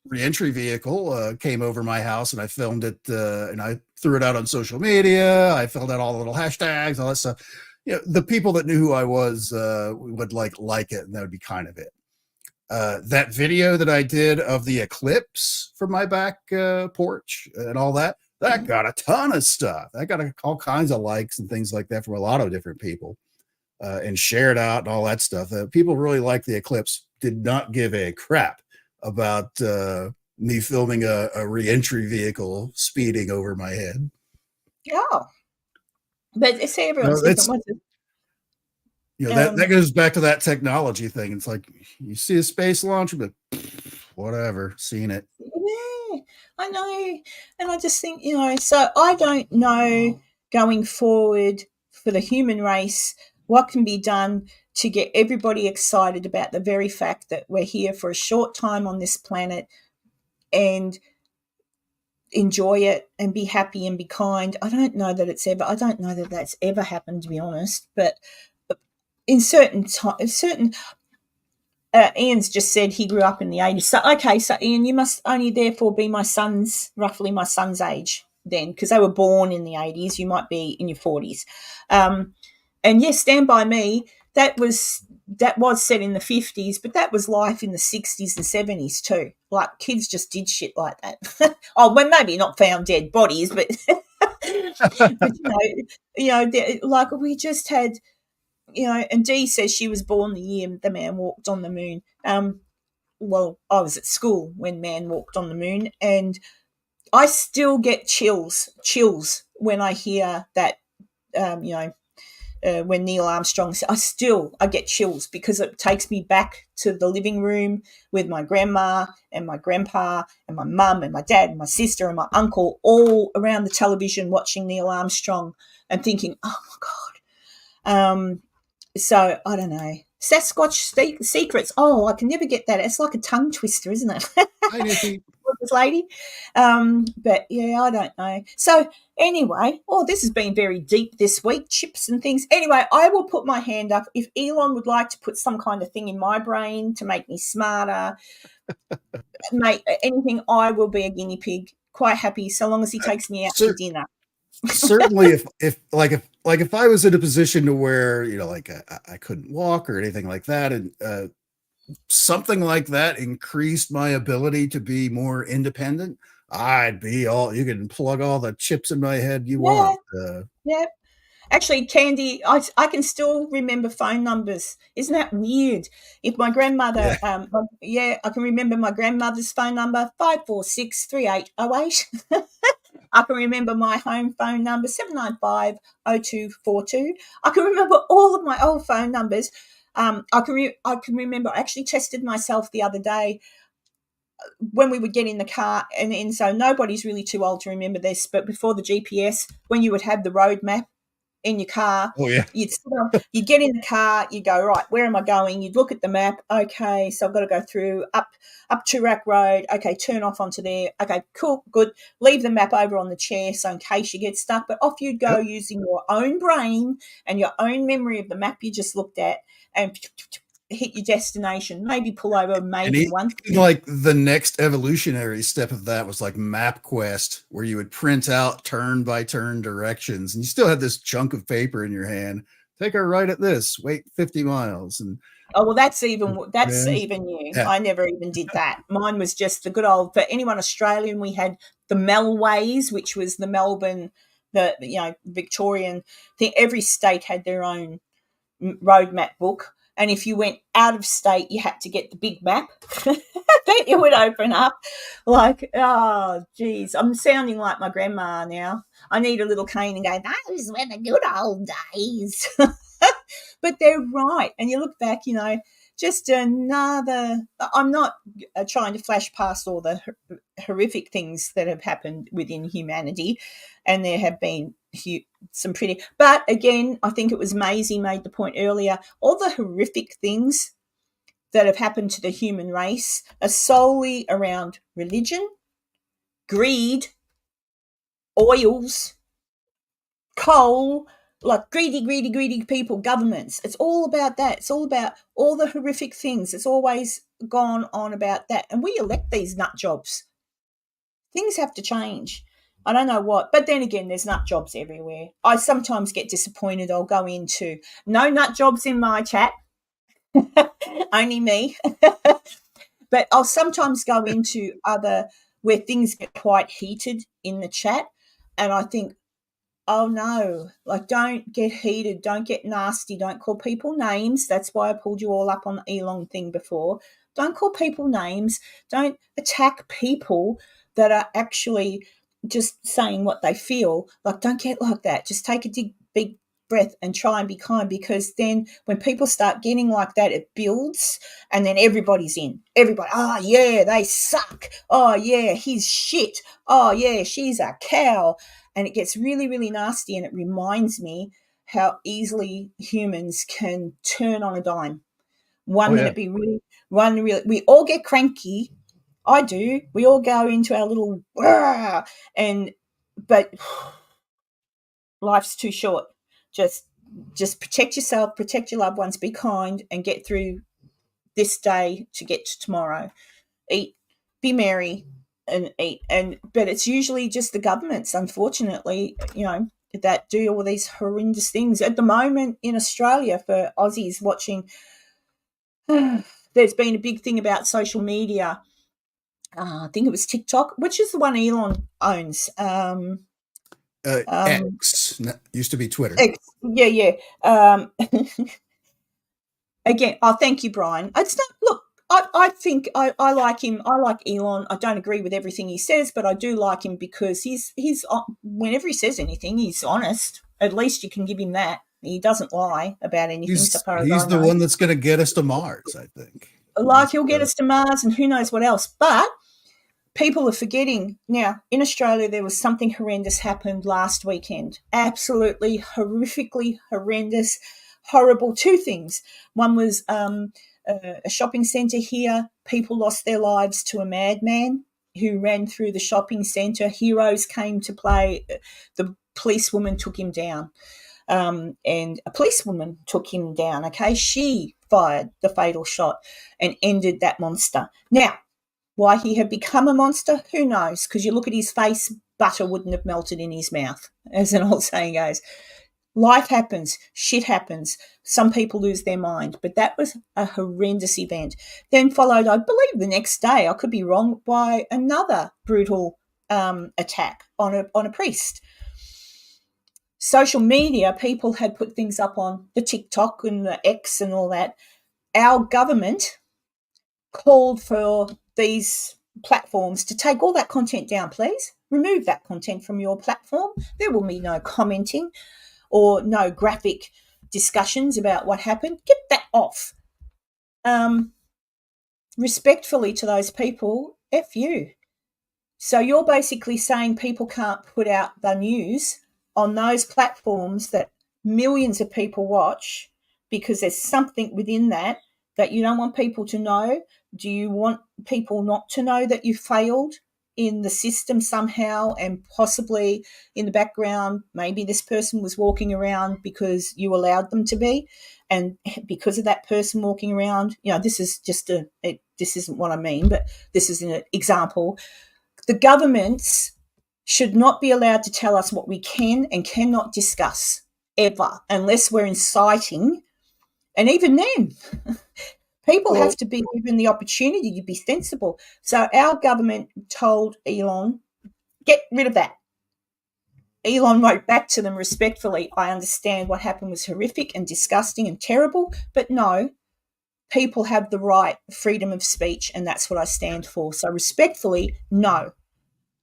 reentry vehicle came over my house and I filmed it and I threw it out on social media. I filled out all the little hashtags, all that stuff. You know, the people that knew who I was would like it, and that would be kind of it. That video that I did of the eclipse from my back porch and all that got a ton of stuff. That got all kinds of likes and things like that from a lot of different people and shared out and all that stuff. People really liked the eclipse, did not give a crap about me filming a reentry vehicle speeding over my head. Oh, but see, everyone's different. You know, that goes back to that technology thing. It's like you see a space launcher, but whatever, seen it. Yeah, I know. And I just think, you know, so I don't know going forward for the human race what can be done to get everybody excited about the very fact that we're here for a short time on this planet and enjoy it and be happy and be kind. I don't know that that's ever happened, to be honest, but in certain Ian's just said he grew up in the 80s. So, okay, so Ian, you must only therefore be roughly my son's age then, because they were born in the 80s. You might be in your 40s. And yes, Stand By Me, that was set in the 50s, but that was life in the 60s and 70s too. Like, kids just did shit like that. Oh, well, maybe not found dead bodies, but, you know, like we just had, you know, and Dee says she was born the year the man walked on the moon. Well, I was at school when man walked on the moon, and I still get chills when I hear that, you know, when Neil Armstrong said, I get chills because it takes me back to the living room with my grandma and my grandpa and my mum and my dad and my sister and my uncle all around the television watching Neil Armstrong and thinking, oh my God. So I don't know. Sasquatch secrets. Oh, I can never get that. It's like a tongue twister, isn't it? This lady. But yeah, I don't know. So anyway, this has been very deep this week, chips and things. Anyway, I will put my hand up if Elon would like to put some kind of thing in my brain to make me smarter. mate, anything, I will be a guinea pig. Quite happy, so long as he takes me out to dinner. Certainly, if I was in a position to where, you know, like I couldn't walk or anything like that, and something like that increased my ability to be more independent, I'd be all, you can plug all the chips in my head you want. Yeah. Actually, Candy, I can still remember phone numbers. Isn't that weird? If my grandmother, I can remember my grandmother's phone number, 5463808. I can remember my home phone number, 7950242. I can remember all of my old phone numbers. I can remember, I actually tested myself the other day when we would get in the car, and so nobody's really too old to remember this, but before the GPS, when you would have the road map in your car, you'd get in the car, you go, right, where am I going? You'd look at the map. Okay, so I've got to go through up Toorak Road. Okay, turn off onto there. Okay, cool, good. Leave the map over on the chair so in case you get stuck. But off you'd go using your own brain and your own memory of the map you just looked at, and hit your destination, maybe pull over, maybe one thing. Like the next evolutionary step of that was like MapQuest, where you would print out turn by turn directions, and you still had this chunk of paper in your hand. Take a right at this, wait 50 miles. And that's even new. Yeah. I never even did that. Mine was just the good old, for anyone Australian, we had the Melways, which was the Melbourne, Victorian thing. Every state had their own road map book. And if you went out of state, you had to get the big map. Then it would open up. Like, oh, geez, I'm sounding like my grandma now. I need a little cane and go, those were the good old days. But they're right. And you look back, just another, I'm not trying to flash past all the horrific things that have happened within humanity, and there have been some pretty, but again, I think it was Maisie made the point earlier, all the horrific things that have happened to the human race are solely around religion, greed, oils, coal, like greedy people, governments. It's all about that. It's all about all the horrific things. It's always gone on about that. And we elect these nut jobs. Things have to change. I don't know what, but then again, there's nut jobs everywhere. I sometimes get disappointed. I'll go into no nut jobs in my chat, only me. But I'll sometimes go into other where things get quite heated in the chat, and I think, oh no, like don't get heated, don't get nasty, don't call people names. That's why I pulled you all up on the Elon thing before. Don't call people names. Don't attack people that are actually just saying what they feel. Like, don't get like that. Just take a big breath and try and be kind, because then when people start getting like that, it builds, and then everybody's in. Everybody, oh yeah, they suck. Oh yeah, he's shit. Oh yeah, she's a cow. And it gets really, really nasty, and it reminds me how easily humans can turn on a dime. One minute be really, we all get cranky. I do. We all go into our little, but life's too short. Just protect yourself, protect your loved ones, be kind, and get through this day to get to tomorrow. Eat, be merry, and eat. But it's usually just the governments, unfortunately, that do all these horrendous things. At the moment in Australia, for Aussies watching, there's been a big thing about social media. I think it was TikTok, which is the one Elon owns. X used to be Twitter. X, yeah. Again, thank you, Brian. It's not. Look, I think I like him. I like Elon. I don't agree with everything he says, but I do like him because he's whenever he says anything, he's honest. At least you can give him that. He doesn't lie about anything. He's the one that's going to get us to Mars, I think. Like, he'll get us to Mars and who knows what else. But people are forgetting. Now, in Australia, there was something horrendous happened last weekend. Absolutely horrifically horrendous, horrible. Two things. One was a shopping centre here. People lost their lives to a madman who ran through the shopping centre. Heroes came to play. The policewoman took him down. And a policewoman took him down, okay? She fired the fatal shot and ended that monster. Now, Why he had become a monster, who knows? Because you look at his face, butter wouldn't have melted in his mouth, as an old saying goes. Life happens. Shit happens. Some people lose their mind. But that was a horrendous event. Then followed, I believe the next day, I could be wrong, by another brutal attack on a priest. Social media, people had put things up on the TikTok and the X and all that. Our government called for these platforms to take all that content down, please. Remove that content from your platform. There will be no commenting or no graphic discussions about what happened. Get that off. Respectfully to those people, F you. So you're basically saying people can't put out the news on those platforms that millions of people watch because there's something within that you don't want people to know? Do you want people not to know that you failed in the system somehow, and possibly in the background, maybe this person was walking around because you allowed them to be, and because of that person walking around, this is just this isn't what I mean, but this is an example. The governments should not be allowed to tell us what we can and cannot discuss ever, unless we're inciting. And even then, people have to be given the opportunity to be sensible. So our government told Elon, get rid of that. Elon wrote back to them respectfully, I understand what happened was horrific and disgusting and terrible, but no, people have the right, freedom of speech, and that's what I stand for. So respectfully, no.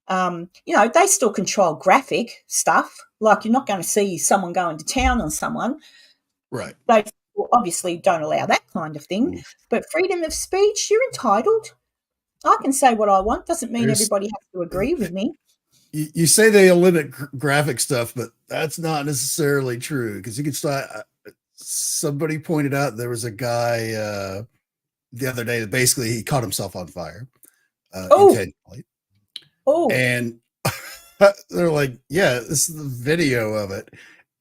They still control graphic stuff. Like, you're not going to see someone going to town on someone. Right. They obviously don't allow that kind of thing. But freedom of speech, you're entitled. I can say what I want. Doesn't mean everybody has to agree with me. You say they limit graphic stuff, but that's not necessarily true, because you could start. Somebody pointed out there was a guy the other day that basically he caught himself on fire intentionally. And they're like, yeah, this is the video of it.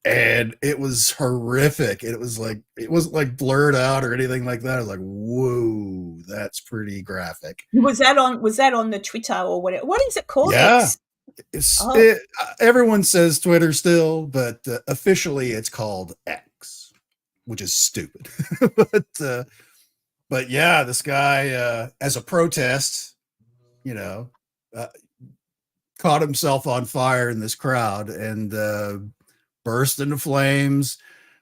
And it was horrific. It was like, it wasn't like blurred out or anything like that. I was like, whoa, that's pretty graphic. Was that on the Twitter or whatever? What is it called? Yeah. Everyone says Twitter still, but officially it's called X, which is stupid. But yeah, this guy, as a protest, caught himself on fire in this crowd and burst into flames.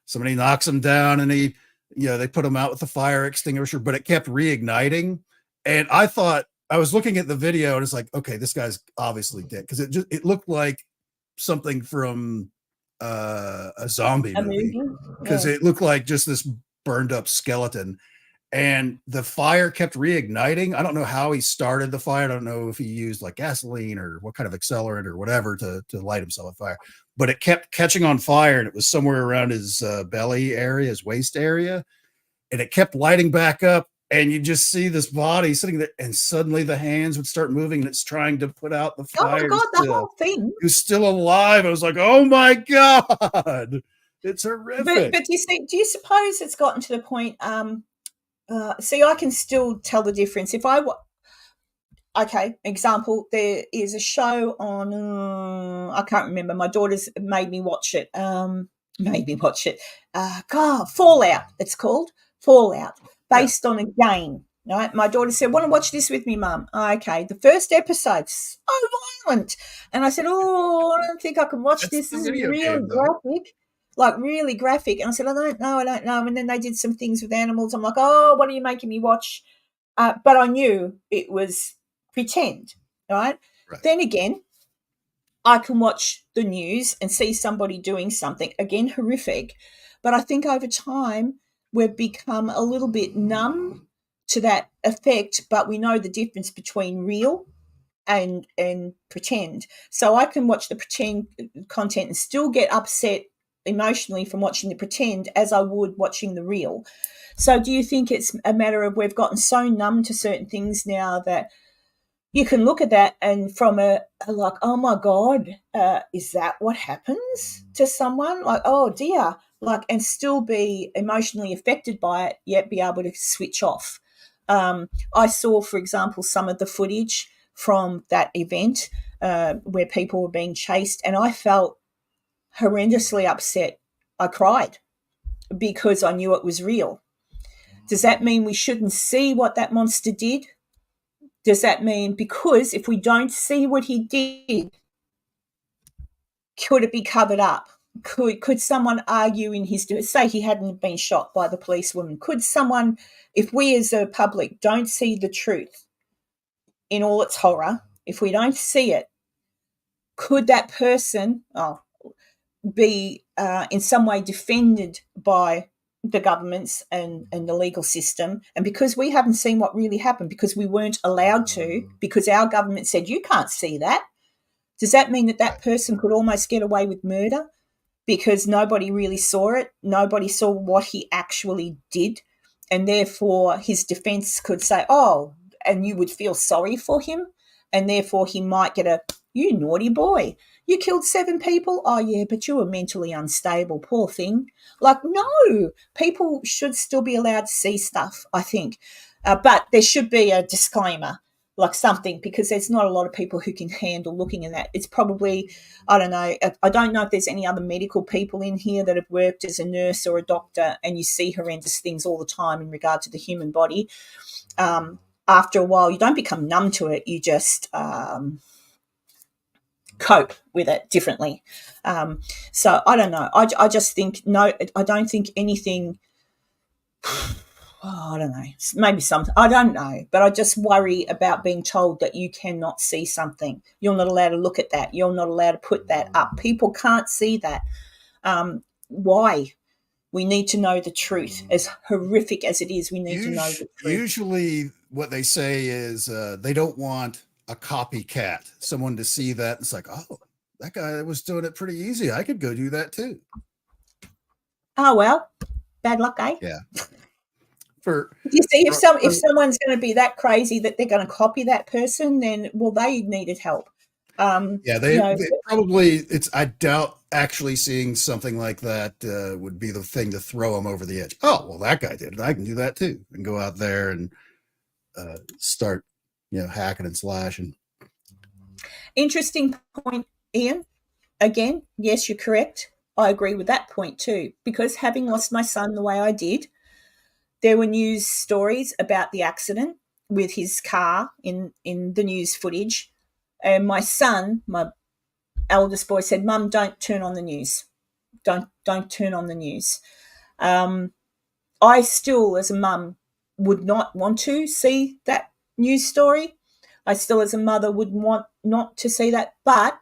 Somebody knocks him down, and they put him out with the fire extinguisher, but it kept reigniting. And I thought, I was looking at the video and it's like, okay, this guy's obviously dead, because it looked like something from a zombie movie, because it looked like just this burned up skeleton. And the fire kept reigniting. I don't know how he started the fire. I don't know if he used like gasoline or what kind of accelerant or whatever to light himself on fire, but it kept catching on fire, and it was somewhere around his belly area, his waist area, and it kept lighting back up. And you just see this body sitting there, and suddenly the hands would start moving, and it's trying to put out the fire. Oh my God, the whole thing. He was still alive. I was like, oh my God, it's horrific. But do you suppose it's gotten to the point, see, I can still tell the difference. If example, there is a show on, I can't remember. My daughter's made me watch it. Fallout. It's called Fallout, based on a game. Right? My daughter said, "Want to watch this with me, Mum?" Okay. The first episode, so violent, and I said, "Oh, I don't think I can watch this. This is really graphic." Like really graphic. And I said, I don't know. And then they did some things with animals. I'm like, oh, what are you making me watch? But I knew it was pretend, right? Then again, I can watch the news and see somebody doing something, again, horrific. But I think over time, we've become a little bit numb to that effect, but we know the difference between real and pretend. So I can watch the pretend content and still get upset emotionally from watching the pretend as I would watching the real. So do you think it's a matter of we've gotten so numb to certain things now that you can look at that and from a like, oh my God, is that what happens to someone? Like, oh dear, like, and still be emotionally affected by it, yet be able to switch off. I saw, for example, some of the footage from that event where people were being chased, and I felt horrendously upset. I cried because I knew it was real. Does that mean we shouldn't see what that monster did? Does that mean because if we don't see what he did, could it be covered up? Could someone argue in his, say he hadn't been shot by the policewoman, could someone, if we as a public don't see the truth in all its horror, if we don't see it, could that person be in some way defended by the governments and the legal system? And because we haven't seen what really happened, because we weren't allowed to, because our government said you can't see that, does that mean that that person could almost get away with murder because nobody really saw it? Nobody saw what he actually did. And therefore his defense could say, oh, and you would feel sorry for him. And therefore he might get a, you naughty boy, you killed 7 people. Oh, yeah, but you were mentally unstable. Poor thing. Like, no, people should still be allowed to see stuff, I think. But there should be a disclaimer, like something, because there's not a lot of people who can handle looking at that. It's probably, I don't know if there's any other medical people in here that have worked as a nurse or a doctor and you see horrendous things all the time in regard to the human body. After a while, you don't become numb to it. You just cope with it differently. So I don't know. I just think, no, I don't think anything, I don't know, maybe something, I don't know, but I just worry about being told that you cannot see something. You're not allowed to look at that. You're not allowed to put that up. People can't see that. Why? We need to know the truth. As horrific as it is, we need to know the truth. Usually what they say is they don't want a copycat, someone to see that. It's like, oh, that guy was doing it pretty easy. I could go do that too. Oh, well, bad luck, eh? Yeah. You see, if someone's going to be that crazy that they're going to copy that person, then, well, they needed help. They probably, I doubt actually seeing something like that would be the thing to throw them over the edge. Oh, well, that guy did it. I can do that too. And go out there and start, hacking and slashing. Interesting point, Ian. Again, yes, you're correct. I agree with that point too, because having lost my son the way I did, there were news stories about the accident with his car in the news footage. And my son, my eldest boy, said, Mum, don't turn on the news. Don't turn on the news. I still, as a mum, would not want to see that news story. I still, as a mother, would want not to see that. But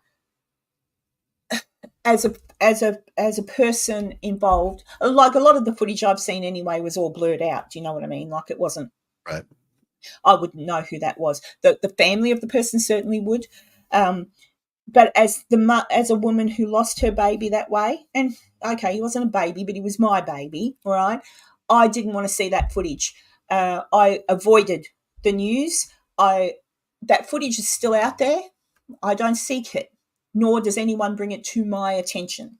as a person involved, like a lot of the footage I've seen anyway was all blurred out. Do you know what I mean? Like it wasn't. Right. I wouldn't know who that was. The family of the person certainly would. But as a woman who lost her baby that way, and okay, he wasn't a baby, but he was my baby, all right, I didn't want to see that footage. I avoided the news. That footage is still out there. I don't seek it, nor does anyone bring it to my attention.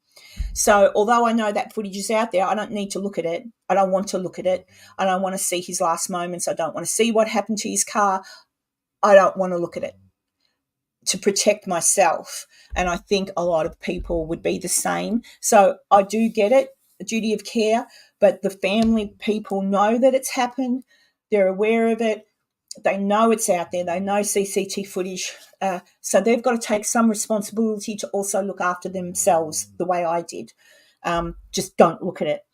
So although I know that footage is out there, I don't need to look at it. I don't want to look at it. I don't want to see his last moments. I don't want to see what happened to his car. I don't want to look at it to protect myself. And I think a lot of people would be the same. So I do get it, a duty of care, but the family people know that it's happened. They're aware of it. They know it's out there. They know CCT footage. So they've got to take some responsibility to also look after themselves the way I did. Just don't look at it.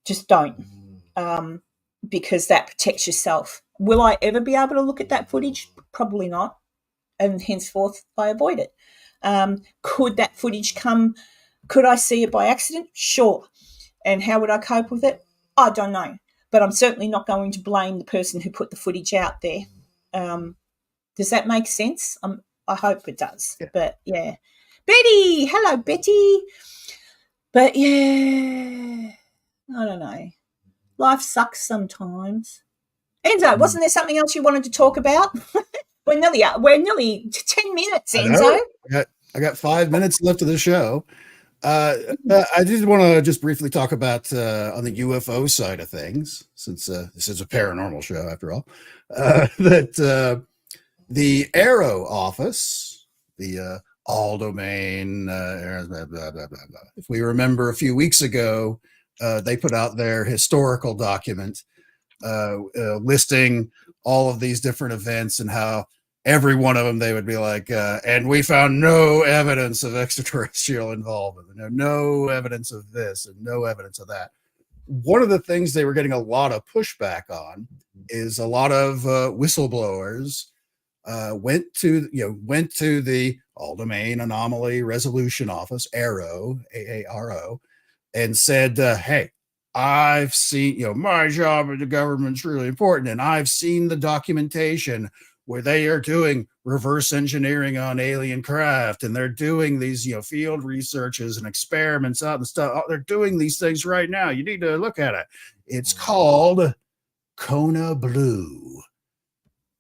Just don't, because that protects yourself. Will I ever be able to look at that footage? Probably not. And henceforth, I avoid it. Could that footage could I see it by accident? Sure. And how would I cope with it? I don't know. But I'm certainly not going to blame the person who put the footage out there. Does that make sense? I hope it does. Yeah. But, yeah. Betty! Hello, Betty! But, yeah, I don't know. Life sucks sometimes. Enzo, wasn't there something else you wanted to talk about? We're nearly 10 minutes, Enzo. I got 5 minutes left of the show. I did want to just briefly talk about on the UFO side of things, since this is a paranormal show after all, that the Arrow office, the all domain, blah, blah, blah, blah, blah. If we remember a few weeks ago, they put out their historical document listing all of these different events and how every one of them they would be like, and we found no evidence of extraterrestrial involvement, no evidence of this and no evidence of that. One of the things they were getting a lot of pushback on is a lot of whistleblowers went to the All Domain Anomaly Resolution Office, AARO, AARO, and said, hey, I've seen, my job in the government's really important, and I've seen the documentation where they are doing reverse engineering on alien craft, and they're doing these, field researches and experiments out and stuff. Oh, they're doing these things right now. You need to look at it. It's called Kona Blue.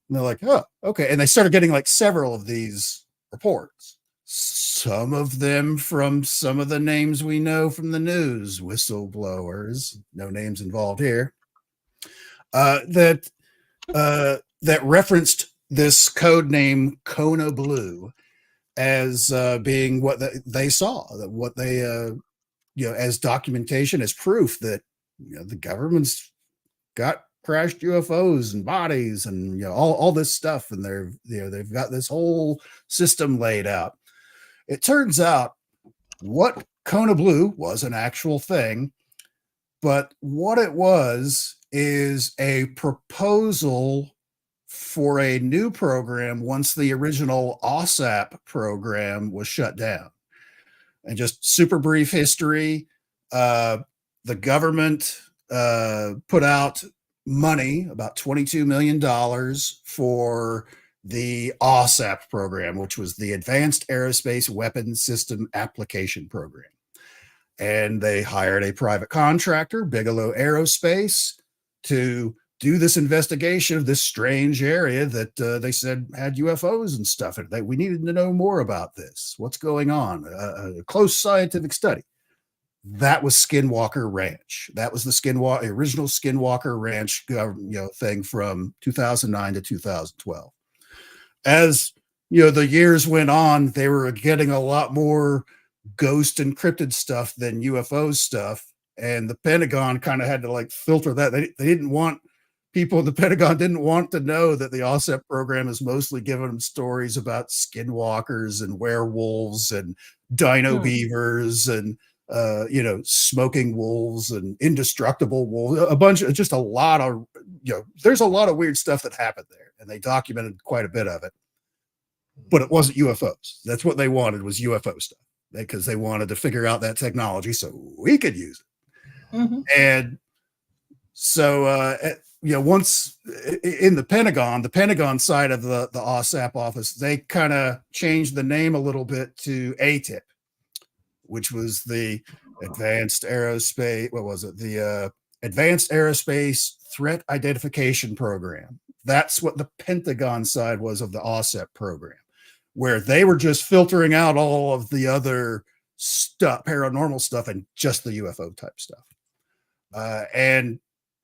And they're like, oh, okay. And they started getting like several of these reports. Some of them from some of the names we know from the news, whistleblowers, no names involved here, that referenced this code name Kona Blue as being what they saw, what they, as documentation, as proof that the government's got crashed UFOs and bodies and all this stuff, and they've got this whole system laid out. It turns out what Kona Blue was an actual thing, but what it was is a proposal for a new program once the original OSAP program was shut down. And just super brief history, the government put out money, about $22 million for the OSAP program, which was the Advanced Aerospace Weapons System Application Program. And they hired a private contractor, Bigelow Aerospace, to do this investigation of this strange area that they said had UFOs and stuff. And we needed to know more about this. What's going on? A close scientific study. That was Skinwalker Ranch. That was the original Skinwalker Ranch thing from 2009 to 2012. As the years went on, they were getting a lot more ghost encrypted stuff than UFO stuff, and the Pentagon kind of had to filter that. They didn't want people in the Pentagon didn't want to know that the OSAP program is mostly giving them stories about skinwalkers and werewolves and dino beavers and smoking wolves and indestructible wolves, just a lot of, there's a lot of weird stuff that happened there, and they documented quite a bit of it, but it wasn't UFOs. That's what they wanted, was UFO stuff, because they wanted to figure out that technology so we could use it. Mm-hmm. And so, once in the Pentagon side of the OSAP office, they kind of changed the name a little bit to ATIP, which was the Advanced Aerospace, the Advanced Aerospace Threat Identification Program. That's what the Pentagon side was of the OSAP program, where they were just filtering out all of the other stuff, paranormal stuff, and just the UFO type stuff. And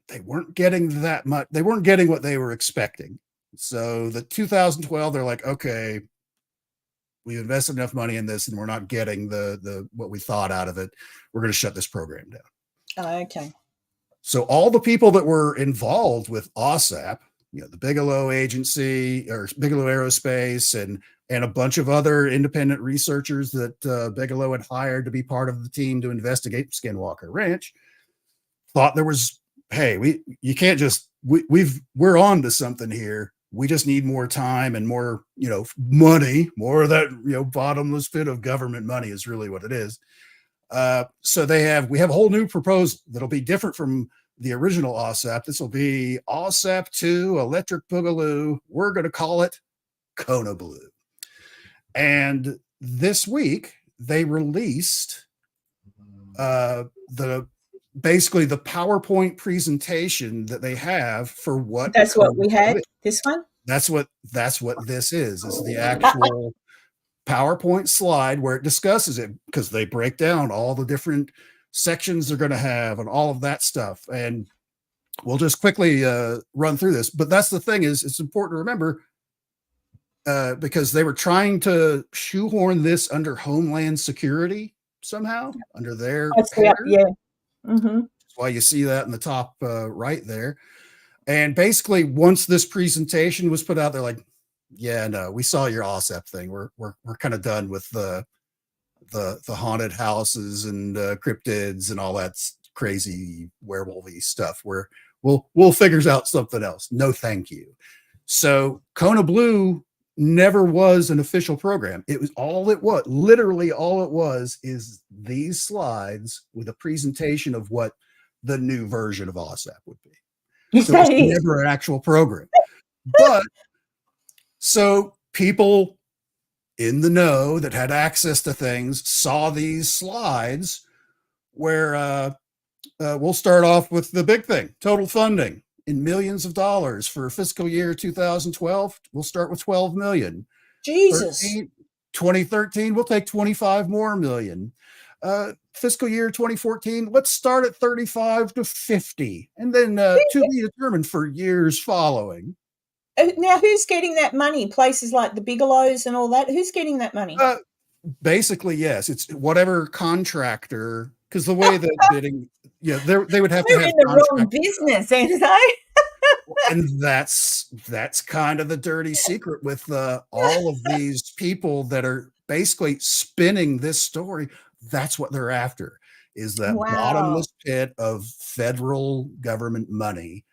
they weren't getting that much. They weren't getting what they were expecting. So the 2012, they're like, okay, we've invested enough money in this, and we're not getting the what we thought out of it. We're going to shut this program down. Oh, okay. So all the people that were involved with OSAP, the Bigelow Agency or Bigelow Aerospace, and a bunch of other independent researchers that Bigelow had hired to be part of the team to investigate Skinwalker Ranch, thought there was, hey, you can't just, we're on to something here. We just need more time and more, money, more of that, bottomless pit of government money is really what it is. So we have a whole new proposal that'll be different from the original OSAP. This will be OSAP 2 Electric Boogaloo. We're going to call it Kona Blue. And this week they released basically the PowerPoint presentation that they have for what. That's what we had. This one. That's what this is. It's the actual PowerPoint slide where it discusses it, because they break down all the different sections they're going to have and all of that stuff. And we'll just quickly run through this. But that's the thing, is it's important to remember, because they were trying to shoehorn this under Homeland Security somehow, under their Yeah. That's why you see that in the top right there. And basically, once this presentation was put out, they're like, yeah, no, we saw your OSEP thing. We're kind of done with the haunted houses and cryptids and all that crazy werewolfy stuff. We'll figure out something else. No, thank you. So Kona Blue never was an official program. It was literally all it was is these slides with a presentation of what the new version of OSEP would be. So it's never an actual program. But so people in the know that had access to things saw these slides where we'll start off with the big thing, total funding in millions of dollars for fiscal year 2012. We'll start with 12 million. Jesus. 2013, we'll take 25 more million. Fiscal year 2014, let's start at 35 to 50, and then to be determined for years following. Now, who's getting that money? Places like the Bigelows and all that. Who's getting that money? Basically, yes, it's whatever contractor, because the way that bidding, they would have to have in the wrong business, Enzo. And that's kind of the dirty secret with all of these people that are basically spinning this story. That's what they're after, is that bottomless pit of federal government money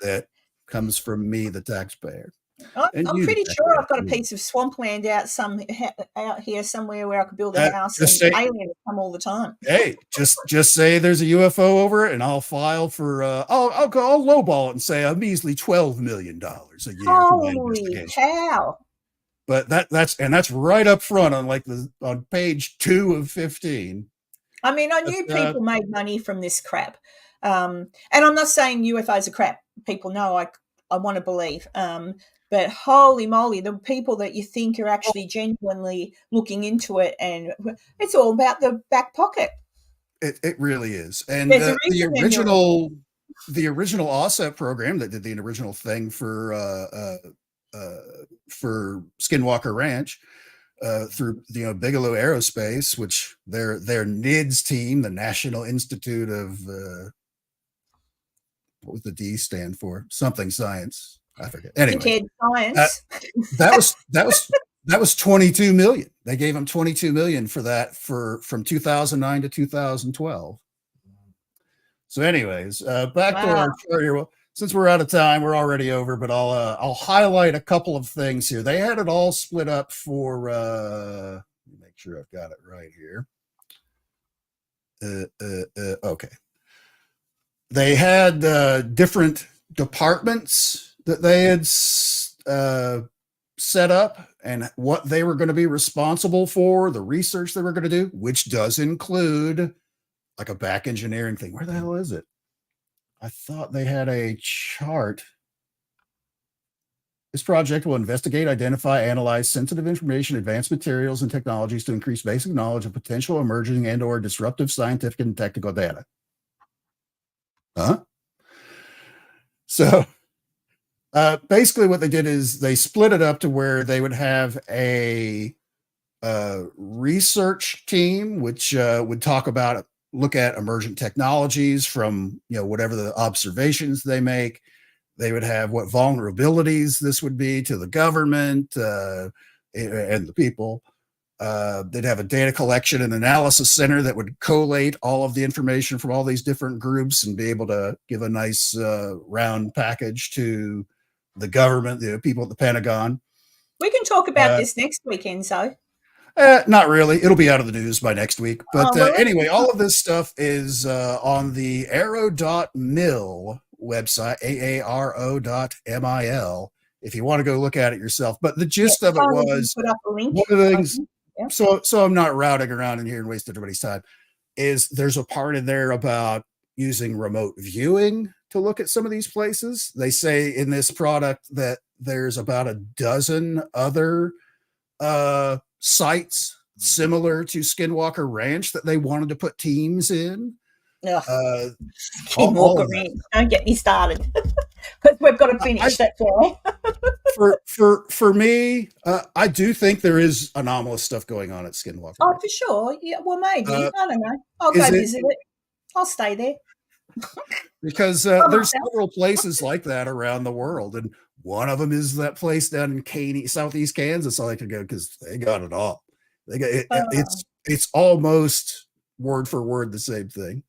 that comes from me, the taxpayer. I'm pretty sure I've got a piece of swampland out here somewhere where I could build a house, and aliens come all the time. Hey, just say there's a UFO over it, and I'll file for I'll lowball it and say a measly $12 million a year. Holy cow! But that's right up front on page 2 of 15. I mean, I knew people made money from this crap, and I'm not saying UFOs are crap. People know I want to believe. But holy moly, the people that you think are actually genuinely looking into it, and it's all about the back pocket. It really is. And the original OSEP program that did the original thing for Skinwalker Ranch through Bigelow Aerospace, which their NIDS team, the National Institute of what was the D stand for? Something science. I forget. Anyway, science. That was 22 million. They gave them 22 million for that from 2009 to 2012. So, anyways, back to our chart here. Well, since we're out of time, we're already over, but I'll highlight a couple of things here. They had it all split up for. Let me make sure I've got it right here. Okay. They had different departments that they had set up and what they were going to be responsible for, the research they were going to do, which does include like a back engineering thing. Where the hell is it? I thought they had a chart. This project will investigate, identify, analyze sensitive information, advanced materials, and technologies to increase basic knowledge of potential emerging and/or disruptive scientific and technical data. So basically what they did is they split it up to where they would have a research team, which would look at emergent technologies from, whatever the observations they make. They would have what vulnerabilities this would be to the government and the people. They'd have a data collection and analysis center that would collate all of the information from all these different groups and be able to give a nice round package to the government, the people at the Pentagon. We can talk about this next week, Enzo. Not really. It'll be out of the news by next week. But anyway, all of this stuff is on the aaro.mil website, aaro.mil, if you want to go look at it yourself. But the gist of it was, one of the things, so I'm not routing around in here and waste everybody's time, is there's a part in there about using remote viewing to look at some of these places. They say in this product that there's about a dozen other sites similar to Skinwalker Ranch that they wanted to put teams in. Ugh, all Skinwalker of that. Ranch. Don't get me started, because we've got to finish. That's why. For me, I do think there is anomalous stuff going on at Skinwalker Oh, Ranch. for sure. Yeah. Well, maybe. I don't know. I'll is go it- visit it. I'll stay there. Because there's several places like that around the world, and one of them is that place down in Caney, southeast Kansas. I like to go because they got it all. They got it, it's almost word for word the same thing.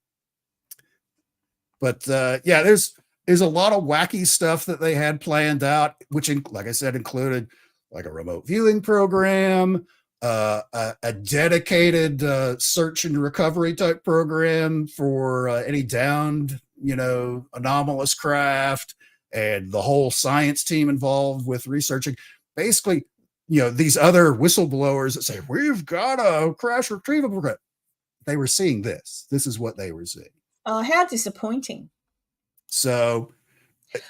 But yeah, there's a lot of wacky stuff that they had planned out, which, like I said, included like a remote viewing program, a dedicated search and recovery type program for any downed, anomalous craft, and the whole science team involved with researching. Basically, these other whistleblowers that say, we've got a crash retrieval program. They were seeing this. This is what they were seeing. Oh, how disappointing. So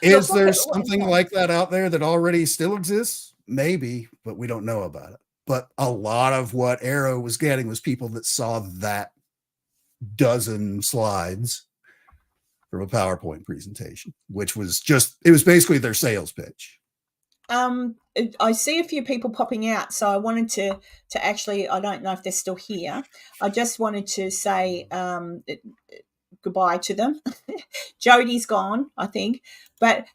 is there something like that out there that already still exists? Maybe, but we don't know about it. But a lot of what Arrow was getting was people that saw that dozen slides from a PowerPoint presentation, which was it was basically their sales pitch. I see a few people popping out, so I wanted to actually, I don't know if they're still here. I just wanted to say goodbye to them. Jodie's gone, I think, but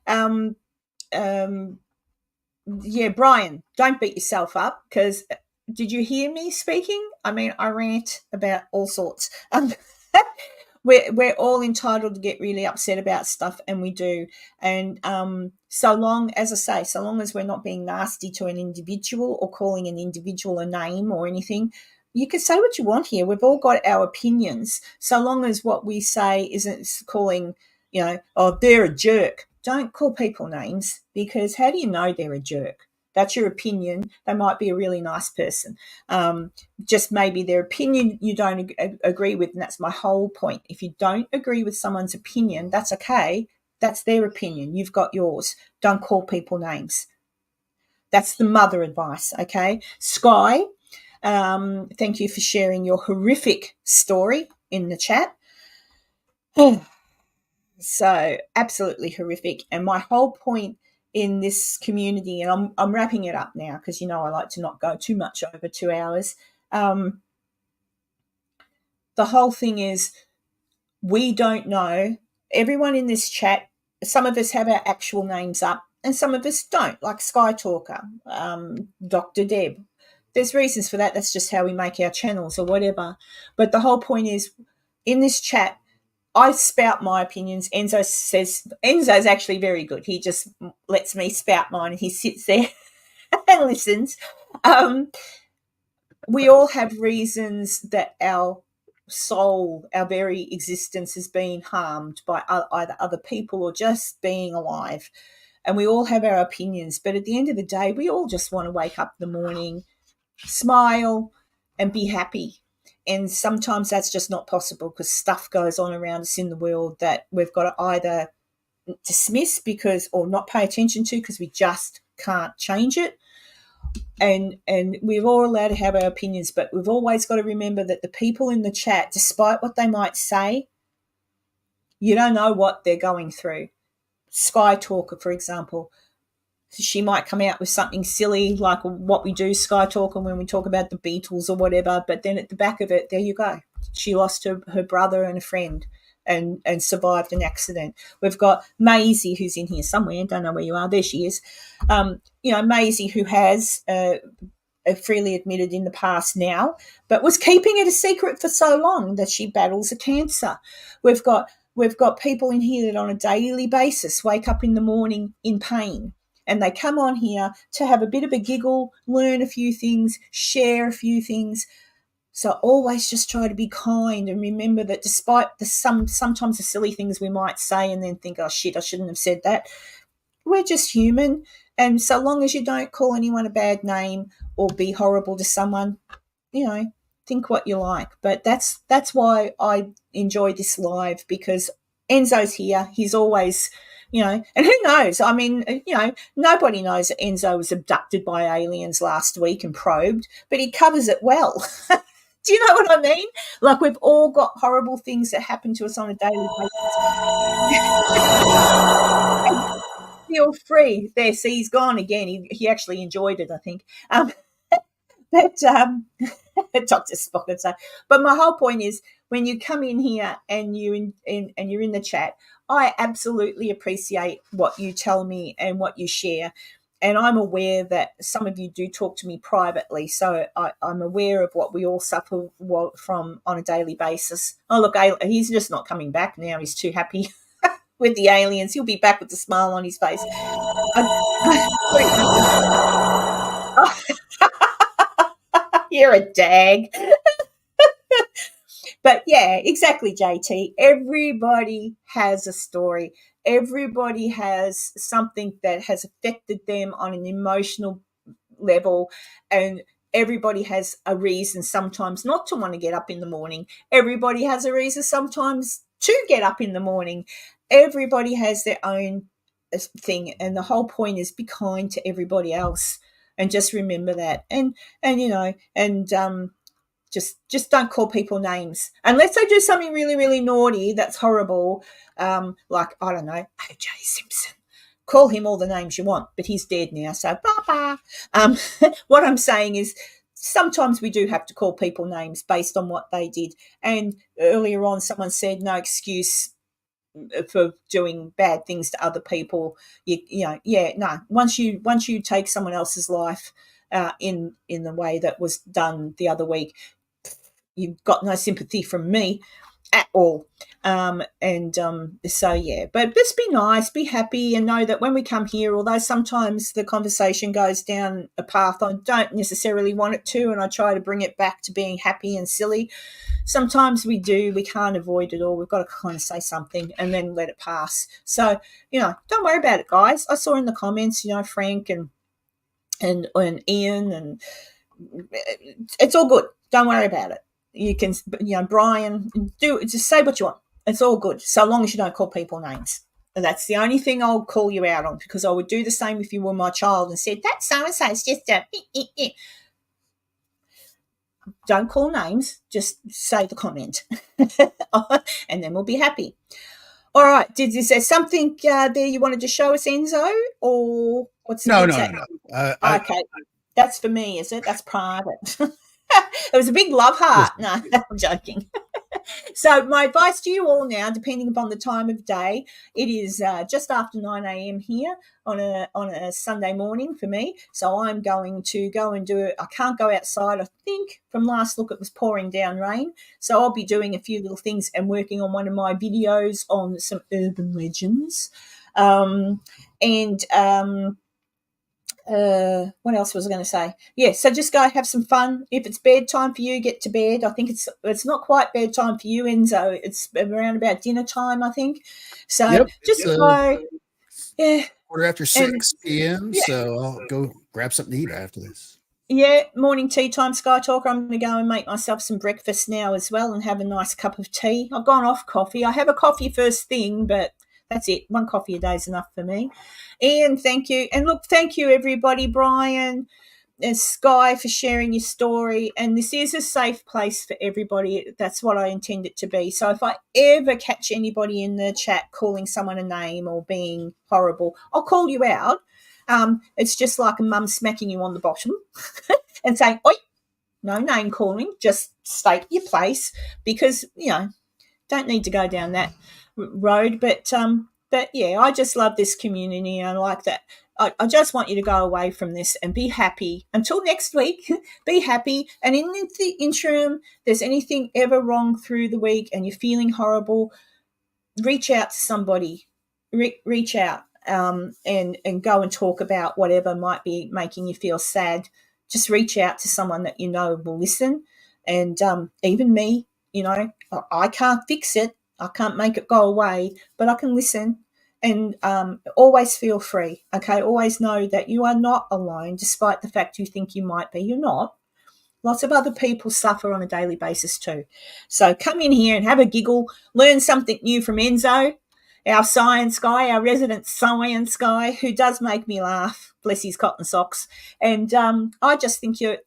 yeah, Brian, don't beat yourself up, because did you hear me speaking? I mean, I rant about all sorts. We're all entitled to get really upset about stuff, and we do. And so long as we're not being nasty to an individual or calling an individual a name or anything, you can say what you want here. We've all got our opinions. So long as what we say isn't calling, oh, they're a jerk. Don't call people names, because how do you know they're a jerk? That's your opinion. They might be a really nice person. Just maybe their opinion you don't agree with, and that's my whole point. If you don't agree with someone's opinion, that's okay. That's their opinion. You've got yours. Don't call people names. That's the mother advice, okay? Sky, thank you for sharing your horrific story in the chat. So absolutely horrific. And my whole point in this community, and I'm wrapping it up now because, I like to not go too much over 2 hours. The whole thing is, we don't know. Everyone in this chat, some of us have our actual names up and some of us don't, like Sky Talker, Dr. Deb. There's reasons for that. That's just how we make our channels or whatever. But the whole point is, in this chat, I spout my opinions. Enzo's actually very good. He just lets me spout mine, and he sits there and listens. We all have reasons that our soul, our very existence, has been harmed by either other people or just being alive. And we all have our opinions. But at the end of the day, we all just want to wake up in the morning, smile, and be happy. And sometimes that's just not possible, because stuff goes on around us in the world that we've got to either dismiss or not pay attention to, because we just can't change it. And we're all allowed to have our opinions, but we've always got to remember that the people in the chat, despite what they might say, you don't know what they're going through. Sky Talker, for example, she might come out with something silly like what we do, Sky Talker, when we talk about the Beatles or whatever, but then at the back of it, there you go. She lost her brother and a friend and survived an accident. We've got Maisie, who's in here somewhere. Don't know where you are. There she is. Maisie, who has freely admitted in the past now, but was keeping it a secret for so long that she battles a cancer. We've got people in here that on a daily basis wake up in the morning in pain. And they come on here to have a bit of a giggle, learn a few things, share a few things. So always just try to be kind, and remember that despite sometimes the silly things we might say and then think, oh, shit, I shouldn't have said that, we're just human. And so long as you don't call anyone a bad name or be horrible to someone, think what you like. But that's why I enjoy this live, because Enzo's here. He's always you know, and who knows? I mean, you know, nobody knows that Enzo was abducted by aliens last week and probed, but he covers it well. Do you know what I mean? Like, we've all got horrible things that happen to us on a daily basis. Feel free. There, see, he's gone again. He actually enjoyed it, I think. But Dr. Spock would say. But my whole point is, when you come in here and you're in the chat, I absolutely appreciate what you tell me and what you share. And I'm aware that some of you do talk to me privately, so I'm aware of what we all suffer from on a daily basis. Oh, look, he's just not coming back now. He's too happy with the aliens. He'll be back with a smile on his face. You're a dag. But yeah, exactly, JT. Everybody has a story. Everybody has something that has affected them on an emotional level, and everybody has a reason sometimes not to want to get up in the morning. Everybody has a reason sometimes to get up in the morning. Everybody has their own thing, and the whole point is be kind to everybody else, and just remember that. And you know, and just don't call people names unless they do something really, really naughty that's horrible, like, I don't know, O.J. Simpson. Call him all the names you want, but he's dead now, so bye-bye. What I'm saying is, sometimes we do have to call people names based on what they did. And earlier on, someone said no excuse for doing bad things to other people. You know, yeah, no. Once you take someone else's life in the way that was done the other week, you've got no sympathy from me at all. So yeah, but just be nice, be happy, and know that when we come here, although sometimes the conversation goes down a path I don't necessarily want it to, and I try to bring it back to being happy and silly, sometimes we can't avoid it all. We've got to kind of say something and then let it pass. So, you know, don't worry about it, guys. I saw in the comments, you know, Frank and Ian, and it's all good. Don't worry about it. You can, you know, Brian, just say what you want. It's all good, so long as you don't call people names. And that's the only thing I'll call you out on, because I would do the same if you were my child and said, that so-and-so is just a... Don't call names, just say the comment. And then we'll be happy. All right, is there something there you wanted to show us, Enzo? Or what's No. Okay, that's for me, is it? That's private. It was a big love heart. No, I'm joking. So my advice to you all now, depending upon the time of day, it is just after 9 a.m. here on a Sunday morning for me. So I'm going to go and do it. I can't go outside. I think from last look it was pouring down rain. So I'll be doing a few little things and working on one of my videos on some urban legends. What else was I going to say? Yeah, so just go have some fun. If it's bedtime for you, get to bed. I think it's not quite bedtime for you, Enzo. It's around about dinner time, I think. So Yep, just go. Yeah. Quarter after 6 p.m., yeah. So I'll go grab something to eat after this. Yeah, morning tea time, Sky Talker. I'm going to go and make myself some breakfast now as well and have a nice cup of tea. I've gone off coffee. I have a coffee first thing, but that's it. One coffee a day is enough for me. Ian, thank you. And look, thank you, everybody. Brian and Sky for sharing your story. And this is a safe place for everybody. That's what I intend it to be. So if I ever catch anybody in the chat calling someone a name or being horrible, I'll call you out. It's just like a mum smacking you on the bottom and saying, oi, no name calling, just state your place, because, you know, don't need to go down that road. But yeah, I just love this community. I like that. I just want you to go away from this and be happy until next week. Be happy. And in the interim, there's anything ever wrong through the week and you're feeling horrible, reach out to somebody. Reach out and go and talk about whatever might be making you feel sad. Just reach out to someone that you know will listen. And even me, you know, I can't fix it. I can't make it go away, but I can listen. And always feel free, okay? Always know that you are not alone, despite the fact you think you might be. You're not. Lots of other people suffer on a daily basis too. So come in here and have a giggle, learn something new from Enzo, our science guy, our resident science guy, who does make me laugh. Bless his cotton socks. And I just think you're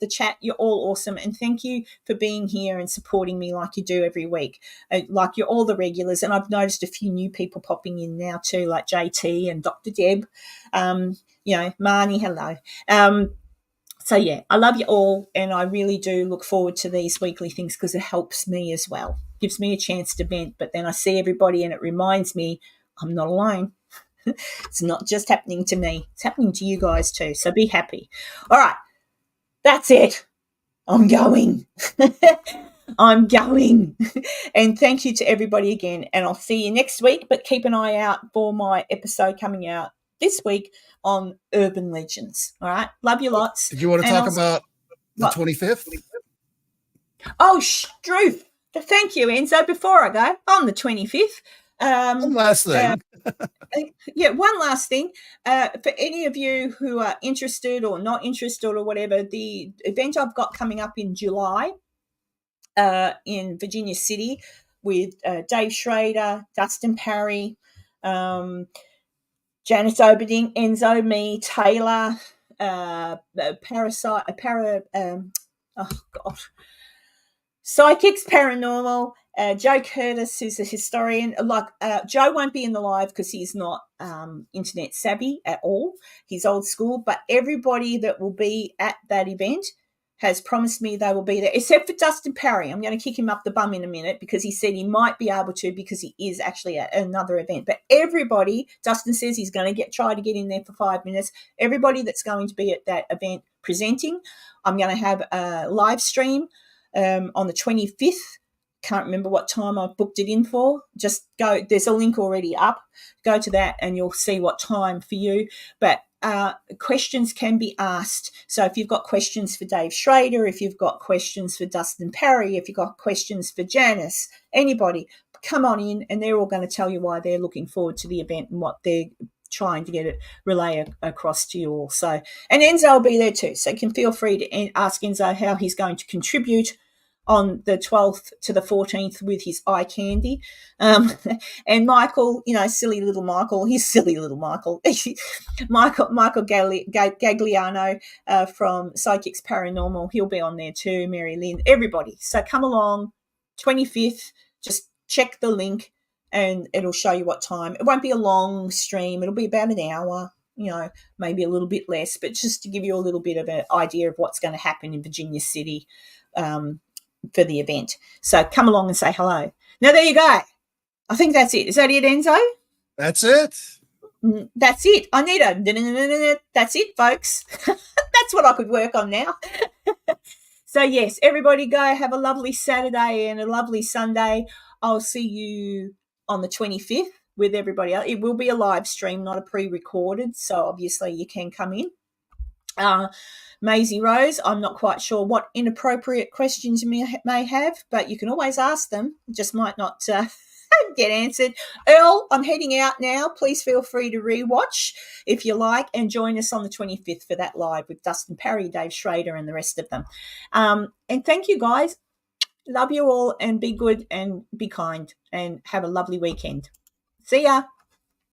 all awesome. And thank you for being here and supporting me like you do every week. Like you're all the regulars. And I've noticed a few new people popping in now too, like JT and Dr. Deb. Marnie, hello. So, yeah, I love you all, and I really do look forward to these weekly things because it helps me as well. Gives me a chance to vent, but then I see everybody and it reminds me I'm not alone. It's not just happening to me. It's happening to you guys too, so be happy. All right, that's it. I'm going. I'm going. And thank you to everybody again, and I'll see you next week, but keep an eye out for my episode coming out this week on urban legends. All right, love you lots. Did you want to talk about the 25th? Oh, Struth. Thank you, Enzo. Before I go, on the 25th. One last thing. One last thing. For any of you who are interested or not interested or whatever, the event I've got coming up in July in Virginia City with Dave Schrader, Dustin Parry, Janice Oberding, Enzo, me, Taylor, Psychics Paranormal, Joe Curtis, who's a historian. Joe won't be in the live because he's not internet savvy at all. He's old school, but everybody that will be at that event has promised me they will be there, except for Dustin Parry. I'm going to kick him up the bum in a minute because he said he might be able to because he is actually at another event. But everybody, Dustin says he's going to try to get in there for 5 minutes. Everybody that's going to be at that event presenting, I'm going to have a live stream on the 25th. Can't remember what time I've booked it in for. Just go. There's a link already up. Go to that and you'll see what time for you. But questions can be asked. So if you've got questions for Dave Schrader, if you've got questions for Dustin Parry, if you've got questions for Janice, anybody, come on in and they're all going to tell you why they're looking forward to the event and what they're trying to get it relay across to you all. So, and Enzo will be there too. So you can feel free to ask Enzo how he's going to contribute on the 12th to the 14th with his eye candy. And Michael, silly little Michael, he's silly little Michael. Michael Gagliano from Psychics Paranormal, he'll be on there too, Mary Lynn, everybody. So come along, 25th, just check the link and it'll show you what time. It won't be a long stream. It'll be about an hour, maybe a little bit less, but just to give you a little bit of an idea of what's going to happen in Virginia City for the event. So come along and say hello. Now, there you go. I think that's it. Is that it, Enzo? That's it. That's it. I need a that's it, folks. That's what I could work on now. So, yes, everybody go have a lovely Saturday and a lovely Sunday. I'll see you on the 25th with everybody else. It will be a live stream, not a pre-recorded, so obviously you can come in. Maisie Rose, I'm not quite sure what inappropriate questions you may have, but you can always ask them. It just might not get answered. Earl, I'm heading out now. Please feel free to rewatch if you like and join us on the 25th for that live with Dustin Parry, Dave Schrader and the rest of them. And thank you, guys. Love you all and be good and be kind and have a lovely weekend. See ya.